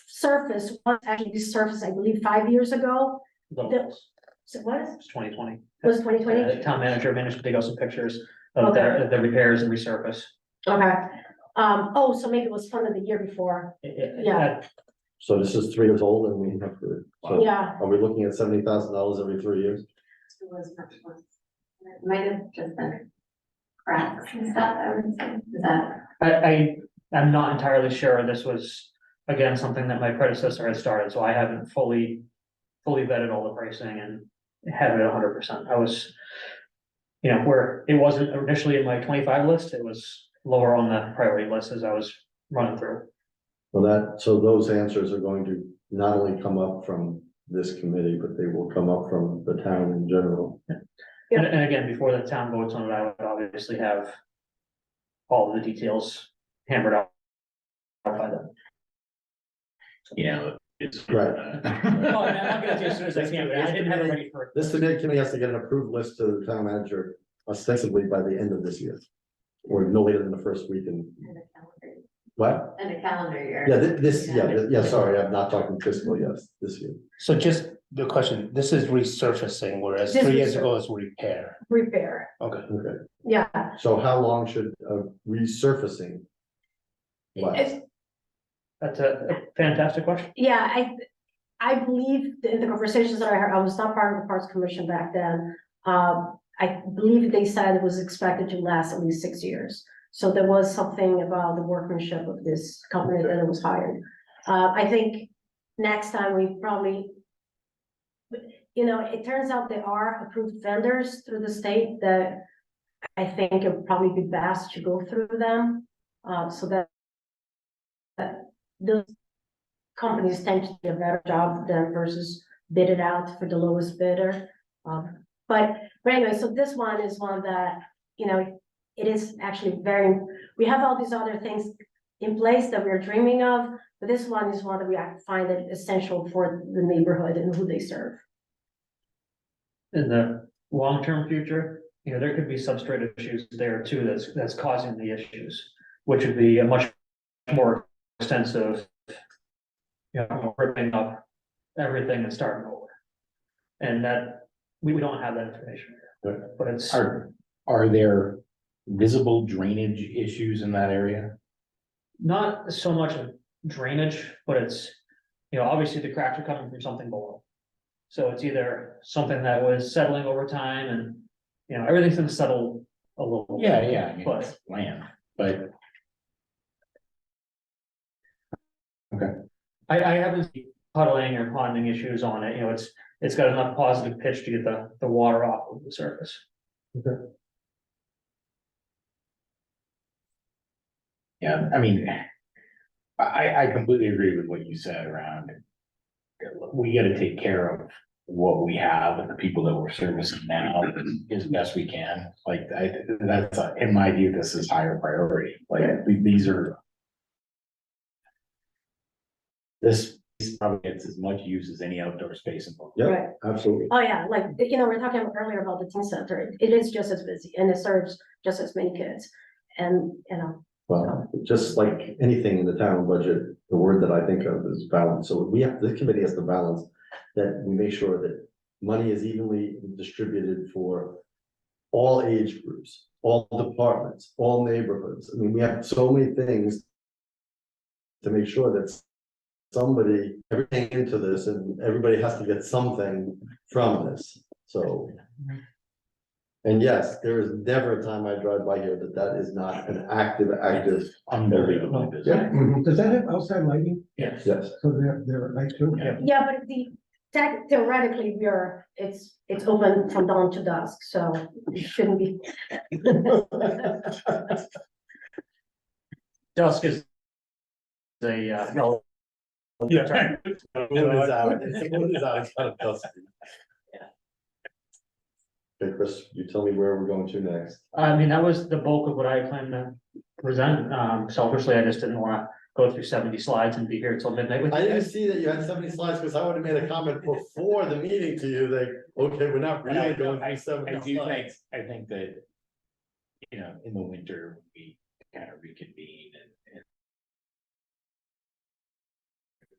Speaker 7: surface was actually resurfaced, I believe, 5 years ago. So what is,
Speaker 5: It's 2020.
Speaker 7: was 2020?
Speaker 5: The town manager managed to dig out some pictures of the repairs and resurface.
Speaker 7: Okay. So maybe it was funded the year before. Yeah.
Speaker 1: So this is 3 years old and we have to, so
Speaker 7: Yeah,
Speaker 1: are we looking at $70,000 every 3 years?
Speaker 8: It was much less. It might have just been cracks and stuff, I would say, is that?
Speaker 5: I'm not entirely sure. This was, again, something that my predecessor had started, so I haven't fully vetted all the pricing and had it 100%. I was, where it wasn't initially in my 25 list, it was lower on the priority list as I was running through.
Speaker 1: Well, so those answers are going to not only come up from this committee, but they will come up from the town in general.
Speaker 7: Yeah.
Speaker 5: And again, before the town votes on it, I would obviously have all of the details hammered out by them.
Speaker 3: Yeah. It's.
Speaker 1: Right.
Speaker 5: No, I'm not gonna do it as soon as I can, but I didn't have it ready for.
Speaker 1: This committee has to get an approved list to the town manager ostensibly by the end of this year. Or no later than the first week in, what?
Speaker 8: And a calendar year.
Speaker 1: Yeah, sorry, I'm not talking fiscal, yes, this year.
Speaker 4: so just the question, this is resurfacing, whereas
Speaker 7: This
Speaker 4: 3 years ago was repair.
Speaker 7: repair.
Speaker 4: Okay.
Speaker 1: Okay,
Speaker 7: Yeah.
Speaker 1: so how long should resurfacing last?
Speaker 5: That's a fantastic question.
Speaker 7: Yeah, I believe in the conversations that I heard, I was not part of the Parks Commission back then. I believe they said it was expected to last at least 6 years. So there was something about the workmanship of this company that it was hired. I think next time we probably, it turns out there are approved vendors through the state that I think it would probably be best to go through them, so that those companies tend to do a better job than versus bid it out for the lowest bidder. But anyway, so this one is one that, it is actually we have all these other things in place that we're dreaming of, but this one is one that we find it essential for the neighborhood and who they serve.
Speaker 5: In the long-term future, there could be substrate issues there too, that's causing the issues, which would be a much more extensive, ripping up everything and starting over. And that, we don't have that information, but it's.
Speaker 3: Are there visible drainage issues in that area?
Speaker 5: Not so much of drainage, but it's, obviously the cracks are coming from something below. So it's either something that was settling over time and, everything's gonna settle a little.
Speaker 3: Yeah, I mean,
Speaker 5: But-
Speaker 3: it's land, but
Speaker 5: I haven't seen puddling or ponding issues on it, it's got enough positive pitch to get the water off of the surface.
Speaker 3: yeah, I mean, I completely agree with what you said around. We gotta take care of what we have and the people that we're servicing now as best we can. Like, that's, in my view, this is higher priority. Like, these are. This probably gets as much use as any outdoor space in the world.
Speaker 1: Yep,
Speaker 7: Right.
Speaker 1: absolutely.
Speaker 7: Oh, yeah, like, we're talking earlier about the teen center. It is just as busy and it serves just as many kids. And,
Speaker 1: Well, just like anything in the town budget, the word that I think of is balance. So this committee has to balance that we make sure that money is evenly distributed for all age groups, all departments, all neighborhoods. I mean, we have so many things to make sure that everything into this and everybody has to get something from this, so. And yes, there is never a time I drive by here that is not an active.
Speaker 3: Unbelievably busy.
Speaker 1: Yeah,
Speaker 2: Does that have outside lighting?
Speaker 3: Yes.
Speaker 1: yes.
Speaker 2: So they're like too?
Speaker 7: yeah, but theoretically, it's open from dawn to dusk, so it shouldn't be.
Speaker 5: Dusk is
Speaker 4: Yeah.
Speaker 1: Moon is out. It's kind of dusty. Okay, Chris, you tell me where we're going to next.
Speaker 5: I mean, that was the bulk of what I planned to present. Selfishly, I just didn't wanna go through 70 slides and be here till midnight with
Speaker 1: I
Speaker 5: you
Speaker 1: didn't
Speaker 5: guys.
Speaker 1: see that you had 70 slides, because I would have made a comment before the meeting to you, like, okay, we're not really going through 70 slides.
Speaker 3: I think that, in the winter, we kind of reconvene and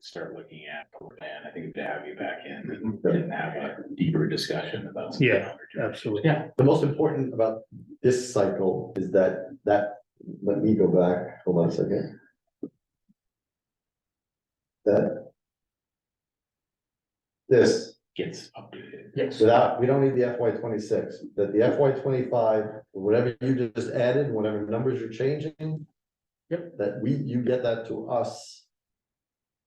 Speaker 3: start looking at the plan. I think to have you back in and have a deeper discussion about. some
Speaker 4: Yeah,
Speaker 3: longer-term
Speaker 4: absolutely.
Speaker 5: Yeah,
Speaker 1: The most important about this cycle is that, let me go back, hold on a second. That this,
Speaker 3: Gets updated.
Speaker 5: yes.
Speaker 1: we don't need the FY 26, that the FY 25, whatever you just added, whatever numbers you're changing.
Speaker 5: Yep.
Speaker 1: That you get that to us.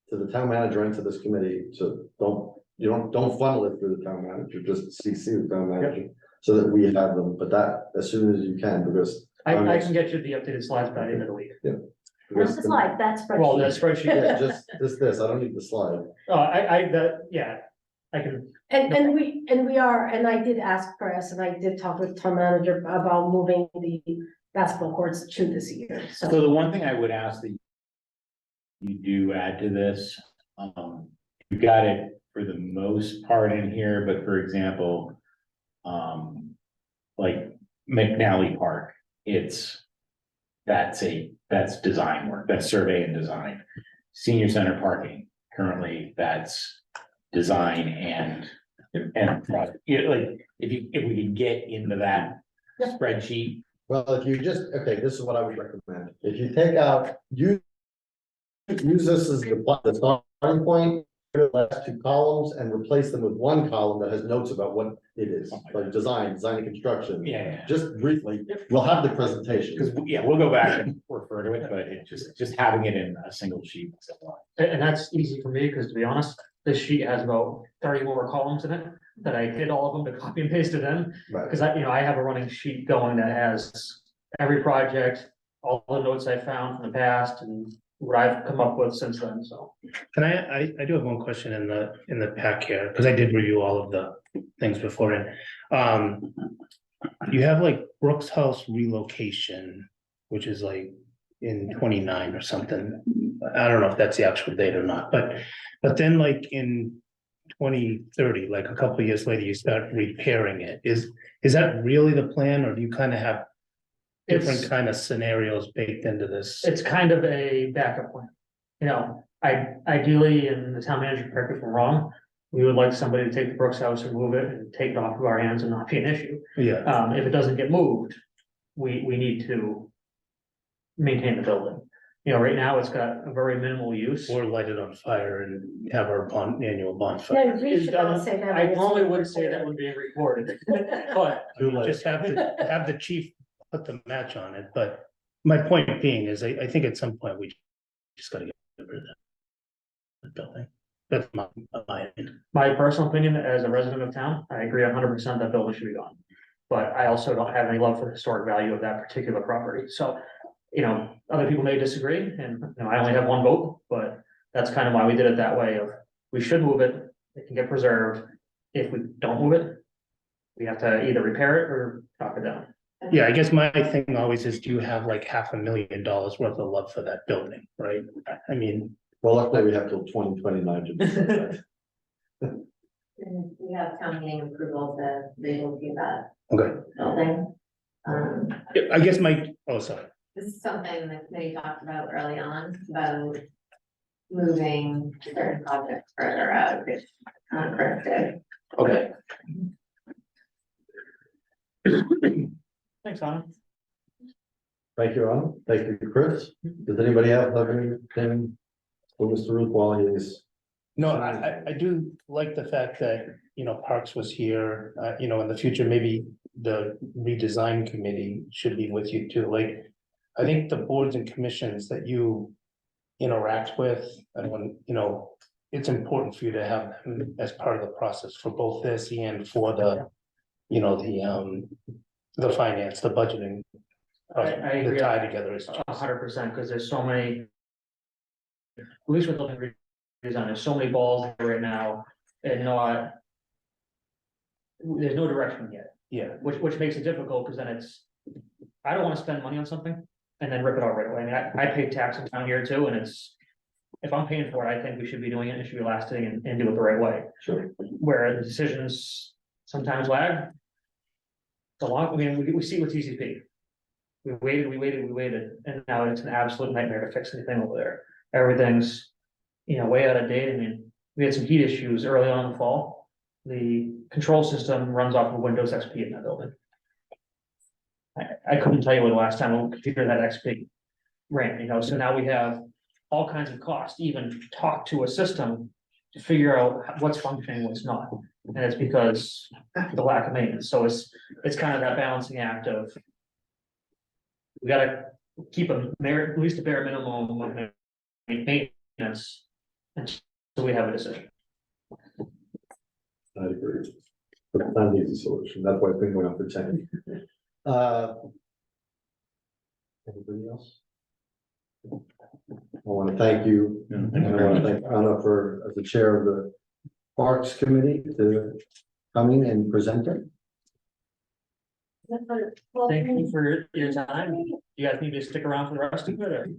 Speaker 1: To the town manager and to this committee, so don't funnel it through the town manager, just CC the town manager. So that we have them, but that as soon as you can, because.
Speaker 5: I can get you the updated slides by the end of the week.
Speaker 7: Where's the slide? That's.
Speaker 5: Well, the spreadsheet,
Speaker 1: Yeah, just this, I don't need the slide.
Speaker 5: I can,
Speaker 7: And I did ask Chris, and I did talk with town manager about moving the basketball courts to this year,
Speaker 3: So
Speaker 7: so.
Speaker 3: the one thing I would ask that you do add to this, you got it for the most part in here, but for example, like McNally Park, that's design work, that's survey and design. Senior center parking, currently that's design and project. Like, if we could get into that spreadsheet.
Speaker 1: Well, if you just, okay, this is what I would recommend, if you take out, use use this as the starting point, the last two columns and replace them with one column that has notes about what it is, like design and construction.
Speaker 3: Yeah,
Speaker 1: Just briefly, we'll have the presentation.
Speaker 3: because, yeah, we'll go back and refer to it, but it just having it in a single sheet. is a lot.
Speaker 5: And that's easy for me, because to be honest, this sheet has about 30 more columns in it, that I did all of them to copy and paste it in.
Speaker 1: Right.
Speaker 5: Because I have a running sheet going that has every project, all the notes I found from the past and what I've come up with since then, so.
Speaker 4: Can I do have one question in the pack here, because I did review all of the things beforehand. You have like Brooks House relocation, which is like in 29 or something. I don't know if that's the actual date or not, but then like in 2030, like a couple of years later, you start repairing it. Is that really the plan, or do you kind of have different
Speaker 5: It's-
Speaker 4: kind of scenarios baked into this?
Speaker 5: It's kind of a backup plan. You know, ideally, and the town manager, correct me if I'm wrong, we would like somebody to take the Brooks House and move it and take it off of our hands and not be an issue.
Speaker 4: Yeah,
Speaker 5: If it doesn't get moved, we need to maintain the building. You know, right now, it's got a very minimal use.
Speaker 4: or light it on fire and have our annual
Speaker 7: No,
Speaker 4: bonfire.
Speaker 7: we should not say that.
Speaker 5: I normally would say that would be recorded, but
Speaker 1: Too late.
Speaker 4: Just have the chief put the match on it, but my point being is, I think at some point we just gotta get rid of that building. That's my opinion.
Speaker 5: my personal opinion as a resident of town, I agree 100% that building should be gone. But I also don't have any love for the historic value of that particular property, so, you know, other people may disagree, and, you know, I only have one vote, but that's kind of why we did it that way of, we should move it, it can get preserved. If we don't move it, we have to either repair it or knock it down.
Speaker 4: Yeah, I guess my thing always is, do you have like $500,000 worth of love for that building, right? I mean,
Speaker 1: Well, luckily we have till 2029 to decide that.
Speaker 8: And we have town meeting approval to relocate that
Speaker 4: okay,
Speaker 8: building.
Speaker 4: I guess sorry.
Speaker 8: This is something the committee talked about early on, about moving certain projects further out, if corrected.
Speaker 4: Okay.
Speaker 5: Thanks, Anna.
Speaker 1: Thank you, Ron. Thank you, Chris. Does anybody have anything for Mr. Ruth while he is?
Speaker 4: No, I do like the fact that, you know, Parks was here, you know, in the future, maybe the redesign committee should be with you too, like. I think the boards and commissions that you interact with, and when, you know, it's important for you to have them as part of the process for both this and for the, you know, the finance, the budgeting.
Speaker 5: I agree.
Speaker 4: The tie together is.
Speaker 5: 100%, because there's so many. At least with building redesign, there's so many balls there right now, and not. There's no direction yet,
Speaker 4: Yeah,
Speaker 5: which makes it difficult, because then it's, I don't wanna spend money on something and then rip it out right away. I mean, I pay taxes down here too, and it's. If I'm paying for it, I think we should be doing it, it should be lasting and do it the right way.
Speaker 1: Sure.
Speaker 5: Where the decisions sometimes lag. I mean, we see it with TCP. We waited, and now it's an absolute nightmare to fix anything over there. Everything's, you know, way out of date. I mean, we had some heat issues early on in the fall. The control system runs off of Windows XP in that building. I couldn't tell you when the last time a computer that XP ran, you know, so now we have all kinds of costs, even talk to a system to figure out what's functioning, what's not. And it's because the lack of maintenance. So it's kind of that balancing act of. We gotta keep at least a bare minimum of maintenance until we have a decision.
Speaker 1: I agree. But it's not an easy solution. That's why it's been going on for 10 years. Anybody else? I want to thank you. And I want to thank Anna as the chair of the Parks Committee to coming and presenting.
Speaker 5: Thank you for your time. You guys need to stick around for the rest of it, or?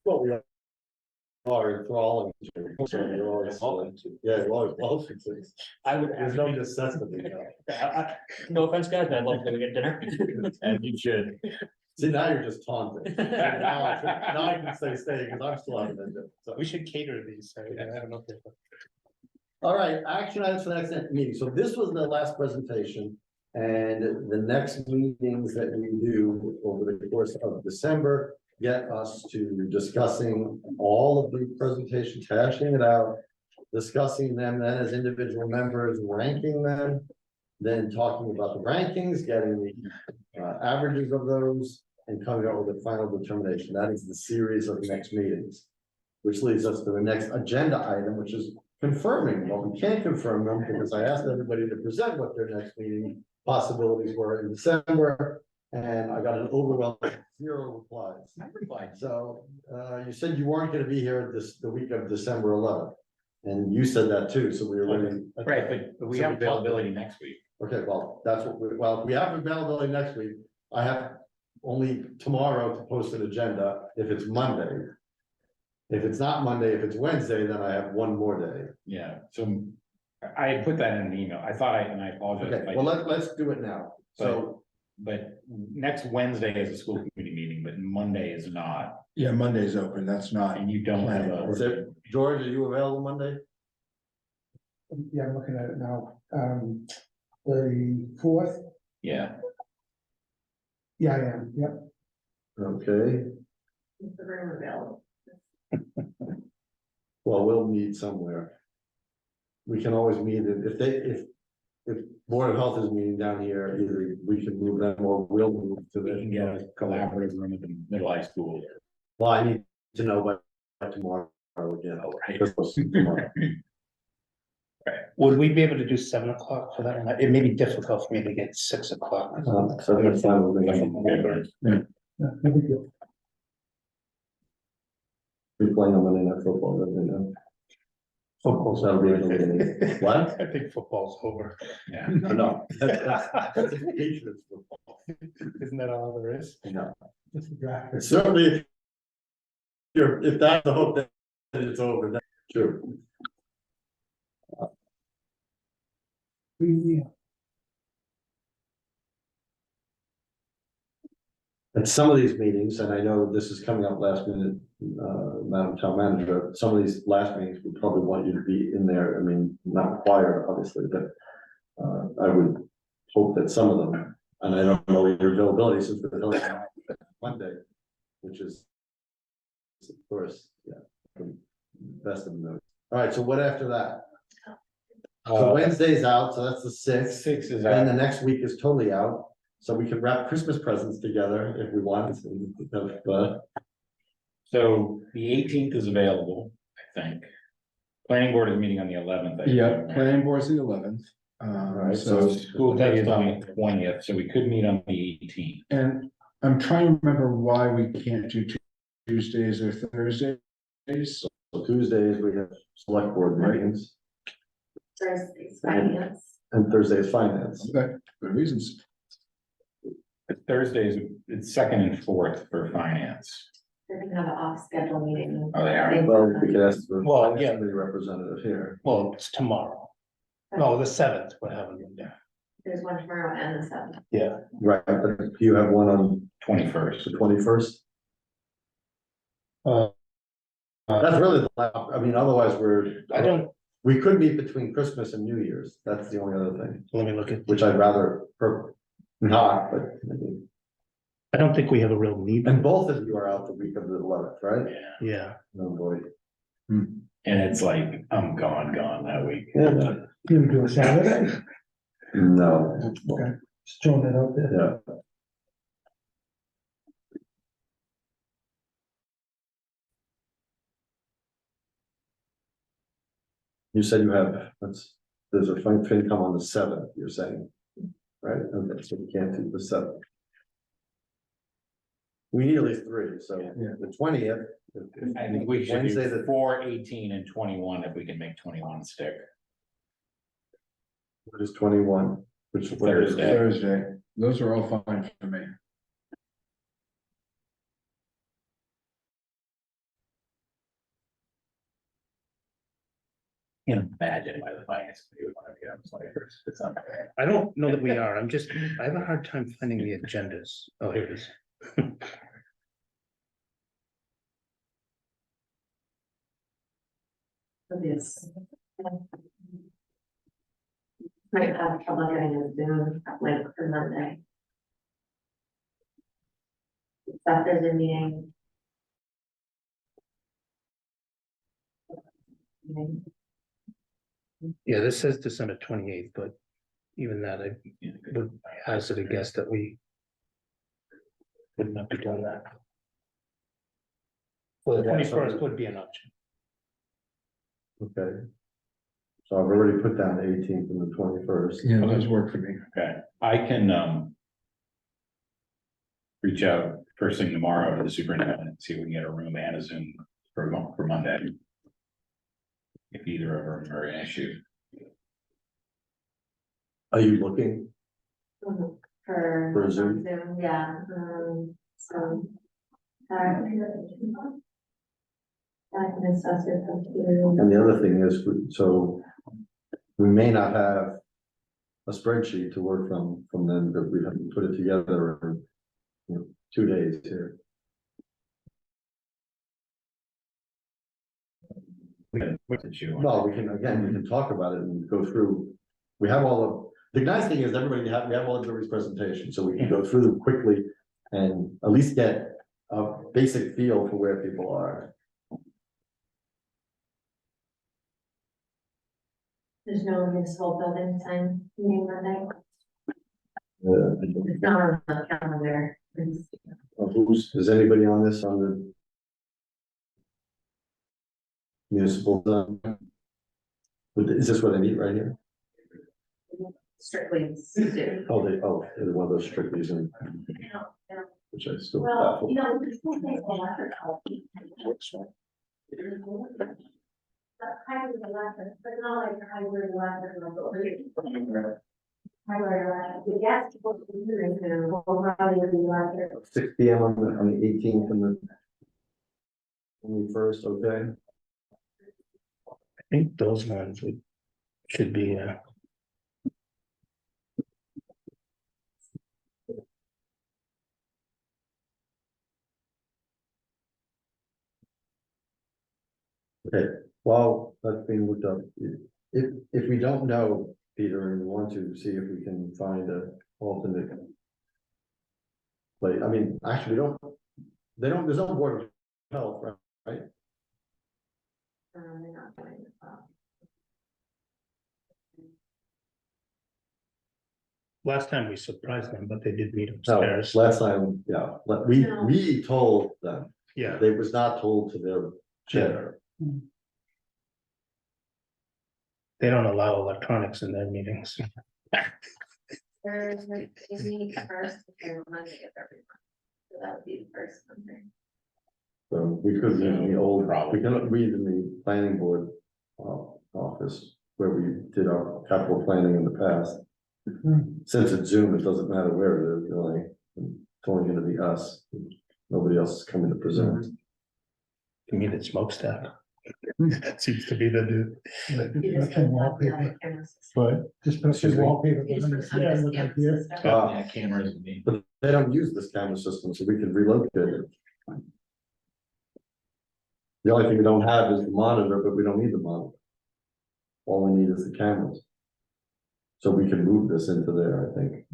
Speaker 1: Well, we are enthralling. So you're always welcome to. Yeah, you're always welcome to.
Speaker 5: I would.
Speaker 1: There's no necessity.
Speaker 5: No offense, guys, but I'd love to go get dinner.
Speaker 3: And you should.
Speaker 1: See, now you're just taunting. Now I can stay because I'm still having it. So.
Speaker 4: We should cater these, I don't know.
Speaker 1: All right, action items for the next meeting. So this was the last presentation. And the next meetings that we do over the course of December, get us to discussing all of the presentations, hashing it out, discussing them then as individual members, ranking them, then talking about the rankings, getting the averages of those, and coming up with a final determination. That is the series of next meetings. Which leads us to the next agenda item, which is confirming, well, we can't confirm them because I asked everybody to present what their next meeting possibilities were in December. And I got an overwhelming 0 replies.
Speaker 3: I replied.
Speaker 1: So, you said you weren't gonna be here the week of December 11th. And you said that too, so we were really.
Speaker 3: Right, but we have availability next week.
Speaker 1: Okay, well, that's what we have availability next week. I have only tomorrow to post an agenda if it's Monday. If it's not Monday, if it's Wednesday, then I have one more day.
Speaker 3: Yeah, so I had put that in an email. I thought and I apologize.
Speaker 1: Okay,
Speaker 3: if I
Speaker 1: well,
Speaker 3: didn't.
Speaker 1: let's do it now. So,
Speaker 3: But next Wednesday is a school committee meeting, but Monday is not,
Speaker 6: Yeah, Monday's open, that's not.
Speaker 3: and you don't have a.
Speaker 1: is it, George, are you available Monday?
Speaker 2: Yeah, I'm looking at it now. The 4th,
Speaker 3: Yeah,
Speaker 2: yeah, I am, yep.
Speaker 1: Okay,
Speaker 8: Is the room available?
Speaker 1: well, we'll meet somewhere. We can always meet if Board of Health is meeting down here, either we can move them or we'll move to
Speaker 3: we can
Speaker 1: the.
Speaker 3: get a collaborative room at the middle high school.
Speaker 1: Well, I need to know by tomorrow again.
Speaker 3: Right.
Speaker 4: Would we be able to do 7 o'clock for that? It may be difficult for me to get 6 o'clock.
Speaker 1: So that's fine with me.
Speaker 2: Yeah, no big deal.
Speaker 1: We're playing on Monday Night Football, don't we know?
Speaker 4: Football's
Speaker 1: That'll be
Speaker 4: over.
Speaker 1: the beginning. What?
Speaker 4: I think football's over.
Speaker 3: Yeah,
Speaker 1: No, that's a Patriots football.
Speaker 4: Isn't that all there is?
Speaker 1: No,
Speaker 2: Just the draft.
Speaker 1: certainly. If that's the hope that it's over, that's true. At some of these meetings, and I know this is coming up last minute, Madam Town Manager, some of these last meetings would probably want you to be in there, I mean, not required, obviously, but. I would hope that some of them, and I don't know your availability since we're held on Monday, which is. Of course, yeah, the best of them. All right, so what after that? So Wednesday's out, so that's the 6th.
Speaker 3: 6 is
Speaker 1: And the
Speaker 3: out.
Speaker 1: next week is totally out, so we can wrap Christmas presents together if we want.
Speaker 3: So the 18th is available, I think. Planning board is meeting on the 11th. I
Speaker 6: Yeah,
Speaker 3: think.
Speaker 6: planning board's the 11th.
Speaker 1: Right,
Speaker 6: So,
Speaker 3: School day is on the 20th, so we could meet on the 18th.
Speaker 6: and I'm trying to remember why we can't do Tuesdays or Thursdays.
Speaker 1: So Tuesdays, we have select board meetings,
Speaker 8: Thursday's finance.
Speaker 1: and Thursday is finance.
Speaker 6: Okay, good reasons.
Speaker 3: But Thursdays, it's 2nd and 4th for finance.
Speaker 8: They're gonna have an off-schedule meeting.
Speaker 3: Oh, they are?
Speaker 8: They-
Speaker 1: Well, we could ask the
Speaker 4: Well,
Speaker 1: finance
Speaker 4: yeah.
Speaker 1: committee representative here.
Speaker 4: Well, it's tomorrow. No, the 7th, we're having one there.
Speaker 8: There's one tomorrow and the 7th.
Speaker 4: Yeah.
Speaker 1: Right, but do you have one on
Speaker 3: 21st.
Speaker 1: the 21st?
Speaker 4: Uh,
Speaker 1: That's really, I mean, otherwise
Speaker 4: I don't,
Speaker 1: we could meet between Christmas and New Year's, that's the only other thing,
Speaker 4: let me look at,
Speaker 1: which I'd rather not, but.
Speaker 4: I don't think we have a real need.
Speaker 1: And both of you are out the week of the 11th, right?
Speaker 4: Yeah.
Speaker 1: Oh, boy.
Speaker 3: And it's like, I'm gone that week.
Speaker 1: Yeah.
Speaker 2: You gonna do a Saturday?
Speaker 1: No,
Speaker 2: Okay, just throwing that out there.
Speaker 1: yeah. You said you have, there's a FinCom on the 7th, you're saying, right? Okay, so we can't do the 7th. We need at least 3, so
Speaker 6: Yeah.
Speaker 1: the 20th.
Speaker 3: I think we should
Speaker 1: Wednesday,
Speaker 3: do
Speaker 1: the
Speaker 3: 4, 18, and 21 if we can make 21 stick.
Speaker 1: what is 21, which is
Speaker 3: Thursday.
Speaker 6: Thursday, those are all fine for me.
Speaker 3: Can't imagine why the finance committee would want to be on the 21st. It's not fair.
Speaker 4: I don't know that we are. I have a hard time finding the agendas. Oh, here it is.
Speaker 8: Yes. Might have trouble getting a Zoom link for Monday. Except there's a meeting
Speaker 4: Yeah, this says December 28th, but even that, I would hazard a guess that we would not be doing that. Well, the
Speaker 1: Yeah, so-
Speaker 4: 21st would be an option.
Speaker 1: Okay. So I've already put down the 18th and the 21st.
Speaker 6: Yeah, those work for me.
Speaker 3: Okay, I can, reach out first thing tomorrow to the superintendent and see if we can get a room and a Zoom for Monday. If either of them are an issue.
Speaker 1: Are you looking?
Speaker 7: For.
Speaker 1: For Zoom?
Speaker 7: Yeah, so. I can assess it.
Speaker 1: And the other thing is, so we may not have a spreadsheet to work from them, but we have to put it together in, 2 days here.
Speaker 3: What's issue?
Speaker 1: Well, we can talk about it and go through. We have all of, the nice thing is we have all of everybody's presentation, so we can go through them quickly and at least get a basic feel for where people are.
Speaker 7: There's no municipal building sign meeting Monday.
Speaker 1: Uh,
Speaker 7: It's not on the calendar. It's-
Speaker 1: is anybody on this on the municipal zone? Is this what I need right here?
Speaker 8: Strictly.
Speaker 1: It's one of those strictly Zoom, which I still
Speaker 7: Well,
Speaker 1: baffled.
Speaker 7: you know, there's still things electric. Hybrid electric, but not like hybrid electric. Hybrid electric, the gas people are using to override the electric.
Speaker 1: 6 P.M. on the 18th and the 21st, okay?
Speaker 4: I think those ones should be,
Speaker 1: Okay, well, that's being looked up. If we don't know, Peter, and we want to see if we can find a alternate. Like, I mean, actually, there's no board of health, right?
Speaker 8: They're not doing it well.
Speaker 4: last time we surprised them, but they did meet
Speaker 1: No,
Speaker 4: upstairs.
Speaker 1: last time, yeah, we told them,
Speaker 4: Yeah,
Speaker 1: they was not told to their chair.
Speaker 4: they don't allow electronics in their meetings.
Speaker 8: There's, they meet first and Monday of every month. So that would be the first Monday.
Speaker 1: So we could in the old, we cannot read in the planning board office where we did our capital planning in the past. Since it's Zoom, it doesn't matter where it is, really. It's only gonna be us. Nobody else is coming to present.
Speaker 4: You mean it's smokestack? That seems to be the
Speaker 8: You just
Speaker 2: Some
Speaker 8: put
Speaker 2: wallpaper.
Speaker 8: the cameras.
Speaker 2: But just put
Speaker 1: Excuse
Speaker 2: some
Speaker 1: me?
Speaker 2: wallpaper.
Speaker 8: You just
Speaker 2: behind
Speaker 8: put
Speaker 2: the
Speaker 8: some
Speaker 2: screen, look like
Speaker 8: cameras
Speaker 2: here.
Speaker 8: and stuff.
Speaker 1: Ah,
Speaker 3: Cameras.
Speaker 1: but they don't use this camera system, so we can relocate it. The only thing we don't have is the monitor, but we don't need the monitor. All we need is the cameras. So we can move this into there, I think.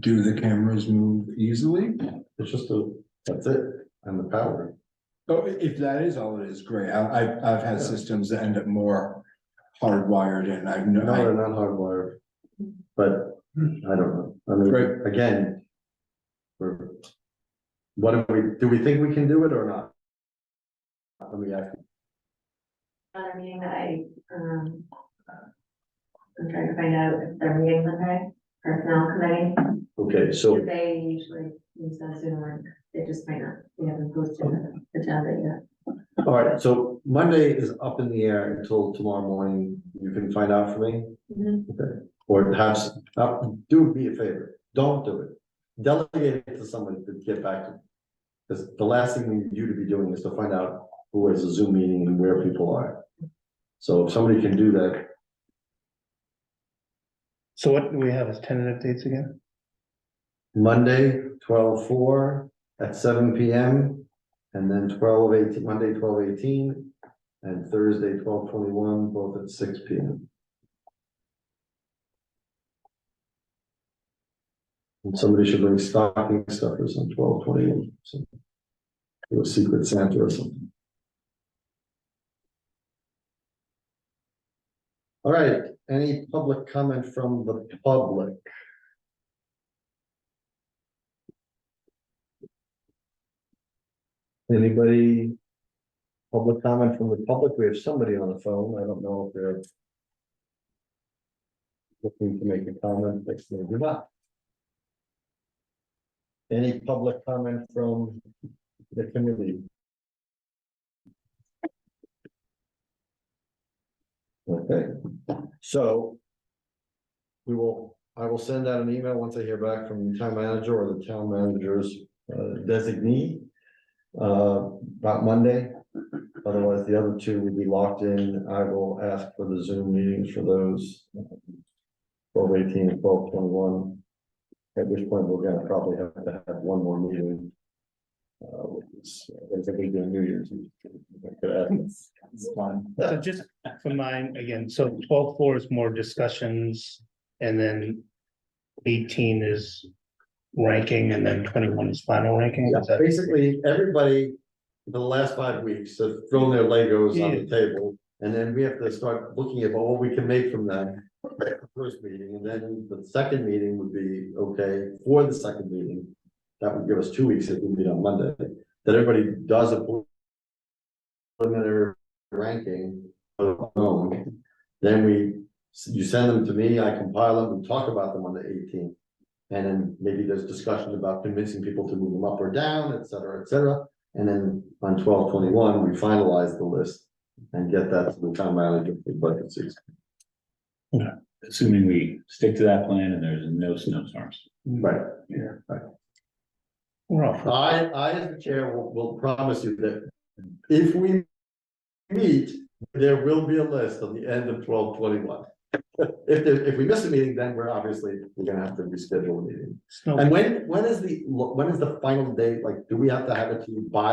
Speaker 6: Do the cameras move easily?
Speaker 1: It's just that's it, and the power.
Speaker 6: Oh, if that is all it is, great. I've had systems that end up more hardwired and I've
Speaker 1: No, they're not hardwired. But I don't know. I mean,
Speaker 6: Right.
Speaker 1: again. Do we think we can do it or not? Let me ask you.
Speaker 8: Another meeting that I'm trying to find out if they're meeting Monday, personnel committee.
Speaker 1: Okay, so,
Speaker 8: They usually use a Zoom link, they just might not, we haven't posted the agenda yet.
Speaker 1: all right, so Monday is up in the air until tomorrow morning. You can find out for me. Okay, or perhaps, do me a favor, don't do it. Delegate it to someone to get back to. Because the last thing we need you to be doing is to find out who has a Zoom meeting and where people are. So if somebody can do that,
Speaker 4: So what do we have as tentative dates again?
Speaker 1: Monday, 12/4 at 7 PM. And then 12/18, Monday, 12/18, and Thursday, 12/21, both at 6 PM. And somebody should bring stocking stuffers on 12/21. So do a secret Santa or something. All right, any public comment from the public? Anybody? Public comment from the public? We have somebody on the phone. I don't know if they're looking to make a comment, but maybe not. Any public comment from the community? Okay, so I will send out an email once I hear back from the town manager or the town manager's designee about Monday. Otherwise, the other two would be locked in. I will ask for the Zoom meetings for those 12/18 and 12/21. At which point we're gonna probably have to have one more meeting. I think we do New Year's. Eve.
Speaker 3: It's fun.
Speaker 4: So just for mine, again, so 12-4 is more discussions, and then 18 is ranking, and then 21 is final ranking.
Speaker 1: Yeah,
Speaker 4: Is that-
Speaker 1: basically, everybody, for the last 5 weeks, have thrown their Legos on the table. And then we have to start looking at what we can make from them. First meeting, and then the second meeting would be okay for the second meeting. That would give us 2 weeks if we meet on Monday, that everybody does a preliminary ranking. of their own. Then you send them to me, I compile them and talk about them on the 18th. And then maybe there's discussion about convincing people to move them up or down, et cetera, et cetera. And then on 12/21, we finalize the list and get that to the town manager for budget season.
Speaker 3: Assuming we stick to that plan and there's no snowstorms.
Speaker 1: Right.
Speaker 4: We're off.
Speaker 1: I, as the chair, will promise you that if we meet, there will be a list on the end of 12/21. If we miss a meeting, then we're gonna have to reschedule a meeting.
Speaker 4: Snow-
Speaker 1: And when is the final date? Like, do we have to have it to you by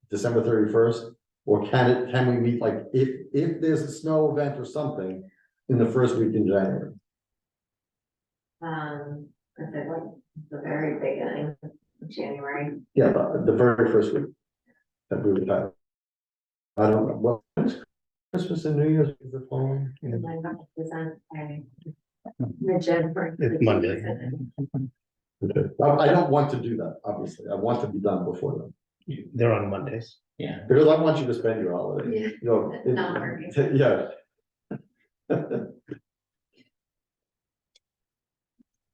Speaker 1: December 31st? Or can we meet, like, if there's a snow event or something in the first week in January?
Speaker 8: If it like the very beginning of January.
Speaker 1: Yeah, the very first week. That we would have. I don't know, what, Christmas and New Year's is the following?
Speaker 8: Because I have to present mid-January.
Speaker 4: It's Monday.
Speaker 1: Okay. I don't want to do that, obviously. I want to be done before then.
Speaker 4: They're on Mondays.
Speaker 3: Yeah.
Speaker 1: Because I want you to spend your holiday.
Speaker 8: Yeah.
Speaker 1: You know,
Speaker 8: Not working.
Speaker 1: Yeah.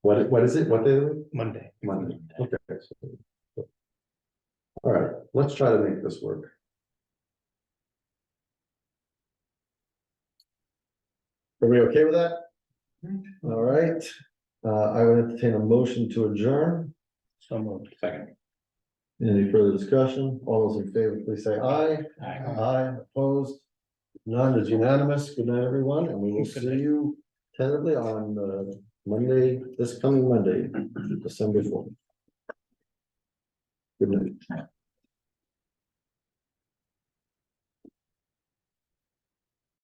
Speaker 1: What is it? What day is it?
Speaker 4: Monday.
Speaker 1: Monday. Okay. All right, let's try to make this work. Are we okay with that? All right, I would entertain a motion to adjourn.
Speaker 4: So moved.
Speaker 3: Second.
Speaker 1: Any further discussion? All those in favor, please say aye.
Speaker 3: Aye.
Speaker 1: Aye, opposed? None is unanimous. Good night, everyone, and we will see you tentatively on Monday, this coming Monday, December 4th. Good night.